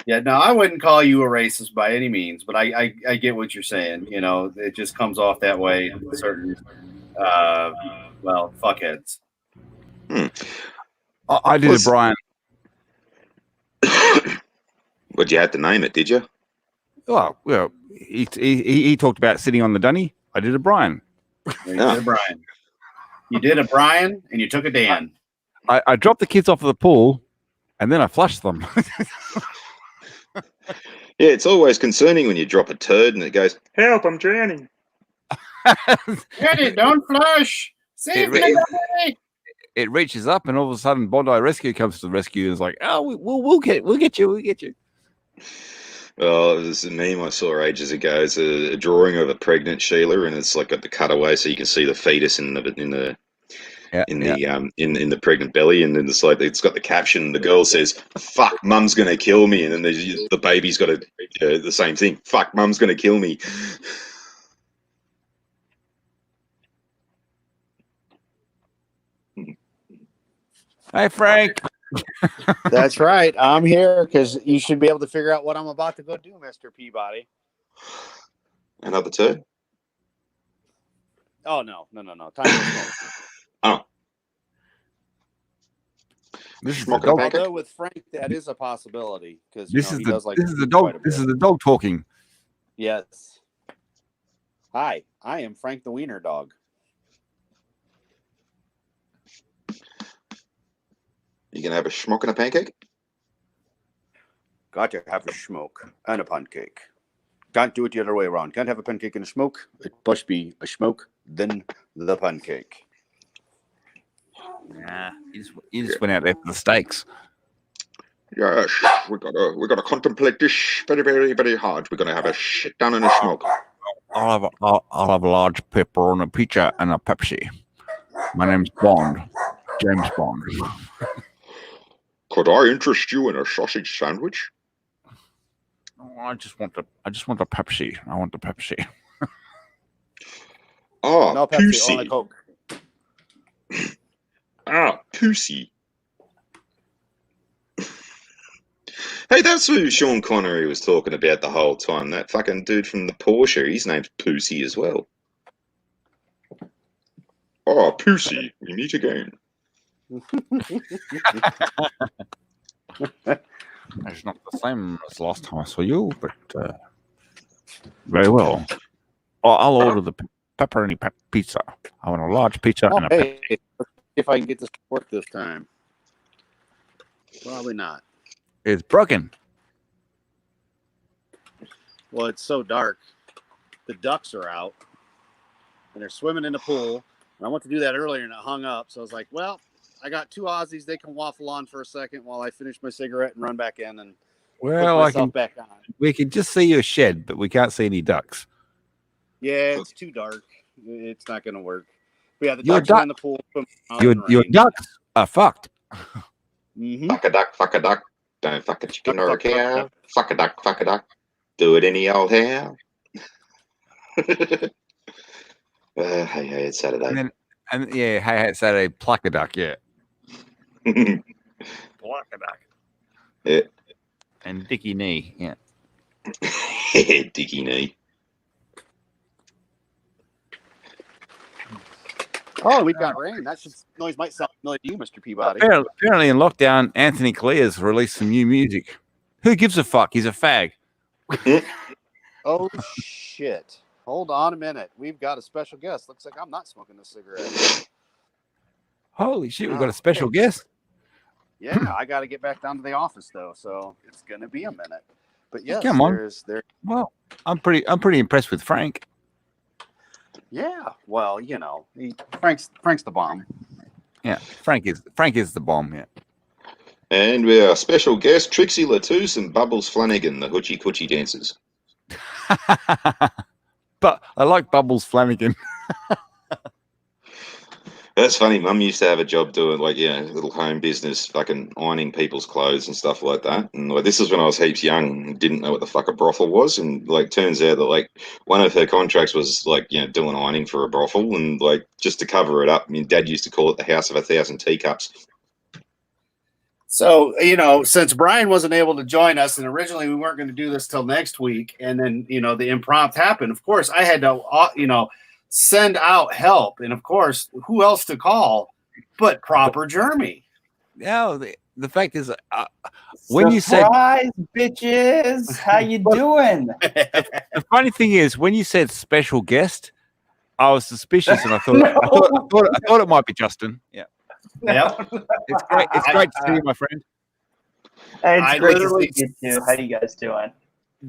Yeah, no, I wouldn't call you a racist by any means, but I get what you're saying. It just comes off that way with certain fuckheads. I did a Brian. But you had to name it, did you? Oh, well, he talked about sitting on the dunny. I did a Brian. You did a Brian. You did a Brian, and you took a Dan. I dropped the kids off at the pool, and then I flushed them. Yeah, it's always concerning when you drop a turd and it goes, "Help, I'm drowning." Eddie, don't flush. Save me. It reaches up, and all of a sudden, Bondi Rescue comes to the rescue and is like, "Oh, we'll get you." Oh, there's a meme I saw ages ago. It's a drawing of a pregnant Sheila, and it's like got the cutaway so you can see the fetus in the pregnant belly, and then it's got the caption. The girl says, "Fuck, mum's gonna kill me," and then the baby's got the same thing. "Fuck, mum's gonna kill me." Hey, Frank. That's right. I'm here because you should be able to figure out what I'm about to go do, Mr. Peabody. Another turd? Oh, no. Time to smoke. Oh. This is Although with Frank, that is a possibility because he does like this is the dog. This is the dog talking. Yes. Hi, I am Frank the Wiener Dog. You gonna have a schmuck and a pancake? Got to have a smoke and a pancake. Can't do it the other way around. Can't have a pancake and a smoke. It must be a smoke, then the pancake. Nah, you just went out there for the steaks. Yes, we gotta contemplate this very, very, very hard. We're gonna have a shit down in a smoke. I'll have a large pepper on a pizza and a Pepsi. My name's Bond, James Bond. Could I interest you in a sausage sandwich? Oh, I just want the Pepsi. I want the Pepsi. Ah, no Pepsi, Pussy. only Coke. Ah, Pussy. Hey, that's who Sean Connery was talking about the whole time. That fucking dude from the Porsche. His name's Pussy as well. Oh, Pussy, we meet again. It's not the same as last time I saw you, but very well. I'll order the pepperoni pizza. I want a large pizza and a Pepsi. If I can get this to work this time. Probably not. It's broken. Well, it's so dark. The ducks are out, and they're swimming in the pool. And I went to do that earlier, and it hung up. So I was like, well, I got two Aussies. They can waffle on for a second while I finish my cigarette and run back in and put myself back on. We can just see your shed, but we can't see any ducks. Yeah, it's too dark. It's not going to work. But yeah, the ducks are in the pool. Your ducks are fucked. Mm-hmm. Fuck a duck, fuck a duck. Don't fuck a chicken or a cow. Fuck a duck, fuck a duck. Do it any old how. Hey, it's Saturday. Hey, it's Saturday. Pluck a duck, yeah. Pluck a duck. Yeah. And Dickie Knee. Yeah. Dickie Knee. Oh, we've got rain. That noise might sound familiar to you, Mr. Peabody. Apparently, in lockdown, Anthony Clears released some new music. Who gives a fuck? He's a fag. Oh, shit. Hold on a minute. We've got a special guest. Looks like I'm not smoking this cigarette. Holy shit, we've got a special guest. Yeah, I got to get back down to the office, though, so it's going to be a minute. But yes, Come on. Well, I'm pretty impressed with Frank. Yeah, well, Frank's the bomb. Yeah, Frank is the bomb. Yeah. And with our special guest, Trixie Latouche and Bubbles Flanagan, the Hoochie Coochie dancers. But I like Bubbles Flanagan. That's funny. Mum used to have a job doing little home business, fucking ironing people's clothes and stuff like that. And this is when I was heaps young and didn't know what the fuck a brothel was. And turns out that one of her contracts was doing ironing for a brothel, and just to cover it up. I mean, Dad used to call it the House of 1,000 Teacups. So, since Brian wasn't able to join us, and originally we weren't going to do this till next week, and then, the impromptu happened, of course, I had to, send out help. And, of course, who else to call but proper Jeremy? No, the fact is, when you said... Surprise, bitches! How you doing? The funny thing is, when you said special guest, I was suspicious, and I thought it might be Justin. Yeah. Yep. It's great. It's great to see you, my friend. It's great to see you too. How you guys doing?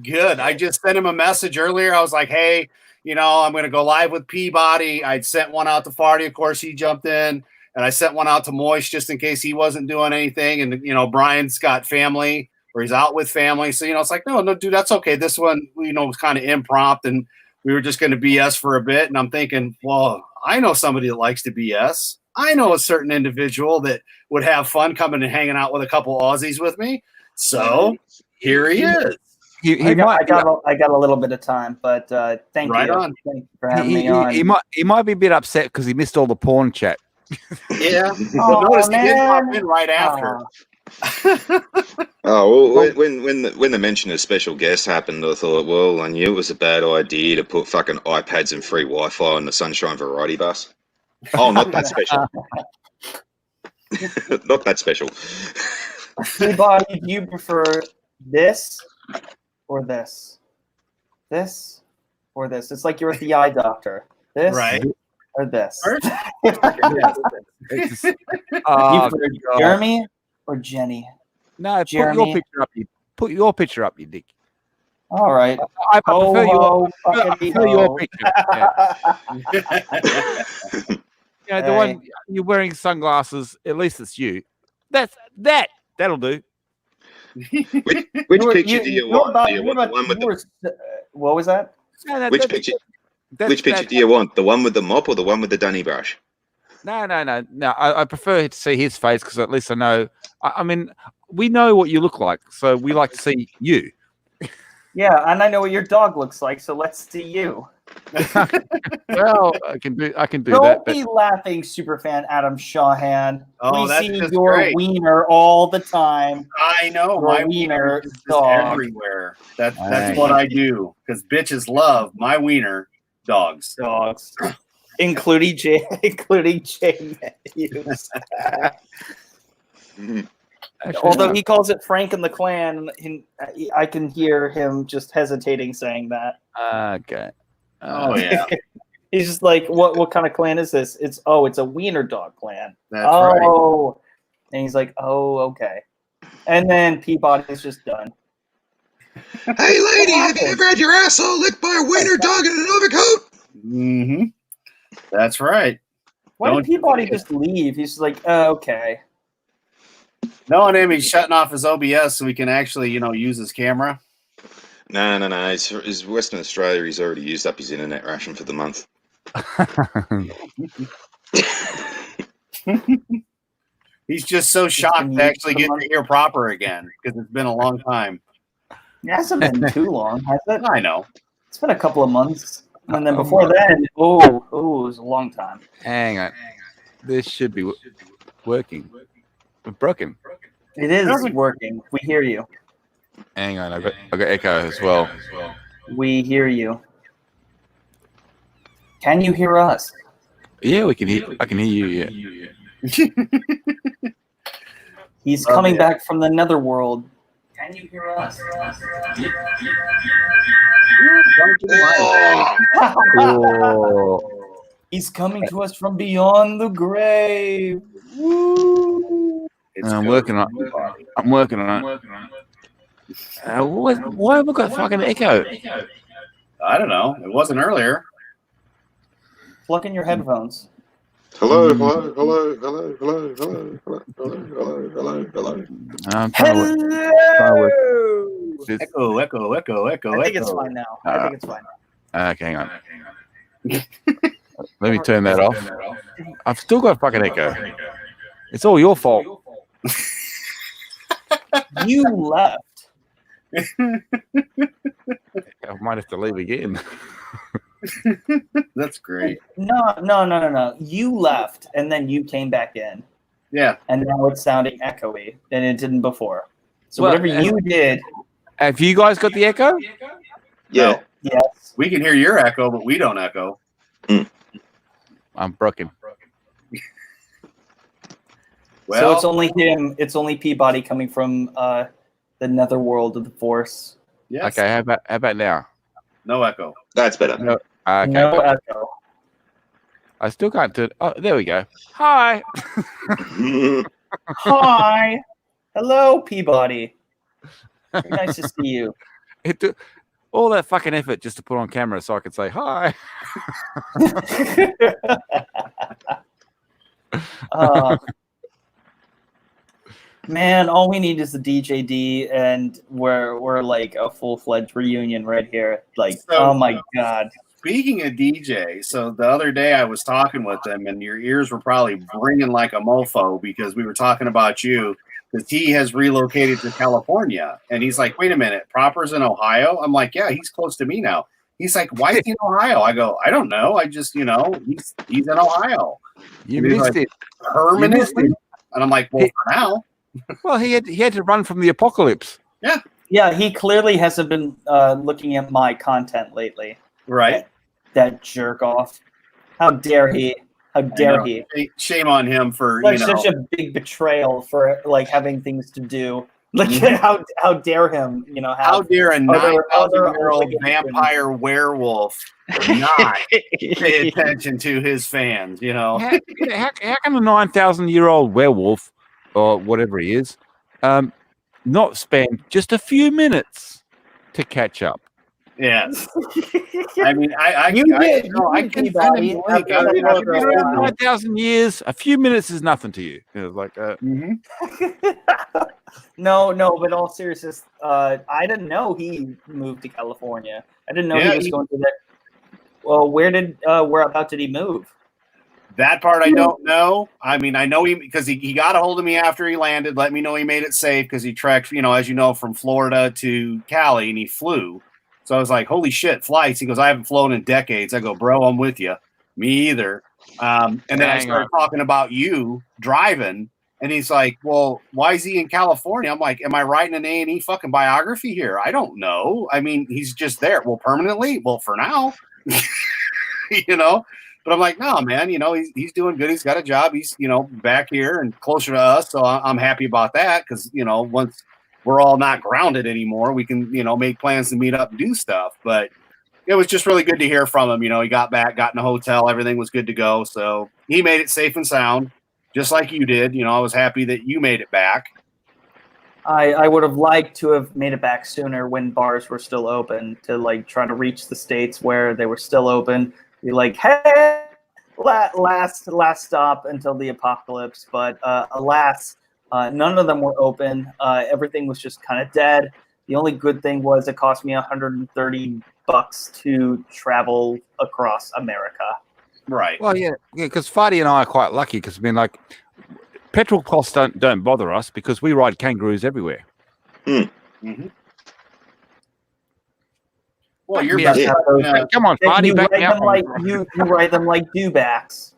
Good. I just sent him a message earlier. I was like, hey, I'm going to go live with Peabody. I'd sent one out to Farty. Of course, he jumped in. And I sent one out to Moist just in case he wasn't doing anything. And, Brian's got family or he's out with family. So, it's like, no, dude, that's okay. This one, was kind of impromptu. And we were just going to BS for a bit. And I'm thinking, well, I know somebody that likes to BS. I know a certain individual that would have fun coming and hanging out with a couple Aussies with me. So here he is. I got a little bit of time, but thank you. On. Thank you for having me on. He might be a bit upset because he missed all the porn chat. Yeah. Notice he did pop in right after. When the mention of special guests happened, I thought, well, I knew it was a bad idea to put fucking iPads and free Wi-Fi on the Sunshine Variety Bus. Oh, not that special. Not that special. Peabody, do you prefer this or this? This or this? It's like you're with the eye doctor. This or this? Jeremy or Jenny? No, Jeremy. Put your picture up, you dick. All right. I prefer your picture. Yeah. The one you're wearing sunglasses. At least it's you. That'll do. Which picture do you want? Do you want the one with the... What was that? Which picture do you want? The one with the mop or the one with the dunny brush? No. I prefer to see his face because at least I know. I mean, we know what you look like, so we like to see you. Yeah, and I know what your dog looks like, so let's see you. Well, I can do that. Don't be laughing, superfan Adam Shawhan. Oh, we that's see just your great. wiener all the time. I know. My My wiener is is dog. everywhere. That's what I do because bitches love my wiener dogs. Including Jay Matthews. Although he calls it Frank and the Clan, I can hear him just hesitating saying that. Okay. Oh yeah. He's just like, what kind of clan is this? It's a wiener dog clan. That's right. And he's like, oh, okay. And then Peabody's just done. Hey lady, have you ever had your asshole licked by a wiener dog in an overcoat? Mm-hmm. That's right. Why did Peabody just leave? He's like, okay. Knowing him, he's shutting off his OBS so we can actually, use his camera. No. He's Western Australia. He's already used up his internet ration for the month. He's just so shocked to actually get to hear proper again because it's been a long time. It hasn't been too long, has it? I know. It's been a couple of months. And then before then, it was a long time. Hang on. This should be working. Broken. It is working. We hear you. Hang on, I got echo as well. We hear you. Can you hear us? Yeah, we can hear. I can hear you. Yeah. He's coming back from the netherworld. Can you hear us? Oh. He's coming to us from beyond the grave. Woo! I'm working on it. Why have we got fucking echo? I don't know. It wasn't earlier. Plug in your headphones. Hello. I'm trying to work. Echo. I think it's fine now. I think it's fine. Okay, hang on. Let me turn that off. I've still got fucking echo. It's all your fault. You left. I might have to leave again. That's great. No. You left, and then you came back in. Yeah. And now it's sounding echoey than it didn't before. So Well, whatever you did. Have you guys got the echo? Yeah. Yes. We can hear your echo, but we don't echo. I'm broken. Well, So it's only him. It's only Peabody coming from the netherworld of the Force. yes. Okay, how about now? No echo. That's better. No. Okay. No echo. I still can't do it. Oh, there we go. Hi. Hi. Hello, Peabody. Nice to see you. It took all that fucking effort just to put on camera so I could say hi. Man, all we need is the DJD, and we're like a full-fledged reunion right here. Like, oh my god. Speaking of DJ, so the other day I was talking with him, and your ears were probably ringing like a mofo because we were talking about you. Because he has relocated to California, and he's like, "Wait a minute, Proper's in Ohio." I'm like, "Yeah, he's close to me now." He's like, "Why is he in Ohio?" I go, "I don't know. I just, he's in Ohio." You And he's missed like, it. permanently. And I'm like, "Well, for now." Well, he had to run from the apocalypse. Yeah, he clearly hasn't been looking at my content lately. Right. That jerk off. How dare he? How dare he? Shame on him for Like such a big betrayal for like having things to do. Like how dare him? How dare a other 9,000-year-old vampire werewolf not pay attention to his fans? How can a 9,000-year-old werewolf or whatever he is not spend just a few minutes to catch up? Yes. I mean, I can Buddy. 9,000 years, a few minutes is nothing to you. It's like, No, but all seriousness, I didn't know he moved to California. I didn't know he was going to that. Well, whereabout did he move? That part I don't know. I mean, I know because he got a hold of me after he landed, let me know he made it safe because he trekked, as you know, from Florida to Cali, and he flew. So I was like, holy shit, flights. He goes, I haven't flown in decades. I go, bro, I'm with you. Me either. And then I started talking about you driving, and he's like, well, why is he in California? I'm like, am I writing an A&E fucking biography here? I don't know. I mean, he's just there. Well, permanently? Well, for now. But I'm like, no, man, he's doing good. He's got a job. He's, back here and closer to us. So I'm happy about that because, once we're all not grounded anymore, we can, make plans to meet up and do stuff. But it was just really good to hear from him. He got back, got in a hotel. Everything was good to go. So he made it safe and sound, just like you did. I was happy that you made it back. I would have liked to have made it back sooner when bars were still open to like try to reach the states where they were still open. Be like, hey, last stop until the apocalypse. But alas, none of them were open. Everything was just kind of dead. The only good thing was it cost me $130 to travel across America. Right. Well, yeah, because Fardy and I are quite lucky because petrol costs don't bother us because we ride kangaroos everywhere. Mm-hmm. Well, you're come on, Fardy, back me up. You ride them like dewbacks,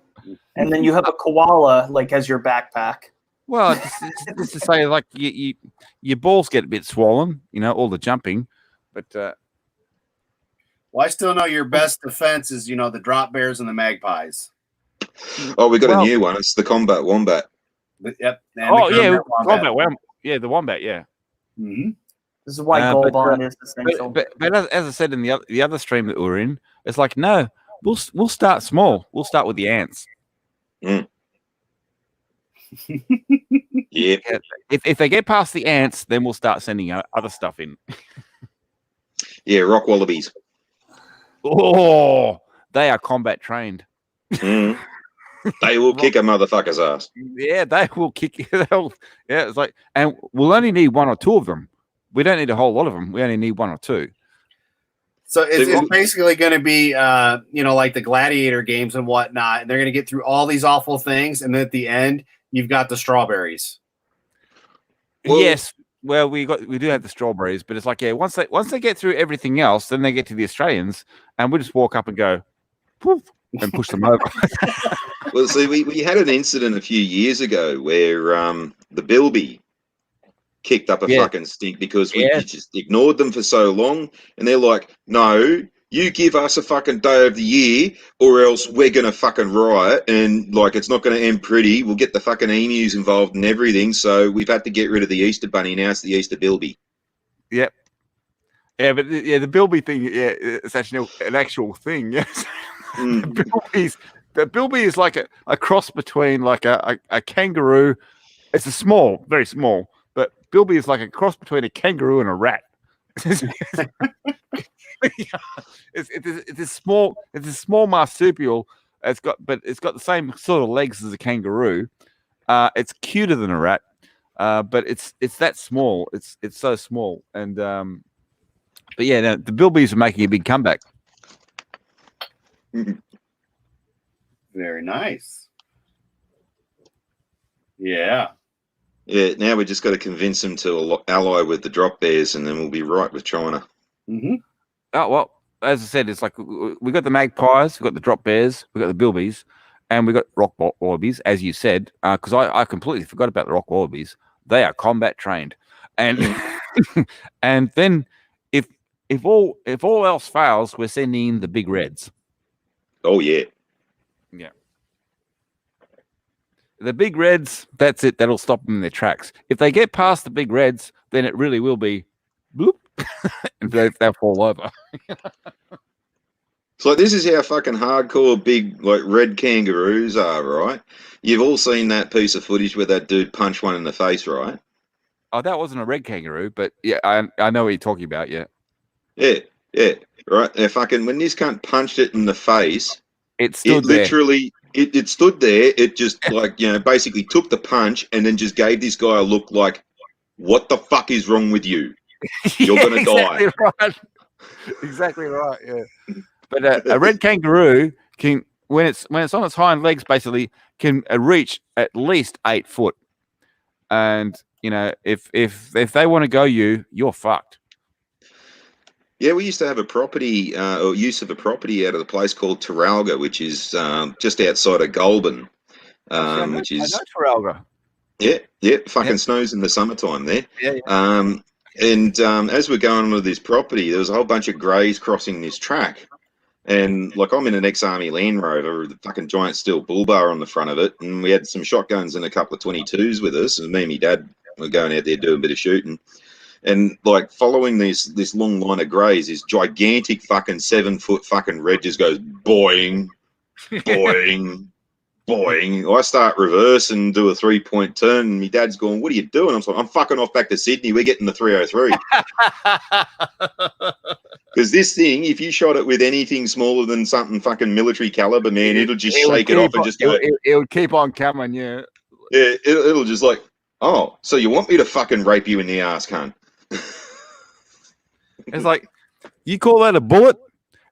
and then you have a koala like as your backpack. Well, just to say, like your balls get a bit swollen, all the jumping, but Well, I still know your best defense is, the drop bears and the magpies. Oh, we got a new one. It's the combat wombat. Yep. Oh yeah, wombat. Yeah, the wombat. Yeah. Mm-hmm. This is why goal bond is essential. But as I said in the other stream that we were in, it's like no, we'll start small. We'll start with the ants. Mm. Yeah. If they get past the ants, then we'll start sending other stuff in. Yeah, rock wallabies. Oh, they are combat trained. Mm. They will kick a motherfucker's ass. Yeah, they will kick. Yeah, it's like, and we'll only need one or two of them. We don't need a whole lot of them. We only need one or two. So it's basically going to be, like the gladiator games and whatnot. And they're going to get through all these awful things, and then at the end, you've got the strawberries. Well, yes. Well, we do have the strawberries, but it's like, yeah, once they get through everything else, then they get to the Australians, and we just walk up and go, poof, and push them over. Well, see, we had an incident a few years ago where the bilby kicked up a fucking stink because we just ignored them for so long, and they're like, no, you give us a fucking day of the year or else we're going to fucking riot, and like it's not going to end pretty. We'll get the fucking emus involved and everything, so we've had to get rid of the Easter bunny. Now it's the Easter bilby. Yep. Yeah, but the bilby thing, it's actually an actual thing. Yes. The bilby is like a cross between like a kangaroo. It's a small, very small, but bilby is like a cross between a kangaroo and a rat. It's a small marsupial. It's got the same sort of legs as a kangaroo. It's cuter than a rat, but it's that small. It's so small, and but yeah, no, the bilbies are making a big comeback. Very nice. Yeah. Yeah, now we just got to convince them to ally with the drop bears, and then we'll be right with China. Mm-hmm. Oh, well, as I said, it's like we got the magpies, we got the drop bears, we got the bilbies, and we got rock wallabies, as you said, because I completely forgot about the rock wallabies. They are combat trained, and and then if all else fails, we're sending in the big reds. Oh yeah. Yeah. The big reds, that's it. That'll stop them in their tracks. If they get past the big reds, then it really will be bloop, and they'll fall over. So this is how fucking hardcore big like red kangaroos are, right? You've all seen that piece of footage where that dude punched one in the face, right? Oh, that wasn't a red kangaroo, but yeah, I know what you're talking about. Yeah. Yeah, right. Now, fucking when this cunt punched it in the face, it literally. It stood there. It just basically took the punch and then just gave this guy a look like, what the fuck is wrong with you? You're going to die. Right. Exactly right. Yeah. But a red kangaroo can, when it's on its hind legs, basically can reach at least 8 foot. And, if they want to go you're fucked. Yeah, we used to have a property or use of a property out of the place called Taralga, which is just outside of Goulburn, which is Taralga. Yeah, fucking snows in the summertime there. Yeah. And as we're going onto this property, there was a whole bunch of greys crossing this track, and like I'm in an ex-army Land Rover with a fucking giant steel bull bar on the front of it, and we had some shotguns and a couple of 22s with us, and me and my dad were going out there doing a bit of shooting. And like following this long line of greys, this gigantic fucking 7 foot fucking red just goes boing, boing, boing. I start reverse and do a 3-point turn, and my dad's going, "What are you doing?" I'm like, "I'm fucking off back to Sydney. We're getting the 303." Because this thing, if you shot it with anything smaller than something fucking military caliber, man, it'll just shake it off and just go. It would keep on coming, yeah. Yeah, it'll just like, oh, so you want me to fucking rape you in the ass, cunt? It's like, you call that a bullet?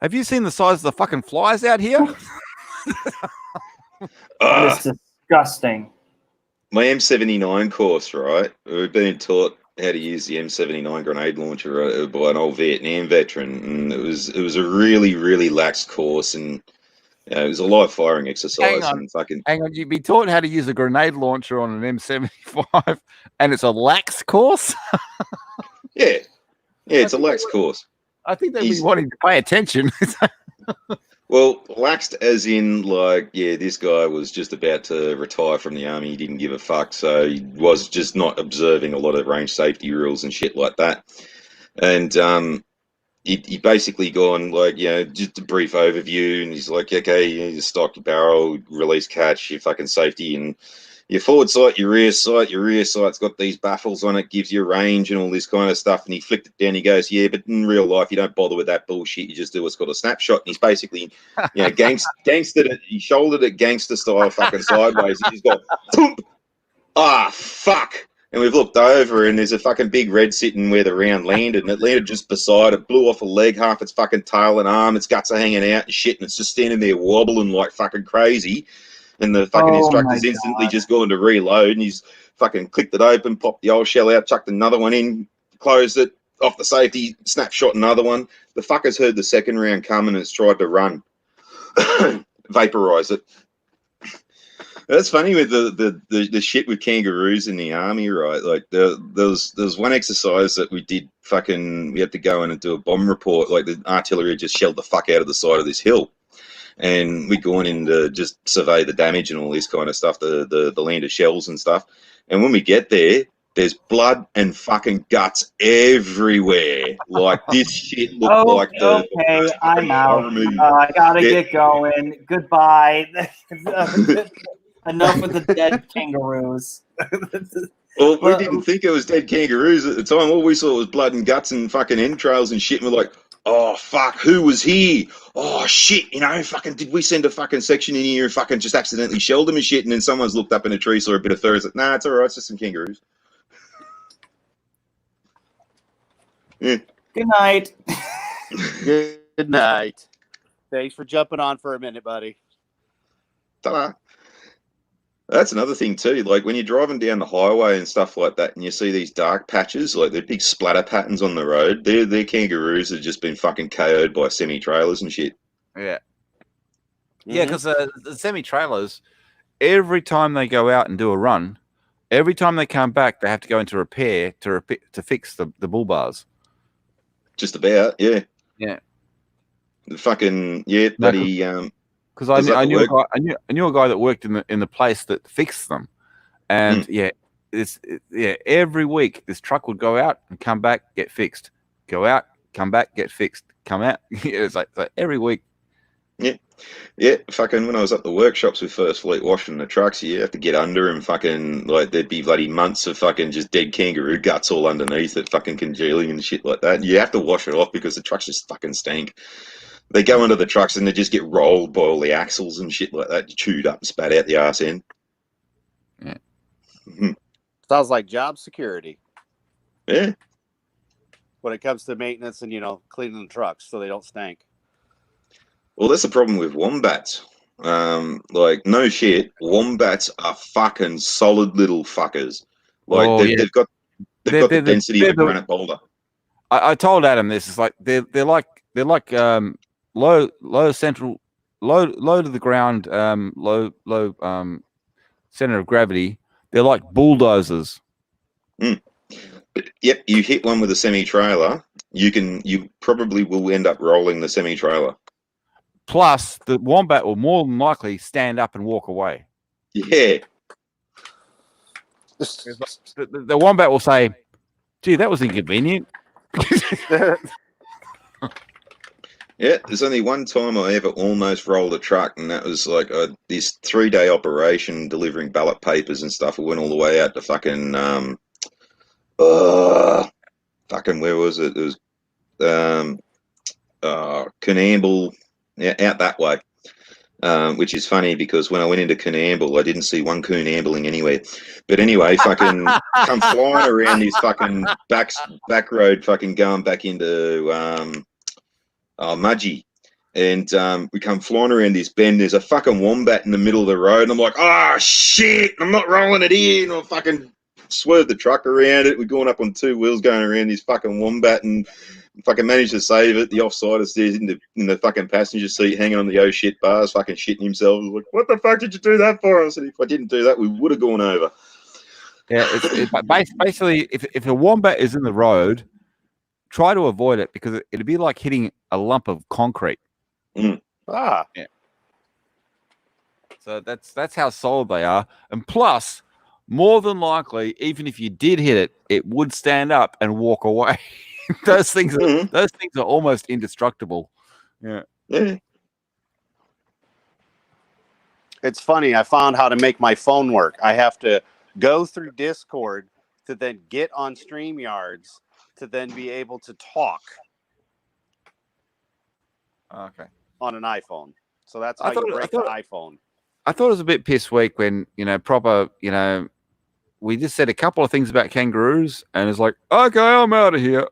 Have you seen the size of the fucking flies out here? It's disgusting. My M79 course, right? We've been taught how to use the M79 grenade launcher by an old Vietnam veteran, and it was a really, really lax course, and Yeah, it was a live firing exercise. Hang on, you'd be taught how to use a grenade launcher on an M75, and it's a lax course. Yeah, it's a lax course. I think they'd be wanting to pay attention. Well, laxed as in, like, yeah, this guy was just about to retire from the army. He didn't give a fuck, so he was just not observing a lot of range safety rules and shit like that. And he basically gone, like, just a brief overview, and he's like, okay, you stock your barrel, release catch, your fucking safety, and your forward sight, your rear sight's got these baffles on it, gives you range and all this kind of stuff. And he flicked it down. He goes, yeah, but in real life, you don't bother with that bullshit. You just do what's called a snapshot. And he's basically, gangstered it. He shouldered it gangster style fucking sideways. He just got, thump. Fuck. And we've looked over, and there's a fucking big red sitting where the round landed, and it landed just beside it, blew off a leg, half its fucking tail and arm, its guts are hanging out and shit, and it's just standing there wobbling like fucking crazy. And the fucking instructor's instantly just going to reload, and he's fucking clicked it open, popped the old shell out, chucked another one in, closed it, off the safety, snapshot another one. The fucker's heard the second round coming and it's tried to run, vaporize it. That's funny with the shit with kangaroos in the army, right? Like there was one exercise that we did. We had to go in and do a bomb report. Like the artillery just shelled the fuck out of the side of this hill. And we'd gone in to just survey the damage and all this kind of stuff, the land of shells and stuff. And when we get there, there's blood and fucking guts everywhere. Like this shit looked like the... Okay, I'm out. I gotta get going. Goodbye. Enough with the dead kangaroos. Well, we didn't think it was dead kangaroos at the time. All we saw was blood and guts and fucking entrails and shit. And we're like, oh, fuck, who was here? Oh, shit, fucking, did we send a fucking section in here and fucking just accidentally shelled them and shit? And then someone's looked up in a tree, saw a bit of fur, and said, nah, it's all right, it's just some kangaroos. Yeah. Good night. Good night. Thanks for jumping on for a minute, buddy. Ta-da. That's another thing too. Like when you're driving down the highway and stuff like that, and you see these dark patches, like the big splatter patterns on the road, they're kangaroos that have just been fucking KO'd by semi-trailers and shit. Yeah. Yeah, because the semi-trailers, every time they go out and do a run, every time they come back, they have to go into repair to fix the bull bars. Just about, yeah. Yeah. The fucking bloody. Because I knew a guy that worked in the place that fixed them, and every week this truck would go out and come back, get fixed, go out, come back, get fixed, come out. It's like every week. Yeah. Fucking when I was at the workshops with First Fleet washing the trucks, you have to get under and fucking like there'd be bloody months of fucking just dead kangaroo guts all underneath it, fucking congealing and shit like that. And you have to wash it off because the trucks just fucking stink. They go into the trucks and they just get rolled by all the axles and shit like that, chewed up and spat out the arse end. Yeah. Mm-hmm. Sounds like job security. Yeah. When it comes to maintenance and, cleaning the trucks so they don't stink. Well, that's the problem with wombats. Like, no shit, wombats are fucking solid little fuckers. Like, they've got the density of a granite boulder. I told Adam this. It's like they're like low to the ground, low center of gravity. They're like bulldozers. Yep, you hit one with a semi-trailer, you probably will end up rolling the semi-trailer. Plus, the wombat will more than likely stand up and walk away. Yeah. The wombat will say, "Gee, that was inconvenient." Yeah, there's only one time I ever almost rolled a truck, and that was like this 3-day operation delivering ballot papers and stuff. We went all the way out to fucking where was it? It was Coonamble, out that way. Which is funny because when I went into Coonamble, I didn't see one coon ambling anywhere. But anyway, fucking come flying around this fucking back road, fucking going back into Mudgee. And we come flying around this bend. There's a fucking wombat in the middle of the road. And I'm like, oh, shit, I'm not rolling it in. I fucking swerved the truck around it. We're going up on 2 wheels going around this fucking wombat. And fucking managed to save it. The offside is there in the fucking passenger seat, hanging on the oh shit bars, fucking shitting himself. Like, what the fuck did you do that for? I said, if I didn't do that, we would have gone over. Yeah, basically if a wombat is in the road, try to avoid it because it'd be like hitting a lump of concrete. Mm. Ah, yeah. So that's how solid they are, and plus, more than likely, even if you did hit it, it would stand up and walk away. those things are almost indestructible. Yeah. Yeah. it's funny. I found how to make my phone work. I have to go through Discord to then get on StreamYards to then be able to talk Okay. on an iPhone. So that's how you break the iPhone. I thought it was a bit piss weak when, we just said a couple of things about kangaroos and it's like, okay, I'm out of here.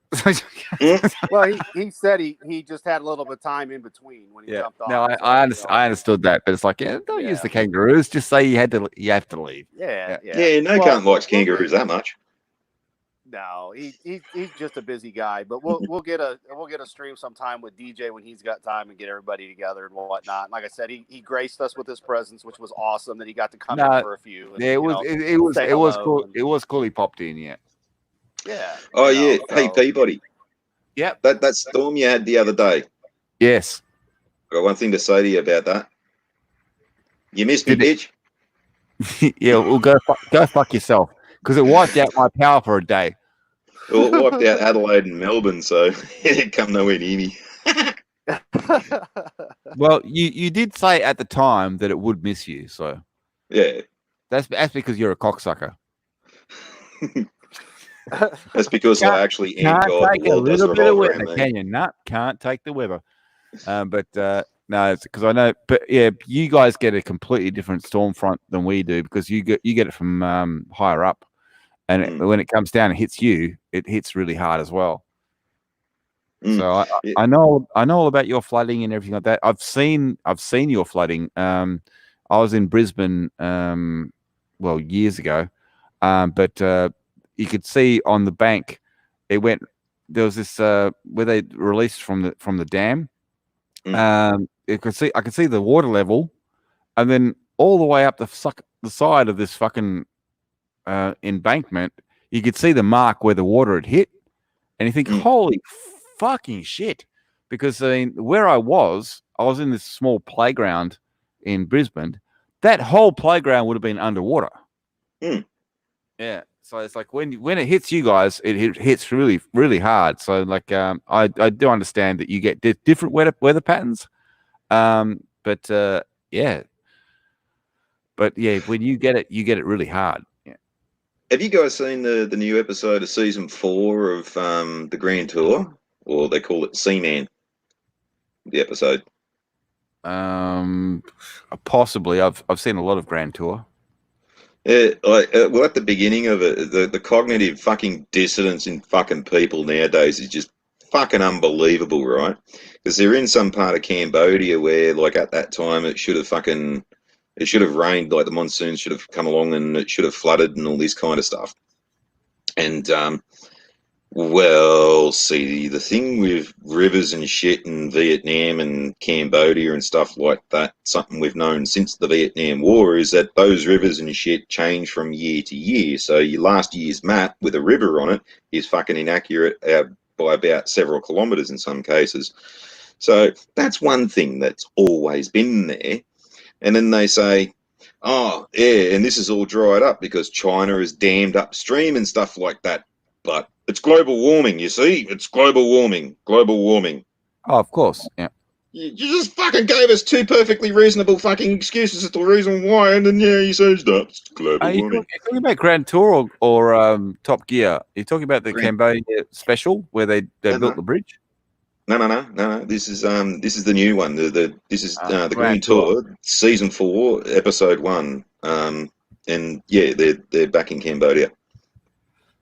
Well, he said he just had a little bit of time in between when he jumped off. No, I understood that, but it's like, don't use the kangaroos. Just say you have to leave. Yeah. No cunt likes kangaroos that much. No, he's just a busy guy. But we'll get a stream sometime with DJ when he's got time and get everybody together and whatnot. And like I said, he graced us with his presence, which was awesome. That he got to come in for a few. And, it was cool. It was cool. He popped in, Yeah. Oh yeah. Hey Peabody. Yep. That storm you had the other day. Yes. Got one thing to say to you about that. You missed me, bitch. Yeah. Well, go fuck yourself. Because it wiped out my power for a day. Well, it wiped out Adelaide and Melbourne, so it come nowhere near me. Well, you did say at the time that it would miss you, so yeah, that's because you're a cocksucker. That's because I actually am God. Take a little bit of weather, can you? Not can't take the weather. No, it's because I know. But yeah, you guys get a completely different storm front than we do because you get it from higher up. And when it comes down and hits you, it hits really hard as well. So I know all about your flooding and everything like that. I've seen your flooding. I was in Brisbane, years ago, but you could see on the bank, there was this where they released from the dam. I could see the water level, and then all the way up the side of this fucking embankment, you could see the mark where the water had hit, and you think, holy fucking shit. Because where I was in this small playground in Brisbane. That whole playground would have been underwater. Yeah. So it's like when it hits you guys, it hits really, really hard. So like I do understand that you get different weather patterns. But yeah. But yeah, when you get it really hard. Have you guys seen the new episode of season 4 of the Grand Tour, or they call it Seaman? The episode. Possibly. I've seen a lot of Grand Tour. Yeah, well, at the beginning of it, the cognitive fucking dissonance in fucking people nowadays is just fucking unbelievable, right? Because they're in some part of Cambodia where, like, at that time, it should have rained, like the monsoon should have come along and it should have flooded and all this kind of stuff. And, well, see, the thing with rivers and shit in Vietnam and Cambodia and stuff like that, something we've known since the Vietnam War, is that those rivers and shit change from year to year. So your last year's map with a river on it is fucking inaccurate by about several kilometres in some cases. So that's one thing that's always been there. And then they say, oh, yeah, and this is all dried up because China is dammed upstream and stuff like that. But it's global warming, you see? It's global warming. Global warming. Oh, of course, yeah. You just fucking gave us 2 perfectly reasonable fucking excuses as to the reason why, and then, yeah, you said that. It's global warming. Are you talking about Grand Tour or Top Gear? Are you talking about the Cambodia special where they built the bridge? No. This is the new one. This is the Grand Tour, season 4, episode 1. And yeah, they're back in Cambodia.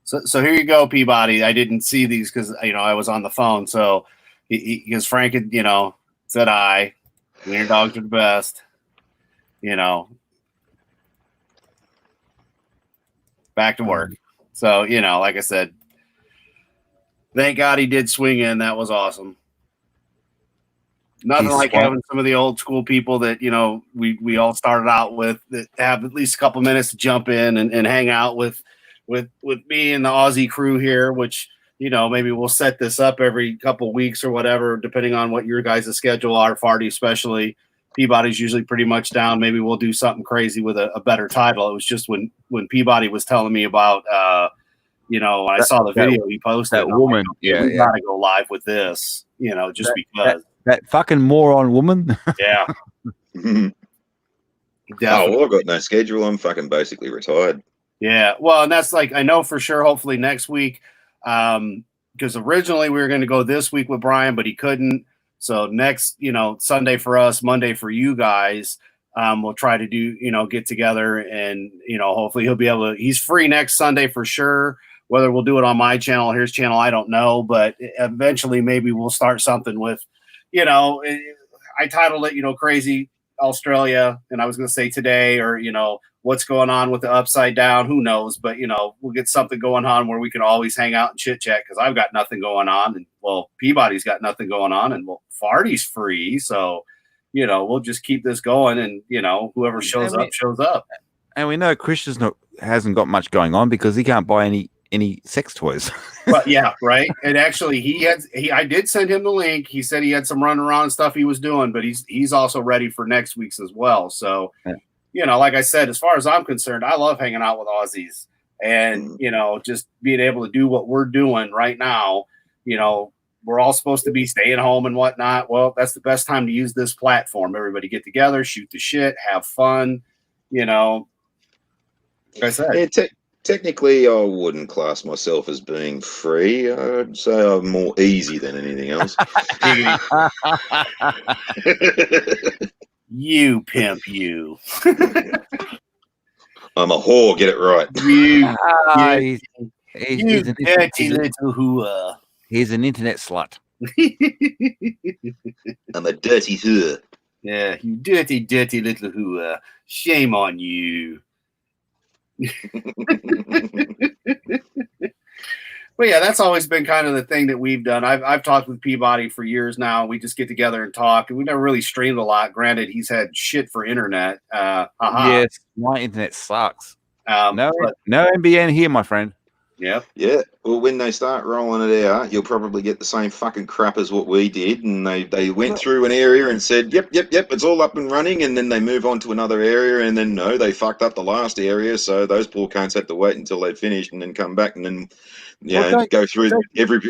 So here you go, Peabody. I didn't see these because I was on the phone. So because Frank had said hi, wiener dogs are the best. Back to work. So like I said, Thank God he did swing in. That was awesome. Nothing like having some of the old school people that, you know, we all started out with that have at least a couple minutes to jump in and hang out with me and the Aussie crew here, which, you know, maybe we'll set this up every couple weeks or whatever, depending on what your guys' schedule are, Farty especially. Peabody's usually pretty much down. Maybe we'll do something crazy with a better title. It was just when Peabody was telling me about, you know, when I saw the video he posted. That woman. Like, we got to go live with this, you know, just because. That fucking moron woman. Yeah. Oh, well, I've got no schedule. I'm fucking basically retired. Yeah. Well, and that's like, I know for sure, hopefully next week, because originally we were going to go this week with Brian, but he couldn't. So next, you know, Sunday for us, Monday for you guys, we'll try to do, you know, get together and, you know, hopefully he'll be able to, he's free next Sunday for sure. Whether we'll do it on my channel or his channel, I don't know, but eventually maybe we'll start something with, you know, I titled it, you know, Crazy Australia, and I was going to say today, or, you know, what's going on with the Upside Down, who knows, but, you know, we'll get something going on where we can always hang out and chit chat, because I've got nothing going on, and, well, Peabody's got nothing going on, and, well, Farty's free, so, you know, we'll just keep this going, and, you know, whoever shows up, shows up. And we know Chris hasn't got much going on because he can't buy any sex toys. But yeah, right. And actually, I did send him the link. He said he had some running around and stuff he was doing, but he's also ready for next week's as well. So, you know, like I said, as far as I'm concerned, I love hanging out with Aussies, and, you know, just being able to do what we're doing right now. You know, we're all supposed to be staying home and whatnot. Well, that's the best time to use this platform. Everybody get together, shoot the shit, have fun. You know, like I said. Yeah, technically, I wouldn't class myself as being free. I'd say I'm more easy than anything else. You pimp, you. I'm a whore. Get it right. You dirty little hooah. He's an internet slut. I'm a dirty whore. Yeah, you dirty, dirty little hooah. Shame on you. Well, yeah, that's always been kind of the thing that we've done. I've talked with Peabody for years now. We just get together and talk, and we never really streamed a lot. Granted, he's had shit for internet. Yes, my internet sucks. No but, NBN here, my friend. Yeah. Yeah. Well, when they start rolling it out, you'll probably get the same fucking crap as what we did. And they went through an area and said, yep, it's all up and running. And then they move on to another area. And then, no, they fucked up the last area. So those poor cunts had to wait until they'd finished and then come back and then, go through every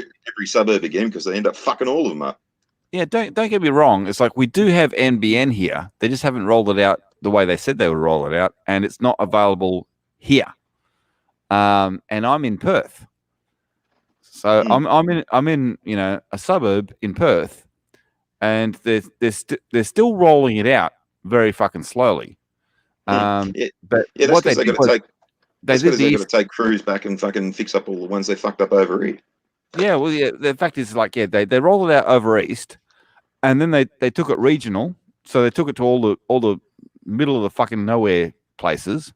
suburb again, because they end up fucking all of them up. Yeah, don't get me wrong. It's like we do have NBN here. They just haven't rolled it out the way they said they would roll it out. And it's not available here. And I'm in Perth, so I'm in you know, a suburb in Perth, and they're still rolling it out very fucking slowly. But that's what they got to take crews back and fucking fix up all the ones they fucked up over here. Yeah, well, yeah. The fact is, like, yeah, they rolled it out over east, and then they took it regional, so they took it to all the middle of the fucking nowhere places.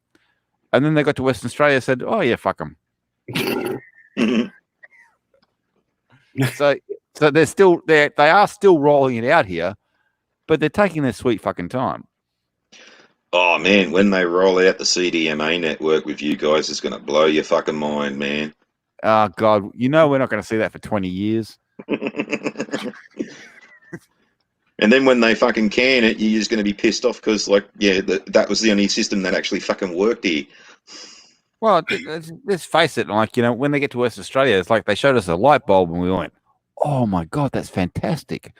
And then they got to Western Australia and said, oh, yeah, fuck them. So they are still rolling it out here, but they're taking their sweet fucking time. Oh, man, when they roll out the CDMA network with you guys, it's going to blow your fucking mind, man. Oh, God. You know we're not going to see that for 20 years. And then when they fucking can it, you're just going to be pissed off because, like, yeah, that was the only system that actually fucking worked here. Well, let's face it. Like, you know, when they get to Western Australia, it's like they showed us a light bulb and we went, oh, my God, that's fantastic.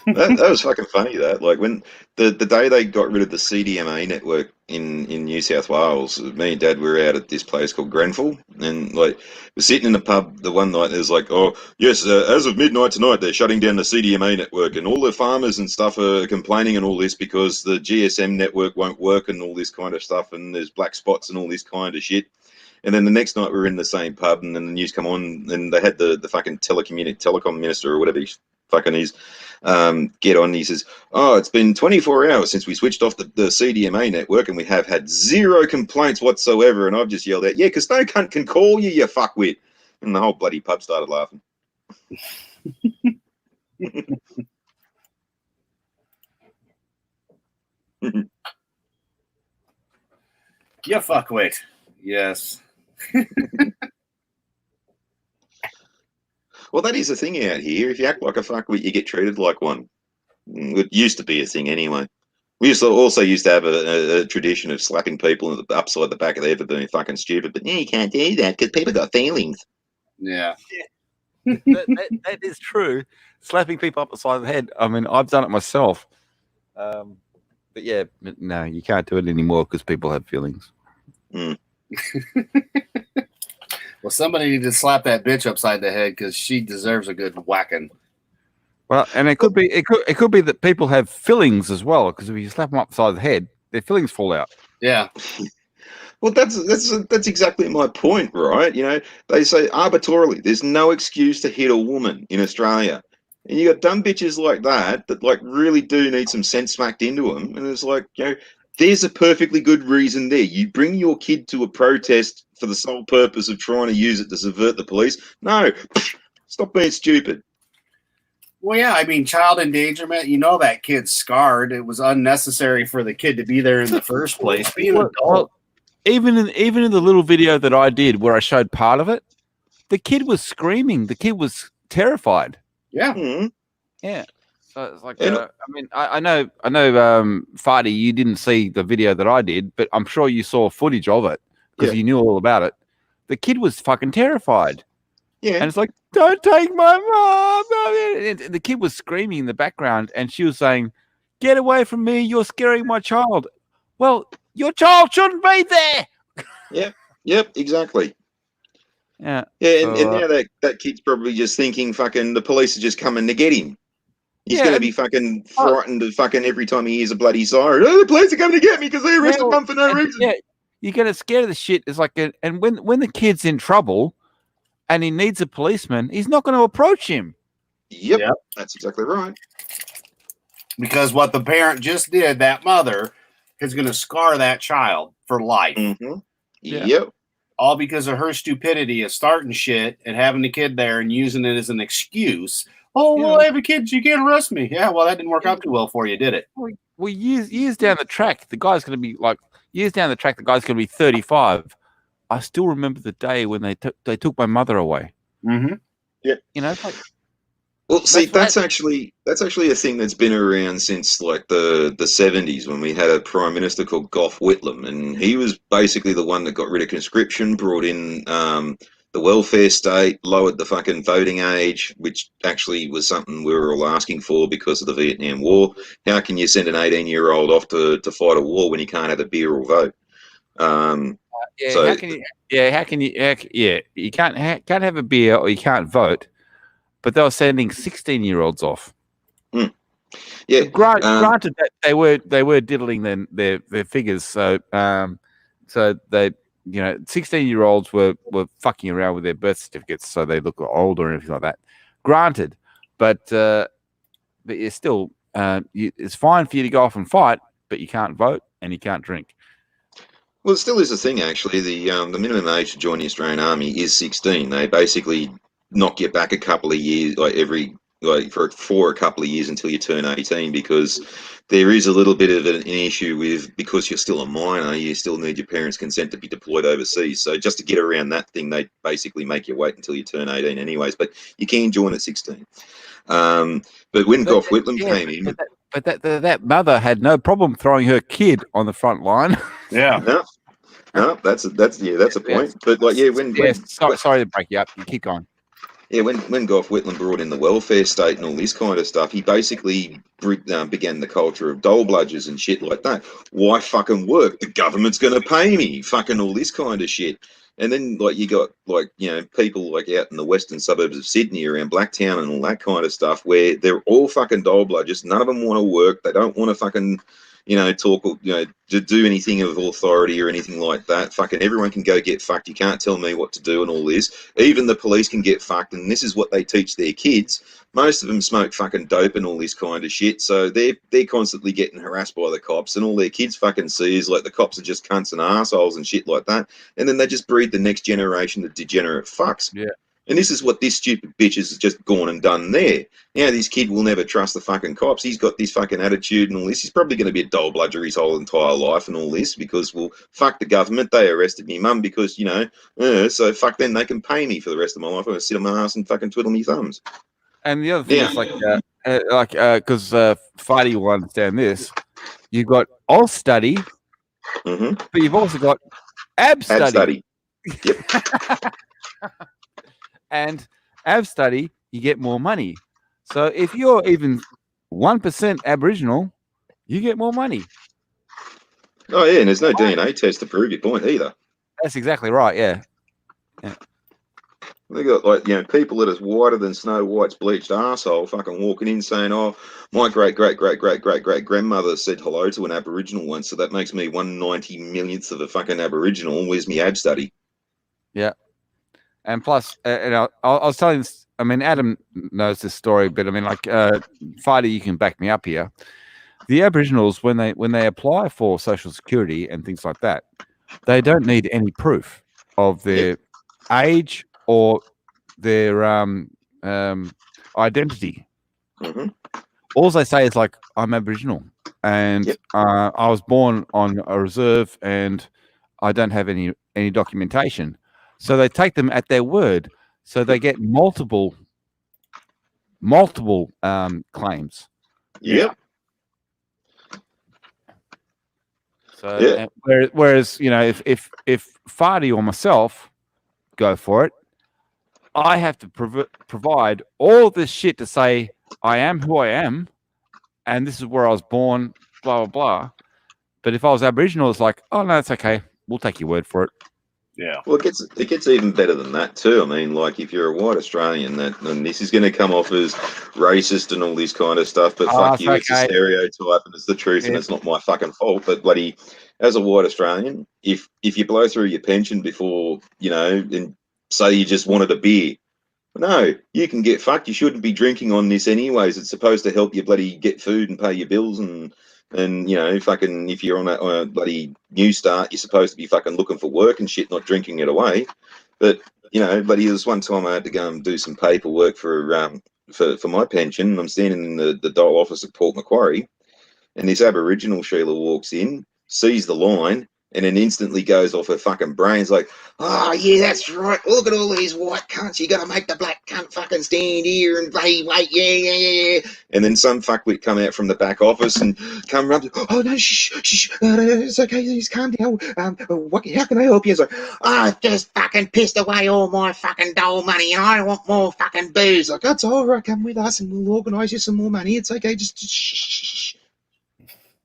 that was fucking funny, that. Like, when the day they got rid of the CDMA network in New South Wales, me and Dad were out at this place called Grenfell, and, like, we're sitting in the pub the one night, there's like, oh, yes, as of midnight tonight, they're shutting down the CDMA network, and all the farmers and stuff are complaining and all this because the GSM network won't work and all this kind of stuff, and there's black spots and all this kind of shit. And then the next night we were in the same pub, and then the news come on, and they had the fucking telecom minister or whatever he fucking is, get on. He says, oh, it's been 24 hours since we switched off the CDMA network, and we have had zero complaints whatsoever. And I've just yelled out, yeah, because no cunt can call you, you fuckwit. And the whole bloody pub started laughing. Yeah, fuckwit. Yes. Well, that is the thing out here. If you act like a fuckwit, you get treated like one. It used to be a thing anyway. We also used to have a tradition of slapping people upside the back of the head for being fucking stupid. But you can't do that because people got feelings. Yeah. that is true. Slapping people up the side of the head. I mean, I've done it myself. But yeah, no, you can't do it anymore because people have feelings. Mm. Well, somebody need to slap that bitch upside the head because she deserves a good whacking. Well, and it could be that people have fillings as well, because if you slap them upside the head, their fillings fall out. Yeah. Well, that's exactly my point, right? You know, they say arbitrarily, there's no excuse to hit a woman in Australia, and you got dumb bitches like that like really do need some sense smacked into them, and it's like, you know, there's a perfectly good reason there. You bring your kid to a protest for the sole purpose of trying to use it to subvert the police. No, stop being stupid. Well, yeah, I mean, child endangerment, you know that kid's scarred. It was unnecessary for the kid to be there in the first place. Being an adult. Well, even in the little video that I did where I showed part of it, the kid was screaming. The kid was terrified. Yeah. Mm-hmm. Yeah. So it's like, I mean, I know, Farty, you didn't see the video that I did, but I'm sure you saw footage of it because you knew all about it. The kid was fucking terrified. Yeah. And it's like, don't take my mom. And the kid was screaming in the background, and she was saying, get away from me. You're scaring my child. Well, your child shouldn't be there. Yep, exactly. Yeah. Yeah, and now that kid's probably just thinking fucking the police are just coming to get him. He's going to be fucking frightened of fucking every time he hears a bloody siren. Oh, the police are coming to get me because they arrested mum for no reason. Yeah, you're going to scare the shit. It's like, and when the kid's in trouble and he needs a policeman, he's not going to approach him. Yep, that's exactly right. Because what the parent just did, that mother, is going to scar that child for life. Mm-hmm. Yeah. Yep. All because of her stupidity of starting shit and having the kid there and using it as an excuse. Oh, well, I have a kid. You can't arrest me. Yeah, well, that didn't work out too well for you, did it? Well, years down the track, the guy's going to be like, the guy's going to be 35. I still remember the day when they took my mother away. Mm-hmm. Yeah. You know, like, well, see, that's actually a thing that's been around since like the 70s when we had a prime minister called Gough Whitlam, and he was basically the one that got rid of conscription, brought in the welfare state, lowered the fucking voting age, which actually was something we were all asking for because of the Vietnam War. How can you send an 18-year-old off to fight a war when you can't have a beer or vote? How can you? You can't have a beer or you can't vote. But they were sending 16-year-olds off. Mm. Yeah. Granted that they were diddling their figures, so they 16-year-olds were fucking around with their birth certificates, so they look older and everything like that. Granted, but it's still it's fine for you to go off and fight, but you can't vote and you can't drink. Well, it still is a thing actually. The minimum age to join the Australian Army is 16. They basically knock you back a couple of years, for a couple of years until you turn 18, because there is a little bit of an issue with, because you're still a minor, you still need your parents' consent to be deployed overseas. So just to get around that thing, they basically make you wait until you turn 18 anyways, but you can join at 16. But when Gough Whitlam came in... But that mother had no problem throwing her kid on the front line. Yeah. No, that's a point. But sorry to break you up. You keep going. Yeah, when Gough Whitlam brought in the welfare state and all this kind of stuff, he basically began the culture of dole bludgers and shit like that. Why fucking work? The government's going to pay me. Fucking all this kind of shit. And then you got people out in the western suburbs of Sydney around Blacktown and all that kind of stuff where they're all fucking dole bludgers. None of them want to work. They don't want to fucking talk, to do anything of authority or anything like that. Fucking everyone can go get fucked. You can't tell me what to do and all this. Even the police can get fucked, and this is what they teach their kids. Most of them smoke fucking dope and all this kind of shit, so they're constantly getting harassed by the cops, and all their kids fucking see is like the cops are just cunts and assholes and shit like that, and then they just breed the next generation of degenerate fucks. Yeah. And this is what this stupid bitch has just gone and done there. Yeah, this kid will never trust the fucking cops. He's got this fucking attitude and all this. He's probably going to be a dole bludger his whole entire life and all this because, well, fuck the government. They arrested me mum because, so fuck them. They can pay me for the rest of my life. I'm going to sit on my ass and fucking twiddle my thumbs. And the other thing is because Fadi will understand this, you've got Oz Study, but you've also got Ab Study. Yep. And Ab Study, you get more money. So if you're even 1% Aboriginal, you get more money. Oh, yeah, and there's no DNA test to prove your point either. That's exactly right, yeah. They got people that is whiter than Snow White's bleached arsehole fucking walking in saying, oh, my great-great-great-great-great-great-grandmother said hello to an Aboriginal once, so that makes me 1/90 millionth of a fucking Aboriginal. Where's me Ab Study? Yeah. And plus, I was telling this, I mean, Adam knows this story, but I mean, Fadi, you can back me up here. The Aboriginals, when they apply for Social Security and things like that, they don't need any proof of their age or their identity. All they say is I'm Aboriginal and I was born on a reserve and I don't have any documentation. So they take them at their word. So they get multiple claims. Yeah. So whereas if Fadi or myself go for it, I have to provide all this shit to say I am who I am, and this is where I was born. Blah blah blah. But if I was Aboriginal, it's like, oh no, it's okay. We'll take your word for it. Yeah. Well, it gets even better than that too. I mean, if you're a white Australian, and this is going to come off as racist and all this kind of stuff, but fuck you, it's a stereotype and it's the truth and it's not my fucking fault. But bloody, as a white Australian, if you blow through your pension before, and say you just wanted a beer, no, you can get fucked. You shouldn't be drinking on this anyways. It's supposed to help you bloody get food and pay your bills and fucking if you're on a bloody new start, you're supposed to be fucking looking for work and shit, not drinking it away. But bloody, there was one time I had to go and do some paperwork for my pension. And I'm standing in the dole office at Port Macquarie, and this Aboriginal Sheila walks in, sees the line, and then instantly goes off her fucking brains like, oh, yeah, that's right. Look at all these white cunts. You got to make the black cunt fucking stand here and wait. Yeah. And then some fuckwit come out from the back office and come around. Oh, no, shh. It's okay. Just calm down. How can I help you? It's like, I've just fucking pissed away all my fucking dole money and I want more fucking booze. Like, that's all right. Come with us and we'll organise you some more money. It's okay. Just shh.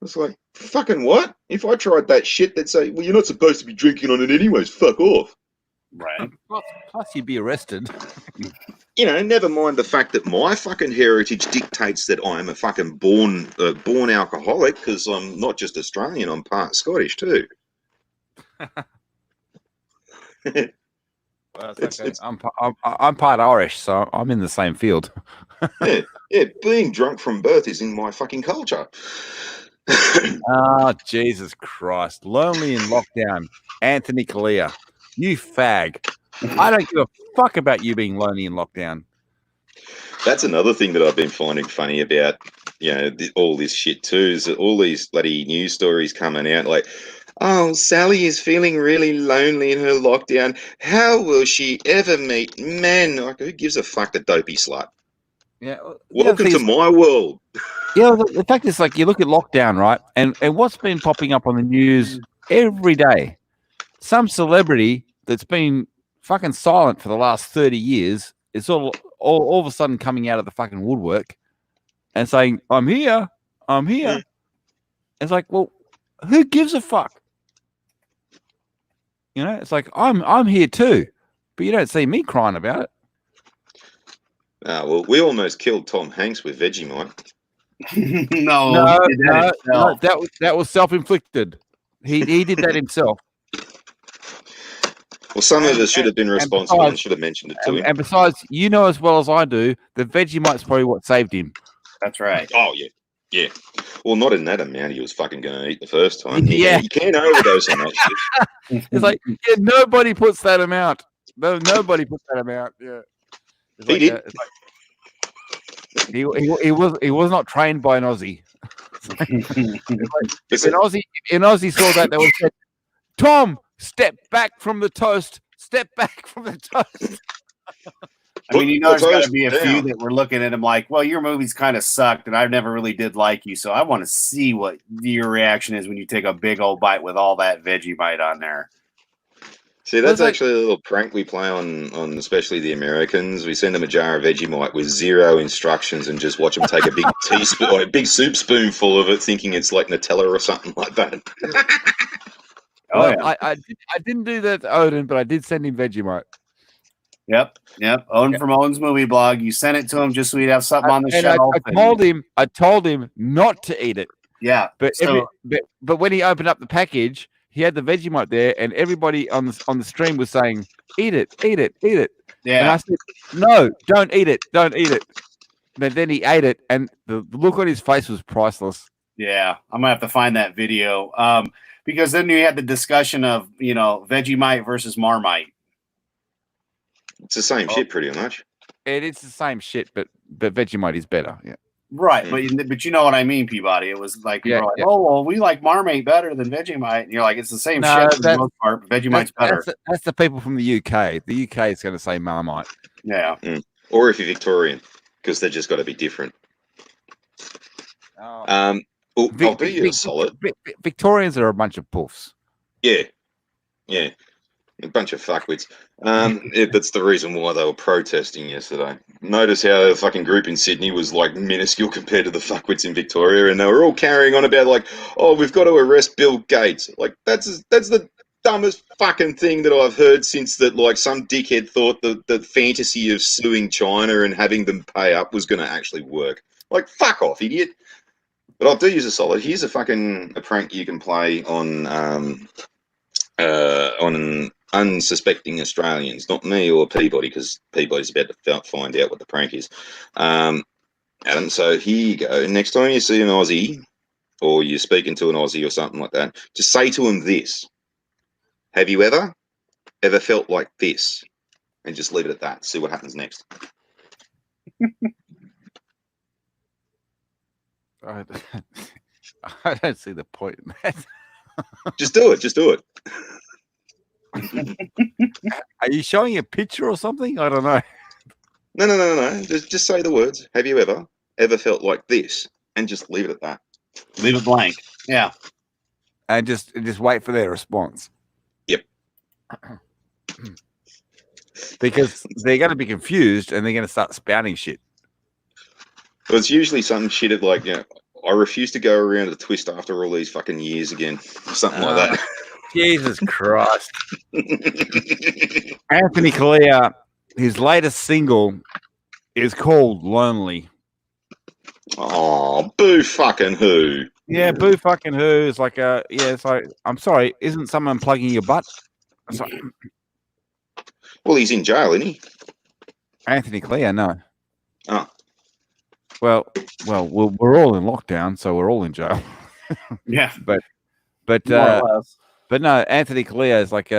It's like, fucking what? If I tried that shit, they'd say, well, you're not supposed to be drinking on it anyways. Fuck off. Right. Plus you'd be arrested. Never mind the fact that my fucking heritage dictates that I'm a fucking born alcoholic because I'm not just Australian, I'm part Scottish too. Well, I'm part Irish, so I'm in the same field. yeah. Being drunk from birth is in my fucking culture. Oh, Jesus Christ. Lonely in Lockdown. Anthony Kalia. You fag. I don't give a fuck about you being lonely in lockdown. That's another thing that I've been finding funny about, all this shit too, is that all these bloody news stories coming out like, oh, Sally is feeling really lonely in her lockdown. How will she ever meet men? Like, who gives a fuck, the dopey slut? Yeah. Welcome to my world. Yeah, the fact is, you look at lockdown, right? And what's been popping up on the news every day? Some celebrity that's been fucking silent for the last 30 years is all of a sudden coming out of the fucking woodwork and saying, I'm here. Yeah. It's like, well, who gives a fuck? It's like, I'm here too, but you don't see me crying about it. Well, we almost killed Tom Hanks with Vegemite. No, that was self-inflicted. He did that himself. Well, some of us should have been responsible and should have mentioned it to him. And besides, as well as I do, the Vegemite's probably what saved him. That's right. Oh, yeah. Well, not in that amount he was fucking going to eat the first time. Yeah. You can't overdose on that shit. It's like, nobody puts that amount. No, nobody puts that amount. Yeah. He did. He was not trained by an Aussie. If an Aussie saw that, they would have said, "Tom, step back from the toast. Step back from the toast." I mean, there's got to be a few that were looking at him like, well, your movies kind of sucked, and I never really did like you, so I want to see what your reaction is when you take a big old bite with all that Vegemite on there. See, that's actually a little prank we play on especially the Americans. We send them a jar of Vegemite with 0 instructions and just watch them take a big teaspoon or a big soup spoonful of it, thinking it's like Nutella or something like that. I didn't do that to Odin, but I did send him Vegemite. Yep. Odin from Odin's Movie Blog. You sent it to him just so he'd have something on the shelf. I told him not to eat it. Yeah. But when he opened up the package, he had the Vegemite there, and everybody on the stream was saying, "Eat it, eat it, eat it." Yeah. And I said, "No, don't eat it, don't eat it." But then he ate it, and the look on his face was priceless. Yeah, I'm gonna have to find that video. Because then you had the discussion of Vegemite versus Marmite. It's the same shit, pretty much. It's the same shit, but Vegemite is better. Yeah. Right, but you know what I mean, Peabody. It was like, oh, well, we like Marmite better than Vegemite. And you're like, it's the same shit for the most part, but Vegemite's better. That's the people from the UK. The UK is going to say Marmite. Yeah. Or if you're Victorian, because they've just got to be different. I'll do you a solid. Victorians are a bunch of puffs. Yeah. A bunch of fuckwits. That's the reason why they were protesting yesterday. Notice how the fucking group in Sydney was like minuscule compared to the fuckwits in Victoria, and they were all carrying on about like, oh, we've got to arrest Bill Gates. Like that's the dumbest fucking thing that I've heard since that like some dickhead thought the fantasy of suing China and having them pay up was going to actually work. Like, fuck off, idiot. But I'll do use a solid. Here's a prank you can play on unsuspecting Australians, not me or Peabody, because Peabody's about to find out what the prank is. Adam, so here you go. Next time you see an Aussie or you're speaking to an Aussie or something like that, just say to him this: have you ever felt like this? And just leave it at that. See what happens next. I don't see the point in that. Just do it. Are you showing a picture or something? I don't know. No. Just say the words. Have you ever felt like this? And just leave it at that. Leave it blank. Yeah. And just wait for their response. Yep. Because they're going to be confused and they're going to start spouting shit. Well, it's usually some shit of like, I refuse to go around a twist after all these fucking years again. Something like that. Jesus Christ. Anthony Kalia, his latest single is called Lonely. Oh, boo fucking who? Yeah, boo fucking who is like it's like, I'm sorry, isn't someone plugging your butt? Well, he's in jail, isn't he? Anthony Kalia, no. Oh. Well, we're all in lockdown, so we're all in jail. Yeah. But no, Anthony Kalia is like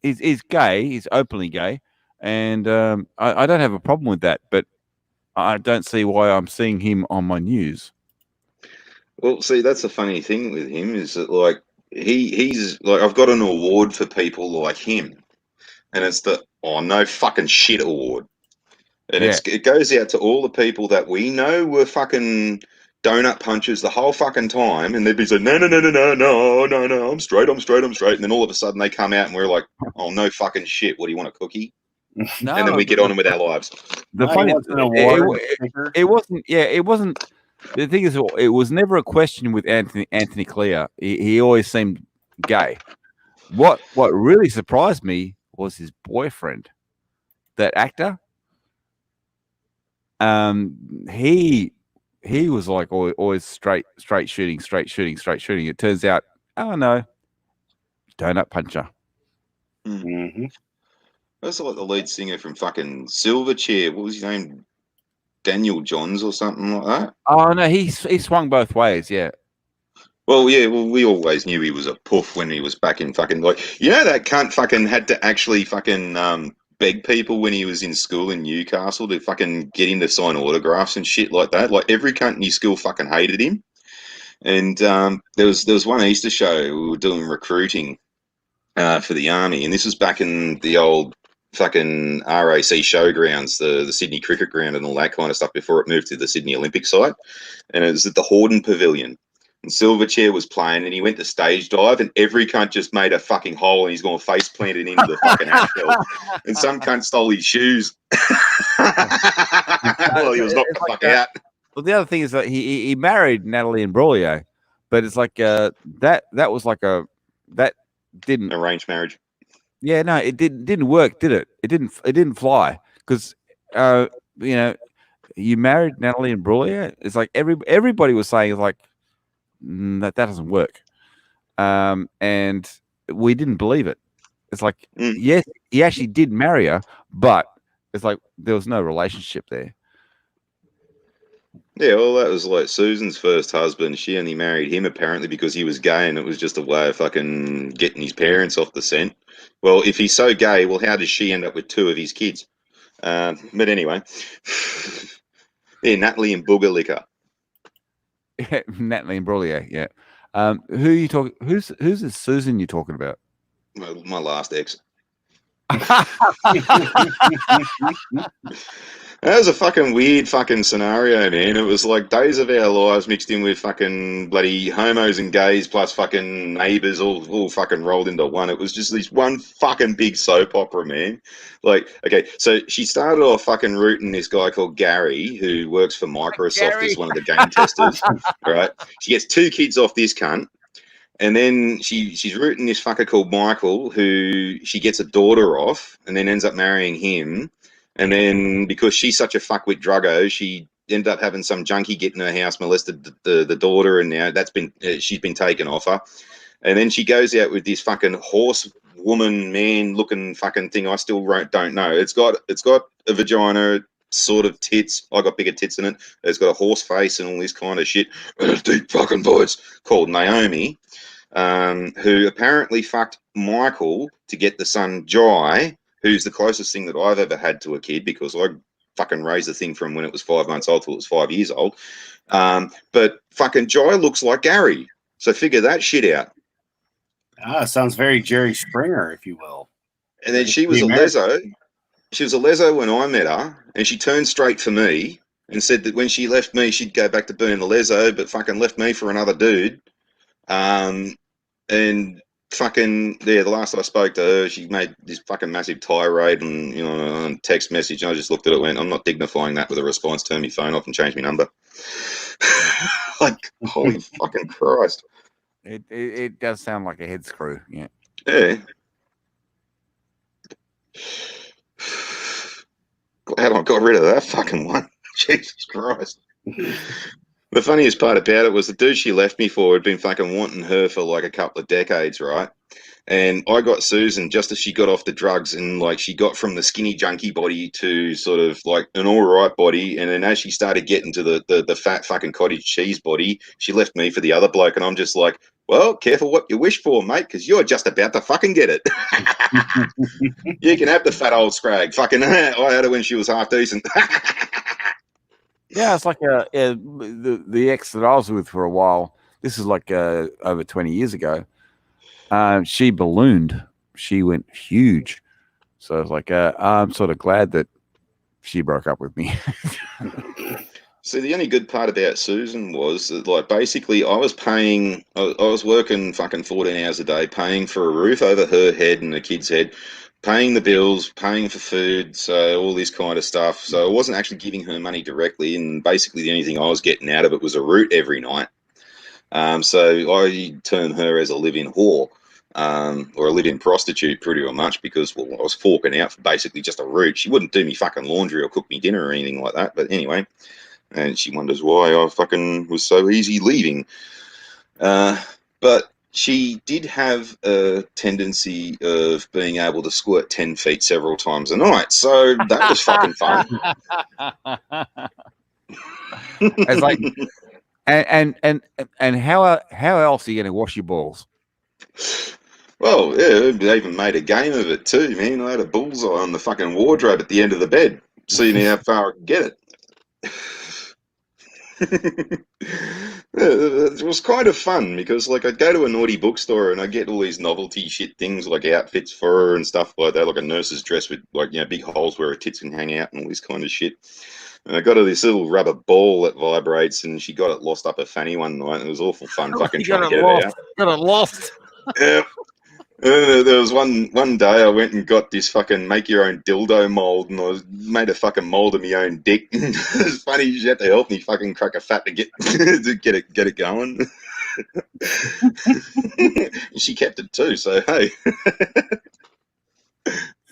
he's gay, he's openly gay, and I don't have a problem with that, but I don't see why I'm seeing him on my news. Well, see, that's the funny thing with him is that like he's like, I've got an award for people like him, and it's the no fucking shit award. And it goes out to all the people that we know were fucking donut punchers the whole fucking time, and they'd be like, no, I'm straight. And then all of a sudden they come out and we're like, oh, no fucking shit. What do you want, a cookie? No, and then we get on with our lives. The funny it wasn't. The thing is, it was never a question with Anthony Kalia. He always seemed gay. What really surprised me was his boyfriend, that actor. He was like always straight shooting. It turns out, oh no, donut puncher. Mm-hmm. That's like the lead singer from fucking Silverchair. What was his name? Daniel Johns or something like that. Oh no, he swung both ways. Yeah. Well, yeah. Well, we always knew he was a puff when he was back in fucking like, that cunt fucking had to actually fucking beg people when he was in school in Newcastle to fucking get him to sign autographs and shit like that. Like every cunt in his school fucking hated him. And there was one Easter show we were doing recruiting for the army, and this was back in the old fucking RAC showgrounds, the Sydney Cricket Ground and all that kind of stuff before it moved to the Sydney Olympic site. And it was at the Hordern Pavilion. And Silverchair was playing, and he went to stage dive, and every cunt just made a fucking hole, and he's gone face planted into the fucking asphalt. And some cunt stole his shoes. Well, he was knocked the fuck out. Well, the other thing is that he married Natalie Imbruglia, but it's like that was like that didn't arranged marriage. Yeah, no, it didn't work, did it? It didn't fly because you married Natalie Imbruglia. It's like everybody was saying like that doesn't work, and we didn't believe it. It's like yes, he actually did marry her, but it's like there was no relationship there. Yeah, well, that was like Susan's first husband. She only married him apparently because he was gay, and it was just a way of fucking getting his parents off the scent. Well, if he's so gay, well, how does she end up with 2 of his kids? But anyway, yeah, Natalie and Booger Liquor. Yeah, Natalie Imbruglia, yeah. Who are you talking? Who's this Susan you're talking about? My last ex. That was a fucking weird fucking scenario, man. It was like days of our lives mixed in with fucking bloody homos and gays plus fucking neighbours all fucking rolled into one. It was just this one fucking big soap opera, man. Like, okay, so she started off fucking rooting this guy called Gary, who works for Microsoft as one of the game testers, right? She gets 2 kids off this cunt. And then she's rooting this fucker called Michael, who she gets a daughter off and then ends up marrying him. And then because she's such a fuckwit druggo, she ended up having some junkie get in her house, molested the daughter, and now she's been taken off her. And then she goes out with this fucking horse woman man looking fucking thing. I still don't know. It's got a vagina, sort of tits. I got bigger tits in it. It's got a horse face and all this kind of shit. And a deep fucking voice called Naomi, who apparently fucked Michael to get the son Jai, who's the closest thing that I've ever had to a kid because I fucking raised the thing from when it was 5 months old till it was 5 years old. But fucking Jai looks like Gary. So figure that shit out. Sounds very Jerry Springer, if you will. And then she was a leso. She was a leso when I met her, and she turned straight for me and said that when she left me, she'd go back to being a leso, but fucking left me for another dude. And fucking the last I spoke to her, she made this fucking massive tirade and on text message, and I just looked at it and went, I'm not dignifying that with a response, turn my phone off and change my number. Like, holy fucking Christ. It does sound like a head screw, yeah. Yeah. Glad I got rid of that fucking one. Jesus Christ. The funniest part about it was the dude she left me for had been fucking wanting her for like a couple of decades, right? And I got Susan just as she got off the drugs, and like she got from the skinny junkie body to sort of like an all right body, and then as she started getting to the fat fucking cottage cheese body, she left me for the other bloke, and I'm just like, well, careful what you wish for, mate, because you're just about to fucking get it. You can have the fat old scrag. Fucking, I had her when she was half decent. Yeah, it's like the ex that I was with for a while. This is like over 20 years ago. She ballooned. She went huge. So I was like, I'm sort of glad that she broke up with me. So the only good part about Susan was that, like, basically I was working fucking 14 hours a day, paying for a roof over her head and the kid's head, paying the bills, paying for food, so all this kind of stuff. So I wasn't actually giving her money directly, and basically the only thing I was getting out of it was a root every night. So I turned her as a live-in whore, or a live-in prostitute pretty much, because, well, I was forking out for basically just a root. She wouldn't do me fucking laundry or cook me dinner or anything like that, but anyway. And she wonders why I fucking was so easy leaving. But she did have a tendency of being able to squirt 10 feet several times a night. So that was fucking fun. It's like, and how else are you going to wash your balls? Well, yeah, they even made a game of it too, man. I had a bullseye on the fucking wardrobe at the end of the bed, seeing how far I could get it. It was kind of fun because, like, I'd go to a naughty bookstore and I'd get all these novelty shit things like outfits for her and stuff like that, like a nurse's dress with, like, big holes where her tits can hang out and all this kind of shit. And I got her this little rubber ball that vibrates, and she got it lost up her fanny one night. And it was awful fun fucking trying to get it out. Got it lost. Yeah. There was one day I went and got this fucking make your own dildo mold, and I made a fucking mold of my own dick. It's funny, she had to help me fucking crack a fat to get it going. She kept it too, so hey.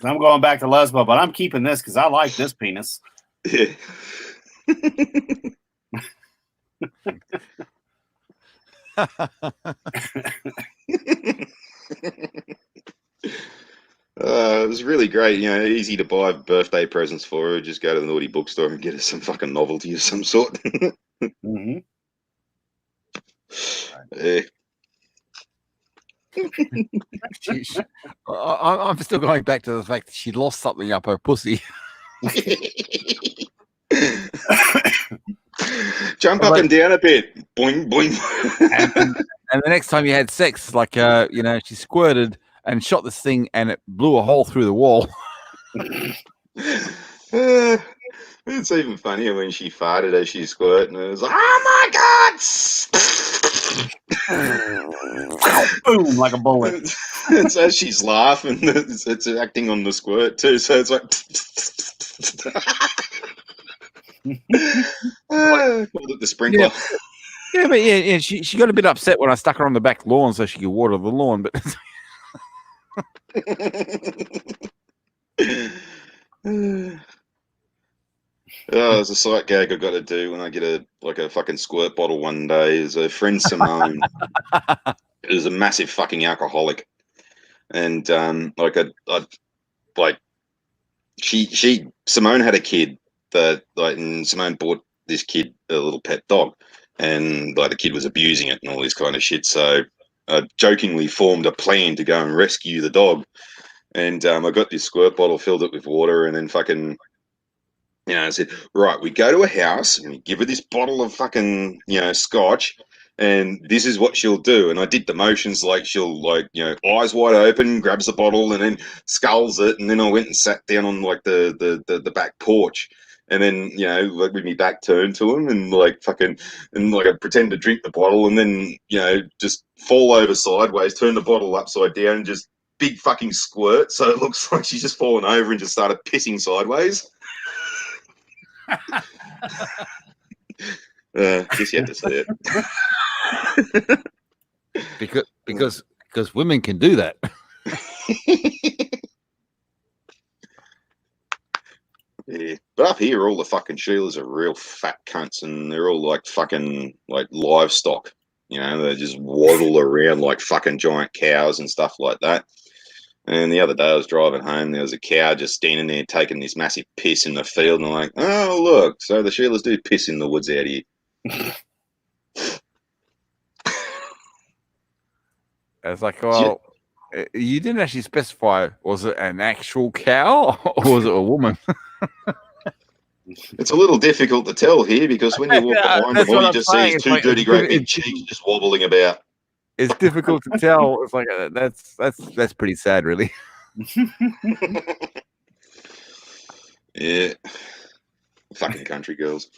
I'm going back to Lesbo, but I'm keeping this because I like this penis. Yeah. It was really great, easy to buy birthday presents for her. Just go to the naughty bookstore and get her some fucking novelty of some sort. Mm-hmm. Yeah. I'm still going back to the fact that she lost something up her pussy. Jump up and down a bit. Boing, boing. And the next time you had sex, like, she squirted and shot this thing and it blew a hole through the wall. It's even funnier when she farted as she squirted, and it was like, oh my God! Boom, like a bullet. It's as she's laughing, it's acting on the squirt too, so it's like... Called it the sprinkler. Yeah, but yeah, she got a bit upset when I stuck her on the back lawn so she could water the lawn, but... There's a sight gag I got to do when I get a fucking squirt bottle one day. Is a friend Simone is a massive fucking alcoholic, and Simone had a kid and Simone bought this kid a little pet dog, and the kid was abusing it and all this kind of shit. So I jokingly formed a plan to go and rescue the dog, and I got this squirt bottle, filled it with water, and then fucking. I said, right, we go to a house and we give her this bottle of fucking, scotch, and this is what she'll do. And I did the motions like she'll, eyes wide open, grabs the bottle and then sculls it. And then I went and sat down on, the back porch. And then, with me back turned to him and, I pretend to drink the bottle and then, just fall over sideways, turn the bottle upside down and just big fucking squirt. So it looks like she's just fallen over and just started pissing sideways. Guess you had to say it. because women can do that. Yeah, but up here, all the fucking Sheilas are real fat cunts, and they're all like fucking livestock. They just waddle around like fucking giant cows and stuff like that. And the other day I was driving home, there was a cow just standing there taking this massive piss in the field, and I'm like, oh, look, so the Sheilas do piss in the woods out here. It's like, well, you didn't actually specify, was it an actual cow or was it a woman? It's a little difficult to tell here because when you walk behind them, all you just see is two dirty great big cheeks just wobbling about. It's difficult to tell. It's like that's pretty sad, really. Yeah, fucking country girls.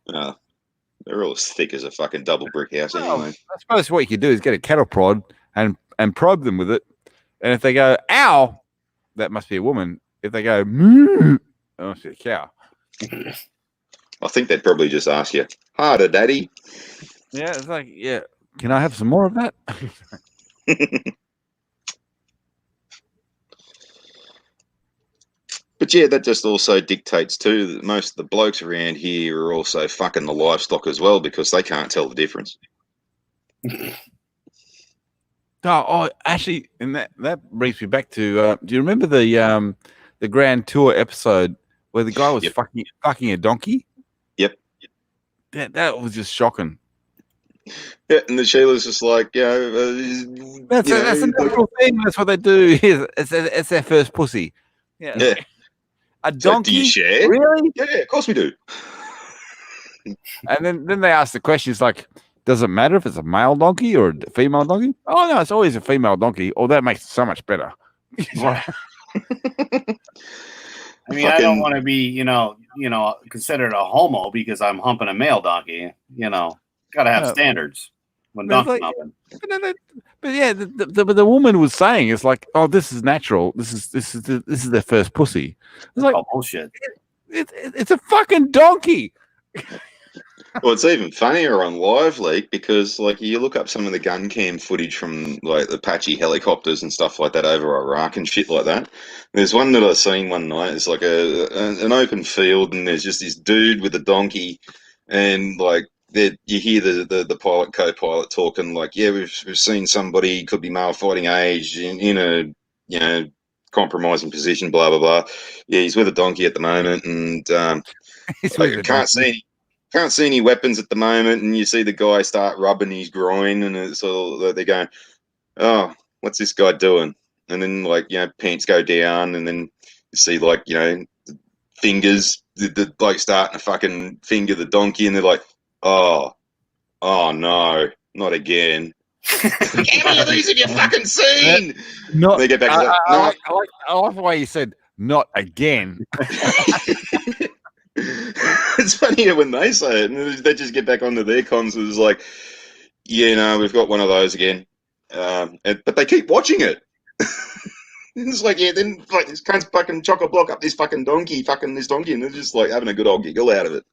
They're all as thick as a fucking double brick house anyway. I suppose what you could do is get a cattle prod and probe them with it, and if they go ow, that must be a woman. If they go moo, that must be a cow. I think they'd probably just ask you, harder, daddy. Yeah, it's like, yeah, can I have some more of that? But yeah, that just also dictates too that most of the blokes around here are also fucking the livestock as well because they can't tell the difference. Actually, and that brings me back to, do you remember the Grand Tour episode where the guy was fucking a donkey? Yep. That was just shocking. Yeah, and the Sheila's just like, That's a natural thing. That's what they do. It's their first pussy. Yeah. Yeah. A So, donkey? do you share? Really? Yeah, of course we do. And then they ask the question, it's like, does it matter if it's a male donkey or a female donkey? Oh, no, it's always a female donkey. Oh, that makes it so much better. I mean, I don't want to be, considered a homo because I'm humping a male donkey. Got to have standards when donkey humping. But yeah, the woman was saying, it's like, oh, this is natural. This is their first pussy. It's like, oh, bullshit. It's a fucking donkey. Well, it's even funnier on Live Leak because, like, you look up some of the gun cam footage from, like, the Apache helicopters and stuff like that over Iraq and shit like that. There's one that I seen one night. It's like an open field, and there's just this dude with a donkey, and like you hear the pilot, co-pilot talking like, yeah, we've seen somebody, could be male, fighting age, in a compromising position, blah blah blah. Yeah, he's with a donkey at the moment, and can't see any weapons at the moment, and you see the guy start rubbing his groin, and it's all, they're going, oh, what's this guy doing? And then, like, pants go down, and then you see, like, fingers, the bloke starting to fucking finger the donkey, and they're like, oh no, not again. How many of these have you fucking seen? They get back to that. I like the way you said, not again. It's funnier when they say it, and they just get back onto their comms. It's like, yeah, no, we've got one of those again. But they keep watching it. It's like, yeah, then like this cunt's fucking chock-a-block up this fucking donkey, and they're just like having a good old giggle out of it.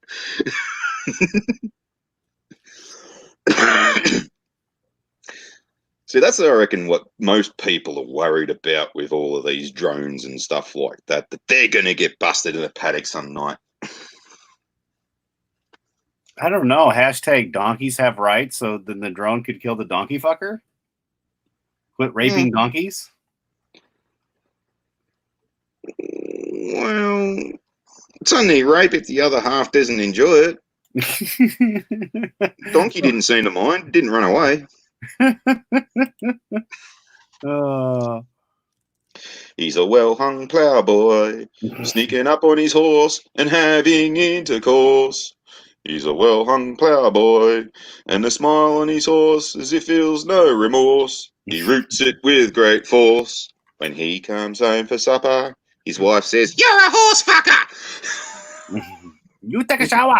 See, that's, I reckon, what most people are worried about with all of these drones and stuff like that they're going to get busted in a paddock some night. I don't know. # donkeys have rights, so then the drone could kill the donkey fucker? Quit raping donkeys? Well, it's only rape if the other half doesn't enjoy it. Donkey didn't seem to mind, didn't run away. He's a well-hung ploughboy, sneaking up on his horse and having intercourse. He's a well-hung ploughboy, and a smile on his horse as if feels no remorse. He roots it with great force. When he comes home for supper, his wife says, "You're a horse fucker! You take a shower!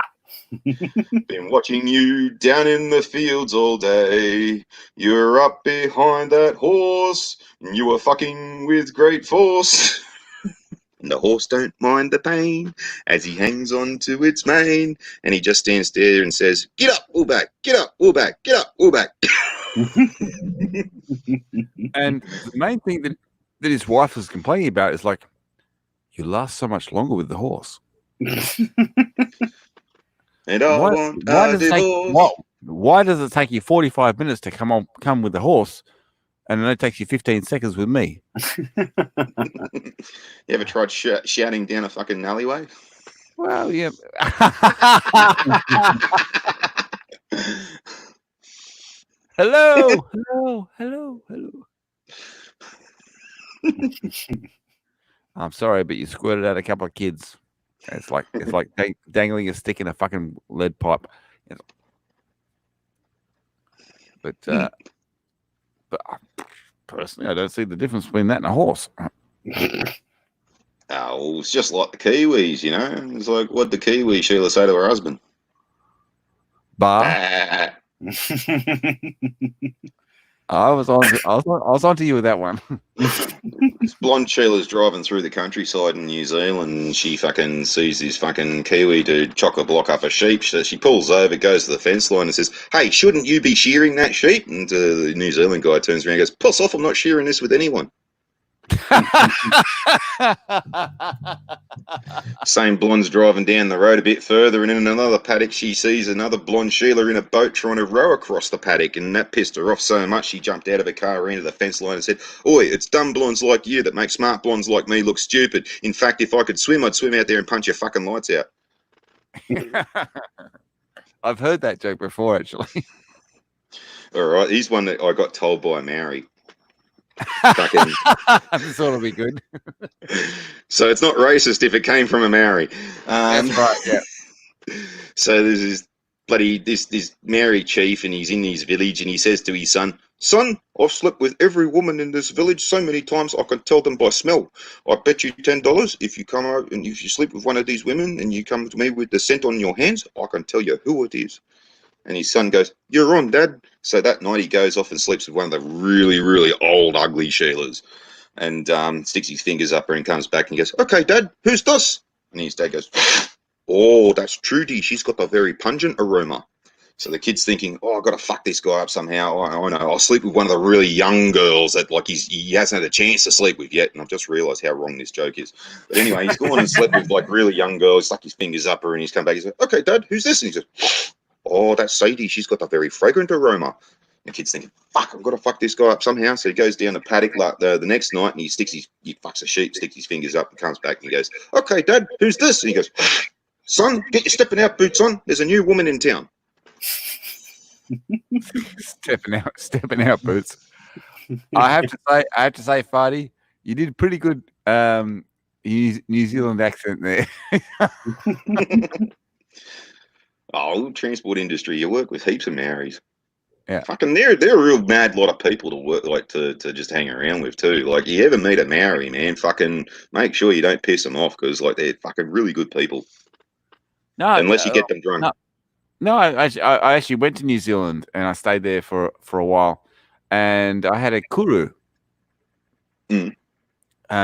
Been watching you down in the fields all day. You're up behind that horse, and you are fucking with great force." And the horse don't mind the pain as he hangs on to its mane, and he just stands there and says, "Get up, Woolback, get up, Woolback, get up, Woolback." And the main thing that his wife was complaining about is like, you last so much longer with the horse. And why does it take you 45 minutes to come with the horse, and then it takes you 15 seconds with me? You ever tried shouting down a fucking alleyway? Well, yeah. Hello. I'm sorry, but you squirted out a couple of kids. It's like dangling a stick in a fucking lead pipe. But personally, I don't see the difference between that and a horse. Oh, it's just like the Kiwis, It's like, what the Kiwi Sheila say to her husband? Bah. I was on to you with that one. This blonde Sheila's driving through the countryside in New Zealand, and she fucking sees this fucking Kiwi dude chock-a-block up a sheep. So she pulls over, goes to the fence line and says, "Hey, shouldn't you be shearing that sheep?" And the New Zealand guy turns around and goes, "Puss off, I'm not shearing this with anyone." Same blonde's driving down the road a bit further, and in another paddock she sees another blonde Sheila in a boat trying to row across the paddock, and that pissed her off so much she jumped out of her car, ran to the fence line and said, "Oi, it's dumb blondes like you that make smart blondes like me look stupid. In fact, if I could swim, I'd swim out there and punch your fucking lights out." I've heard that joke before, actually. All right, here's one that I got told by Maori. Fucking. This ought to be good. So it's not racist if it came from a Maori. That's right. Yeah. So there's this bloody this Maori chief, and he's in his village, and he says to his son, "Son, I've slept with every woman in this village so many times I can tell them by smell. I bet you $10 if you come out and if you sleep with one of these women and you come to me with the scent on your hands, I can tell you who it is." And his son goes, "You're on, Dad." So that night he goes off and sleeps with one of the really, really old, ugly Sheilas, and sticks his fingers up her and comes back and he goes, "Okay, Dad, who's this?" And his dad goes, "Oh, that's Trudy. She's got a very pungent aroma." So the kid's thinking, "Oh, I've got to fuck this guy up somehow. I know. I'll sleep with one of the really young girls that like he hasn't had a chance to sleep with yet." And I've just realised how wrong this joke is. But anyway, he's gone and slept with like really young girls, stuck his fingers up her, and he's come back. He's like, "Okay, Dad, who's this?" And he goes, "Oh, that's Sadie. She's got a very fragrant aroma." The kid's thinking, "Fuck, I've got to fuck this guy up somehow." So he goes down the paddock the next night and he fucks a sheep, sticks his fingers up and comes back and he goes, "Okay, Dad, who's this?" And he goes, "Son, get your stepping out boots on. There's a new woman in town." stepping out boots. I have to say, Fardy, you did pretty good New Zealand accent there. Oh, transport industry, you work with heaps of Maoris. Yeah. Fucking they're a real mad lot of people to work to just hang around with too. Like you ever meet a Maori, man, fucking make sure you don't piss them off because like they're fucking really good people. No, unless you get them drunk. No, I actually went to New Zealand and I stayed there for a while, and I had a kuru. Mm.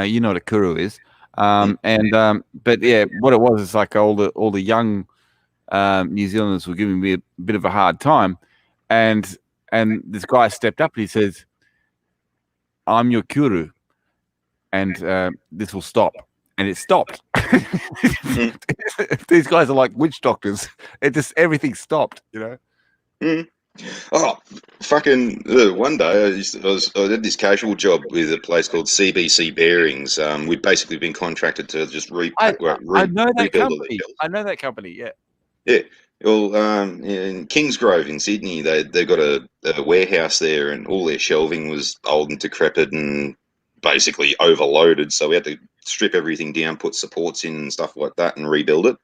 You know what a kuru is, but yeah, what it was is like all the young New Zealanders were giving me a bit of a hard time, and this guy stepped up and he says, "I'm your kuru, and this will stop." And it stopped. These guys are like witch doctors. Everything stopped, you know. Mm. Oh, fucking! One day I did this casual job with a place called CBC Bearings. We'd basically been contracted to just I know that company. I know that company. Yeah. Yeah. Well, in Kingsgrove in Sydney, they've got a warehouse there, and all their shelving was old and decrepit and basically overloaded. So we had to strip everything down, put supports in and stuff like that, and rebuild it.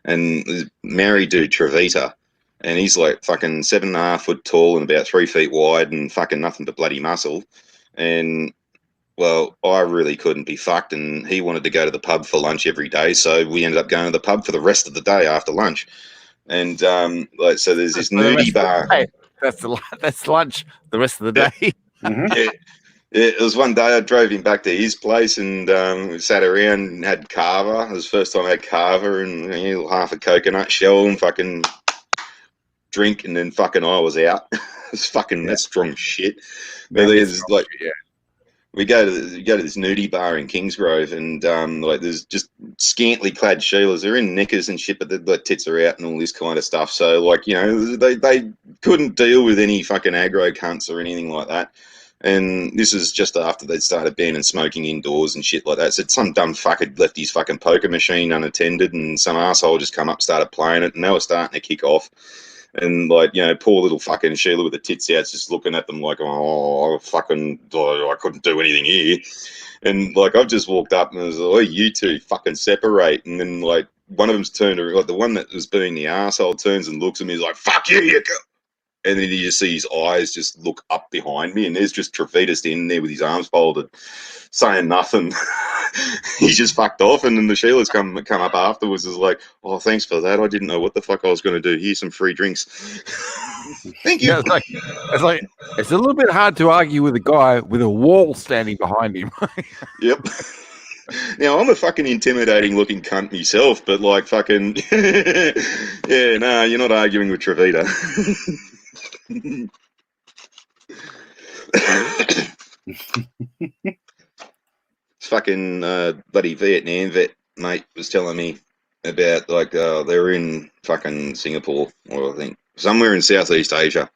And this Maori dude, Trevita, and he's like fucking 7.5 foot tall and about 3 feet wide and fucking nothing but bloody muscle. And well, I really couldn't be fucked, and he wanted to go to the pub for lunch every day, so we ended up going to the pub for the rest of the day after lunch. And so there's this nudie bar. That's lunch the rest of the day. Yeah. It was one day I drove him back to his place and we sat around and had kava. It was the first time I had kava and half a coconut shell and fucking drink, and then fucking I was out. It's fucking that's strong shit. But there's like we go to this nudie bar in Kingsgrove, and like there's just scantily clad Sheilas. They're in knickers and shit, but the tits are out and all this kind of stuff. So like they couldn't deal with any fucking aggro cunts or anything like that. And this is just after they'd started banning smoking indoors and shit like that. So some dumb fuck had left his fucking poker machine unattended, and some asshole just come up, started playing it, and they were starting to kick off. And like, poor little fucking Sheila with the tits out, just looking at them like, oh, fucking, I couldn't do anything here. And like, I've just walked up and I was like, oh, you two fucking separate. And then like, one of them's turned around, like the one that was being the asshole turns and looks at me, he's like, fuck you go. And then you just see his eyes just look up behind me, and there's just Trevita standing there with his arms folded, saying nothing. He's just fucked off, and then the Sheilas come up afterwards, is like, oh, thanks for that. I didn't know what the fuck I was going to do. Here's some free drinks. Thank you. Yeah, it's a little bit hard to argue with a guy with a wall standing behind him. Yep. Now, I'm a fucking intimidating looking cunt myself, but like fucking, yeah, nah, you're not arguing with Trevita. Fucking bloody Vietnam vet mate was telling me about like they were in fucking Singapore, or I think somewhere in Southeast Asia,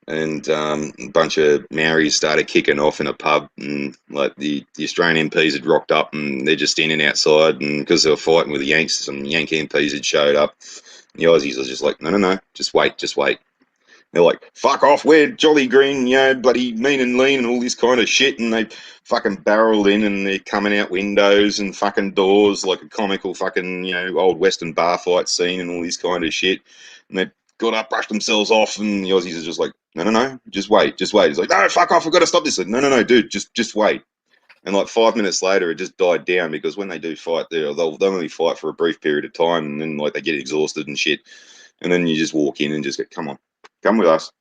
and a bunch of Maoris started kicking off in a pub, and like the Australian MPs had rocked up, and they're just standing outside, and because they were fighting with the Yanks, some Yankee MPs had showed up, and the Aussies was just like, no, just wait. They're like, fuck off, we're jolly green, bloody mean and lean and all this kind of shit. And they fucking barreled in and they're coming out windows and fucking doors like a comical fucking, old Western bar fight scene and all this kind of shit. And they got up, brushed themselves off, and the Aussies are just like, no, just wait. It's like, no, fuck off, I've got to stop this. Like, no, dude, just wait. And like 5 minutes later, it just died down because when they do fight, they'll only fight for a brief period of time, and then like they get exhausted and shit. And then you just walk in and just go, come on, come with us.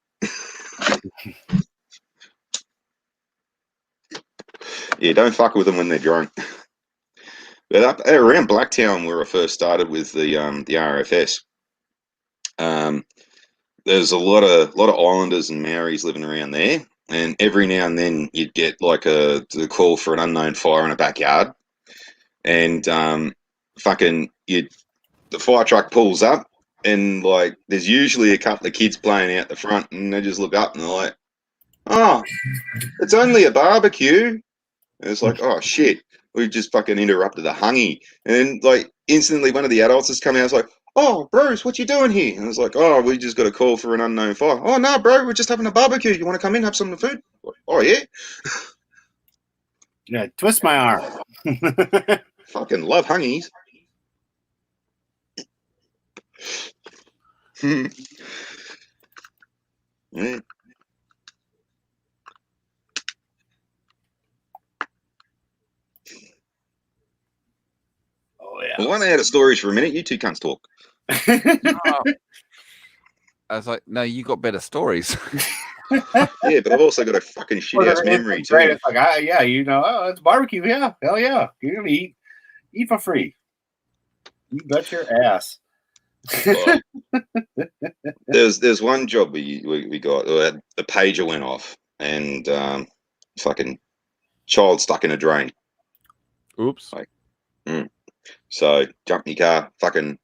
Yeah, don't fuck with them when they're drunk. But up around Blacktown, where I first started with the RFS, there's a lot of Islanders and Maoris living around there, and every now and then you'd get like the call for an unknown fire in a backyard, and the fire truck pulls up, and like there's usually a couple of kids playing out the front, and they just look up and they're like, "Oh, it's only a barbecue." And it's like, "Oh shit, we just fucking interrupted a hungy," and then like instantly one of the adults has come out, it's like, "Oh, Bruce, what you doing here?" And it's like, "Oh, we just got a call for an unknown fire." "Oh, no, bro, we're just having a barbecue. You want to come in, have some food?" Like, "Oh, yeah." Yeah, twist my arm. Fucking love hungies. Yeah. Oh, yeah. Well, I went out of storage for a minute. You two cunts talk. I was like, no, you got better stories. Yeah, but I've also got a fucking shit-ass memory, too. Great. It's like, it's barbecue. Yeah, hell yeah. You're going to eat for free. You bet your ass. Well, there's one job we got. The pager went off, and fucking child stuck in a drain. Oops. So jumped in your car, fucking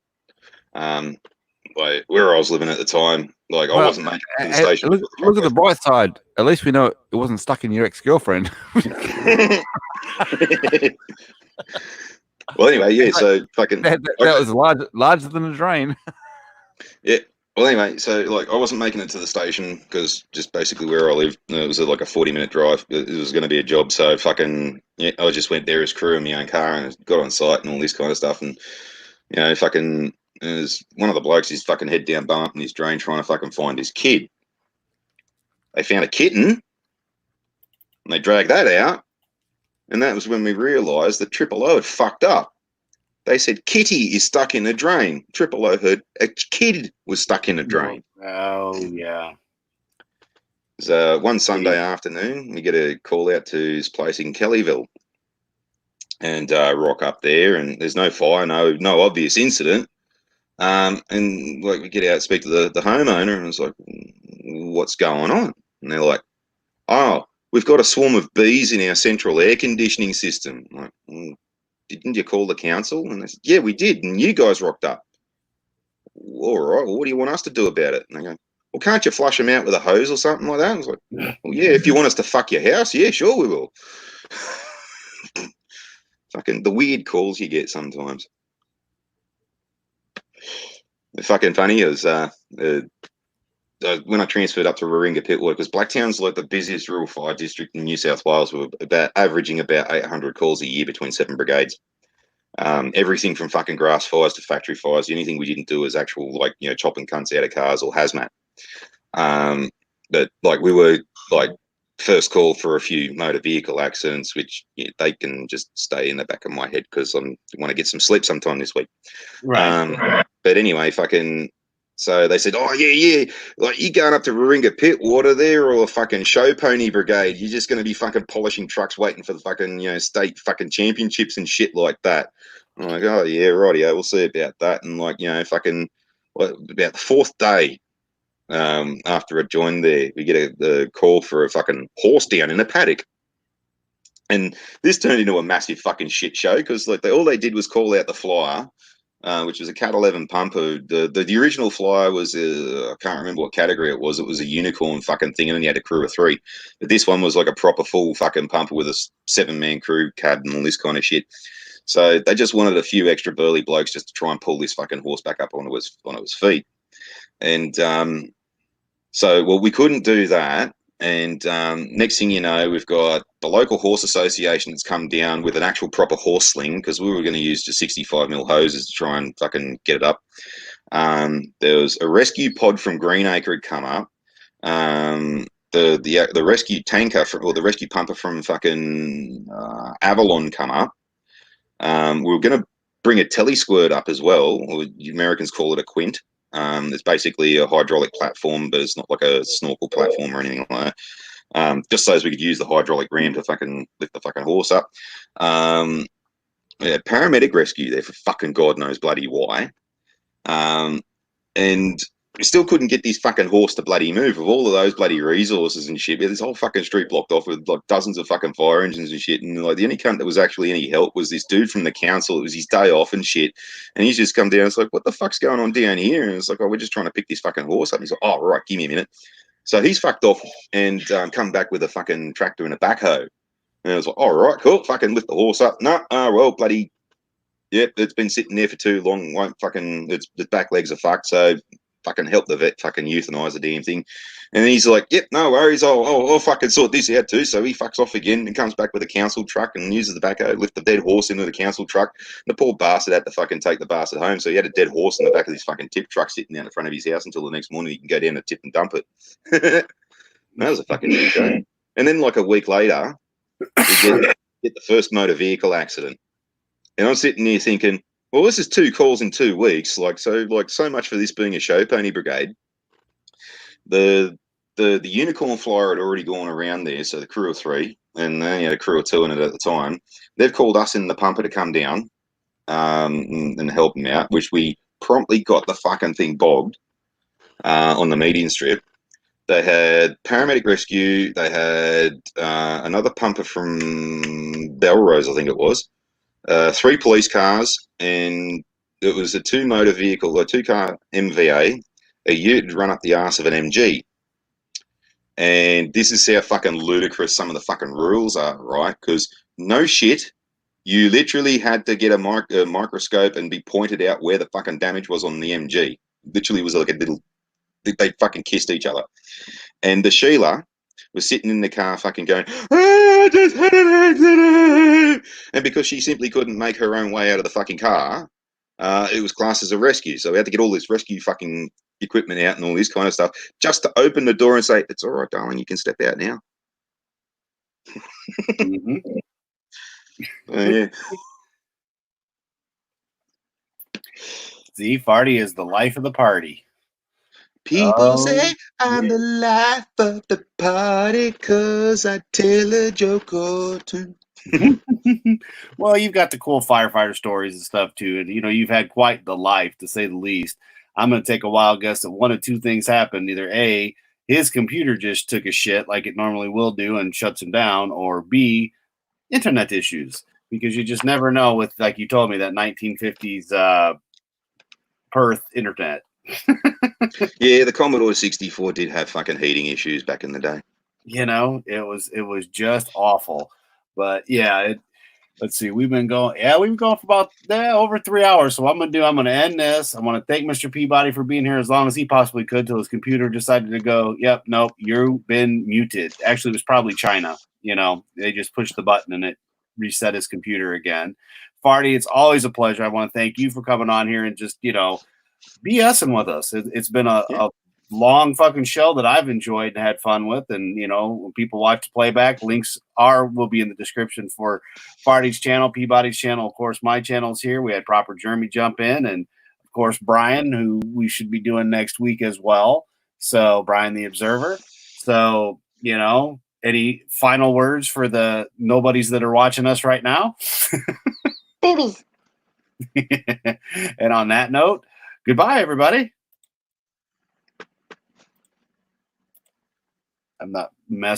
like where I was living at the time, like I wasn't making it to the station. Look at the bright side. At least we know it wasn't stuck in your ex-girlfriend. Well, anyway, yeah. So fucking that was larger than a drain. Yeah. Well, anyway, so like I wasn't making it to the station because just basically where I lived, it was like a 40-minute drive. It was going to be a job, so fucking yeah, I just went there as crew in my own car and got on site and all this kind of stuff. And fucking there's one of the blokes, his fucking head down, bum up in his drain, trying to fucking find his kid. They found a kitten, and they dragged that out, and that was when we realised that Triple O had fucked up. They said Kitty is stuck in a drain. Triple O heard a kid was stuck in a drain. Oh, yeah. So one Sunday afternoon, we get a call out to his place in Kellyville, and rock up there, and there's no fire, no obvious incident. And like we get out, speak to the homeowner, and it's like, what's going on? And they're like, oh, we've got a swarm of bees in our central air conditioning system. I'm like, didn't you call the council? And they said, yeah, we did, and you guys rocked up. All right, well, what do you want us to do about it? And they go, well, can't you flush them out with a hose or something like that? I was like, well, yeah, if you want us to fuck your house, yeah, sure we will. Fucking the weird calls you get sometimes. The fucking funny is when I transferred up to Warringah Pittwater, because Blacktown's like the busiest rural fire district in New South Wales, with averaging about 800 calls a year between 7 brigades. Everything from fucking grass fires to factory fires. The only thing we didn't do is actual chopping cunts out of cars or hazmat. But like we were like first call for a few motor vehicle accidents, which they can just stay in the back of my head because I want to get some sleep sometime this week. Right. But anyway, so they said, oh, yeah, like you going up to Warringah Pittwater there or a fucking show pony brigade, you're just going to be fucking polishing trucks waiting for the fucking, state fucking championships and shit like that. I'm like, oh, yeah, rightio, we'll see about that. And like, about the fourth day after I joined there, we get the call for a fucking horse down in a paddock. And this turned into a massive fucking shit show because like all they did was call out the flyer, which was a Cat 11 pumper. The original flyer was I can't remember what category it was. It was a unicorn fucking thing, and then you had a crew of 3. But this one was like a proper full fucking pumper with a 7-man crew, cad, and all this kind of shit. So they just wanted a few extra burly blokes just to try and pull this fucking horse back up onto his feet. And So, well, we couldn't do that. And next thing you know, we've got the local horse association that's come down with an actual proper horse sling because we were going to use just 65mm hoses to try and fucking get it up. There was a rescue pod from Greenacre had come up. The rescue tanker or the rescue pumper from fucking Avalon come up. We were going to bring a telesquirt up as well, or the Americans call it a quint. It's basically a hydraulic platform, but it's not like a snorkel platform or anything like that. Just so as we could use the hydraulic ram to fucking lift the fucking horse up. Paramedic rescue there for fucking God knows bloody why. And we still couldn't get this fucking horse to bloody move with all of those bloody resources and shit. We had this whole fucking street blocked off with like dozens of fucking fire engines and shit. And like the only cunt that was actually any help was this dude from the council. It was his day off and shit. And he's just come down. It's like, what the fuck's going on down here? And it's like, oh, we're just trying to pick this fucking horse up. And he's like, oh, right, give me a minute. So he's fucked off and come back with a fucking tractor and a backhoe. And I was like, all right, cool. Fucking lift the horse up. No, well, bloody, yep, it's been sitting there for too long. Won't fucking, its back legs are fucked. So fucking help the vet fucking euthanize the damn thing. And then he's like, yep, no worries, I'll fucking sort this out too. So he fucks off again and comes back with a council truck and uses the backhoe to lift the dead horse into the council truck. And the poor bastard had to fucking take the bastard home. So he had a dead horse in the back of this fucking tip truck sitting down in front of his house until the next morning he can go down the tip and dump it. That was a fucking shit show. And then like a week later, we get the first motor vehicle accident. And I'm sitting there thinking, well, this is 2 calls in 2 weeks. So much for this being a show pony brigade. The unicorn flyer had already gone around there, so the crew of 3, and they had a crew of 2 in it at the time. They've called us in the pumper to come down and help them out, which we promptly got the fucking thing bogged on the median strip. They had paramedic rescue. They had another pumper from Belrose, I think it was. 3 police cars, and it was a 2-motor vehicle, a 2-car MVA, a ute run up the arse of an MG. And this is how fucking ludicrous some of the fucking rules are, right? Because no shit, you literally had to get a microscope and be pointed out where the fucking damage was on the MG. Literally was like a little, they fucking kissed each other. And the Sheila was sitting in the car fucking going, I just had an accident. And because she simply couldn't make her own way out of the fucking car, it was classed as a rescue. So we had to get all this rescue fucking equipment out and all this kind of stuff just to open the door and say, it's all right, darling, you can step out now. Mm-hmm. Yeah. See, Farty is the life of the party. People say I'm the life of the party because I tell a joke or two. Well, you've got the cool firefighter stories and stuff too, and you've had quite the life, to say the least. I'm going to take a wild guess that one of 2 things happened: either A, his computer just took a shit like it normally will do and shuts him down, or B, internet issues, because you just never know with, like you told me, that 1950s Perth internet. Yeah, the Commodore 64 did have fucking heating issues back in the day. It was just awful. But yeah, let's see. We've been going for about over 3 hours. So what I'm going to end this. I want to thank Mr. Peabody for being here as long as he possibly could till his computer decided to go, yep, nope, you've been muted. Actually, it was probably China. They just pushed the button and it reset his computer again. Farty, it's always a pleasure. I want to thank you for coming on here and just, BSing with us. It's been a long fucking show that I've enjoyed and had fun with. And, when people watch the playback, links will be in the description for Farty's channel, Peabody's channel. Of course, my channel's here. We had Proper Jeremy jump in, and of course, Brian, who we should be doing next week as well. So Brian, the Observer. So, any final words for the nobodies that are watching us right now? Babies. And on that note, goodbye, everybody. I'm not messing.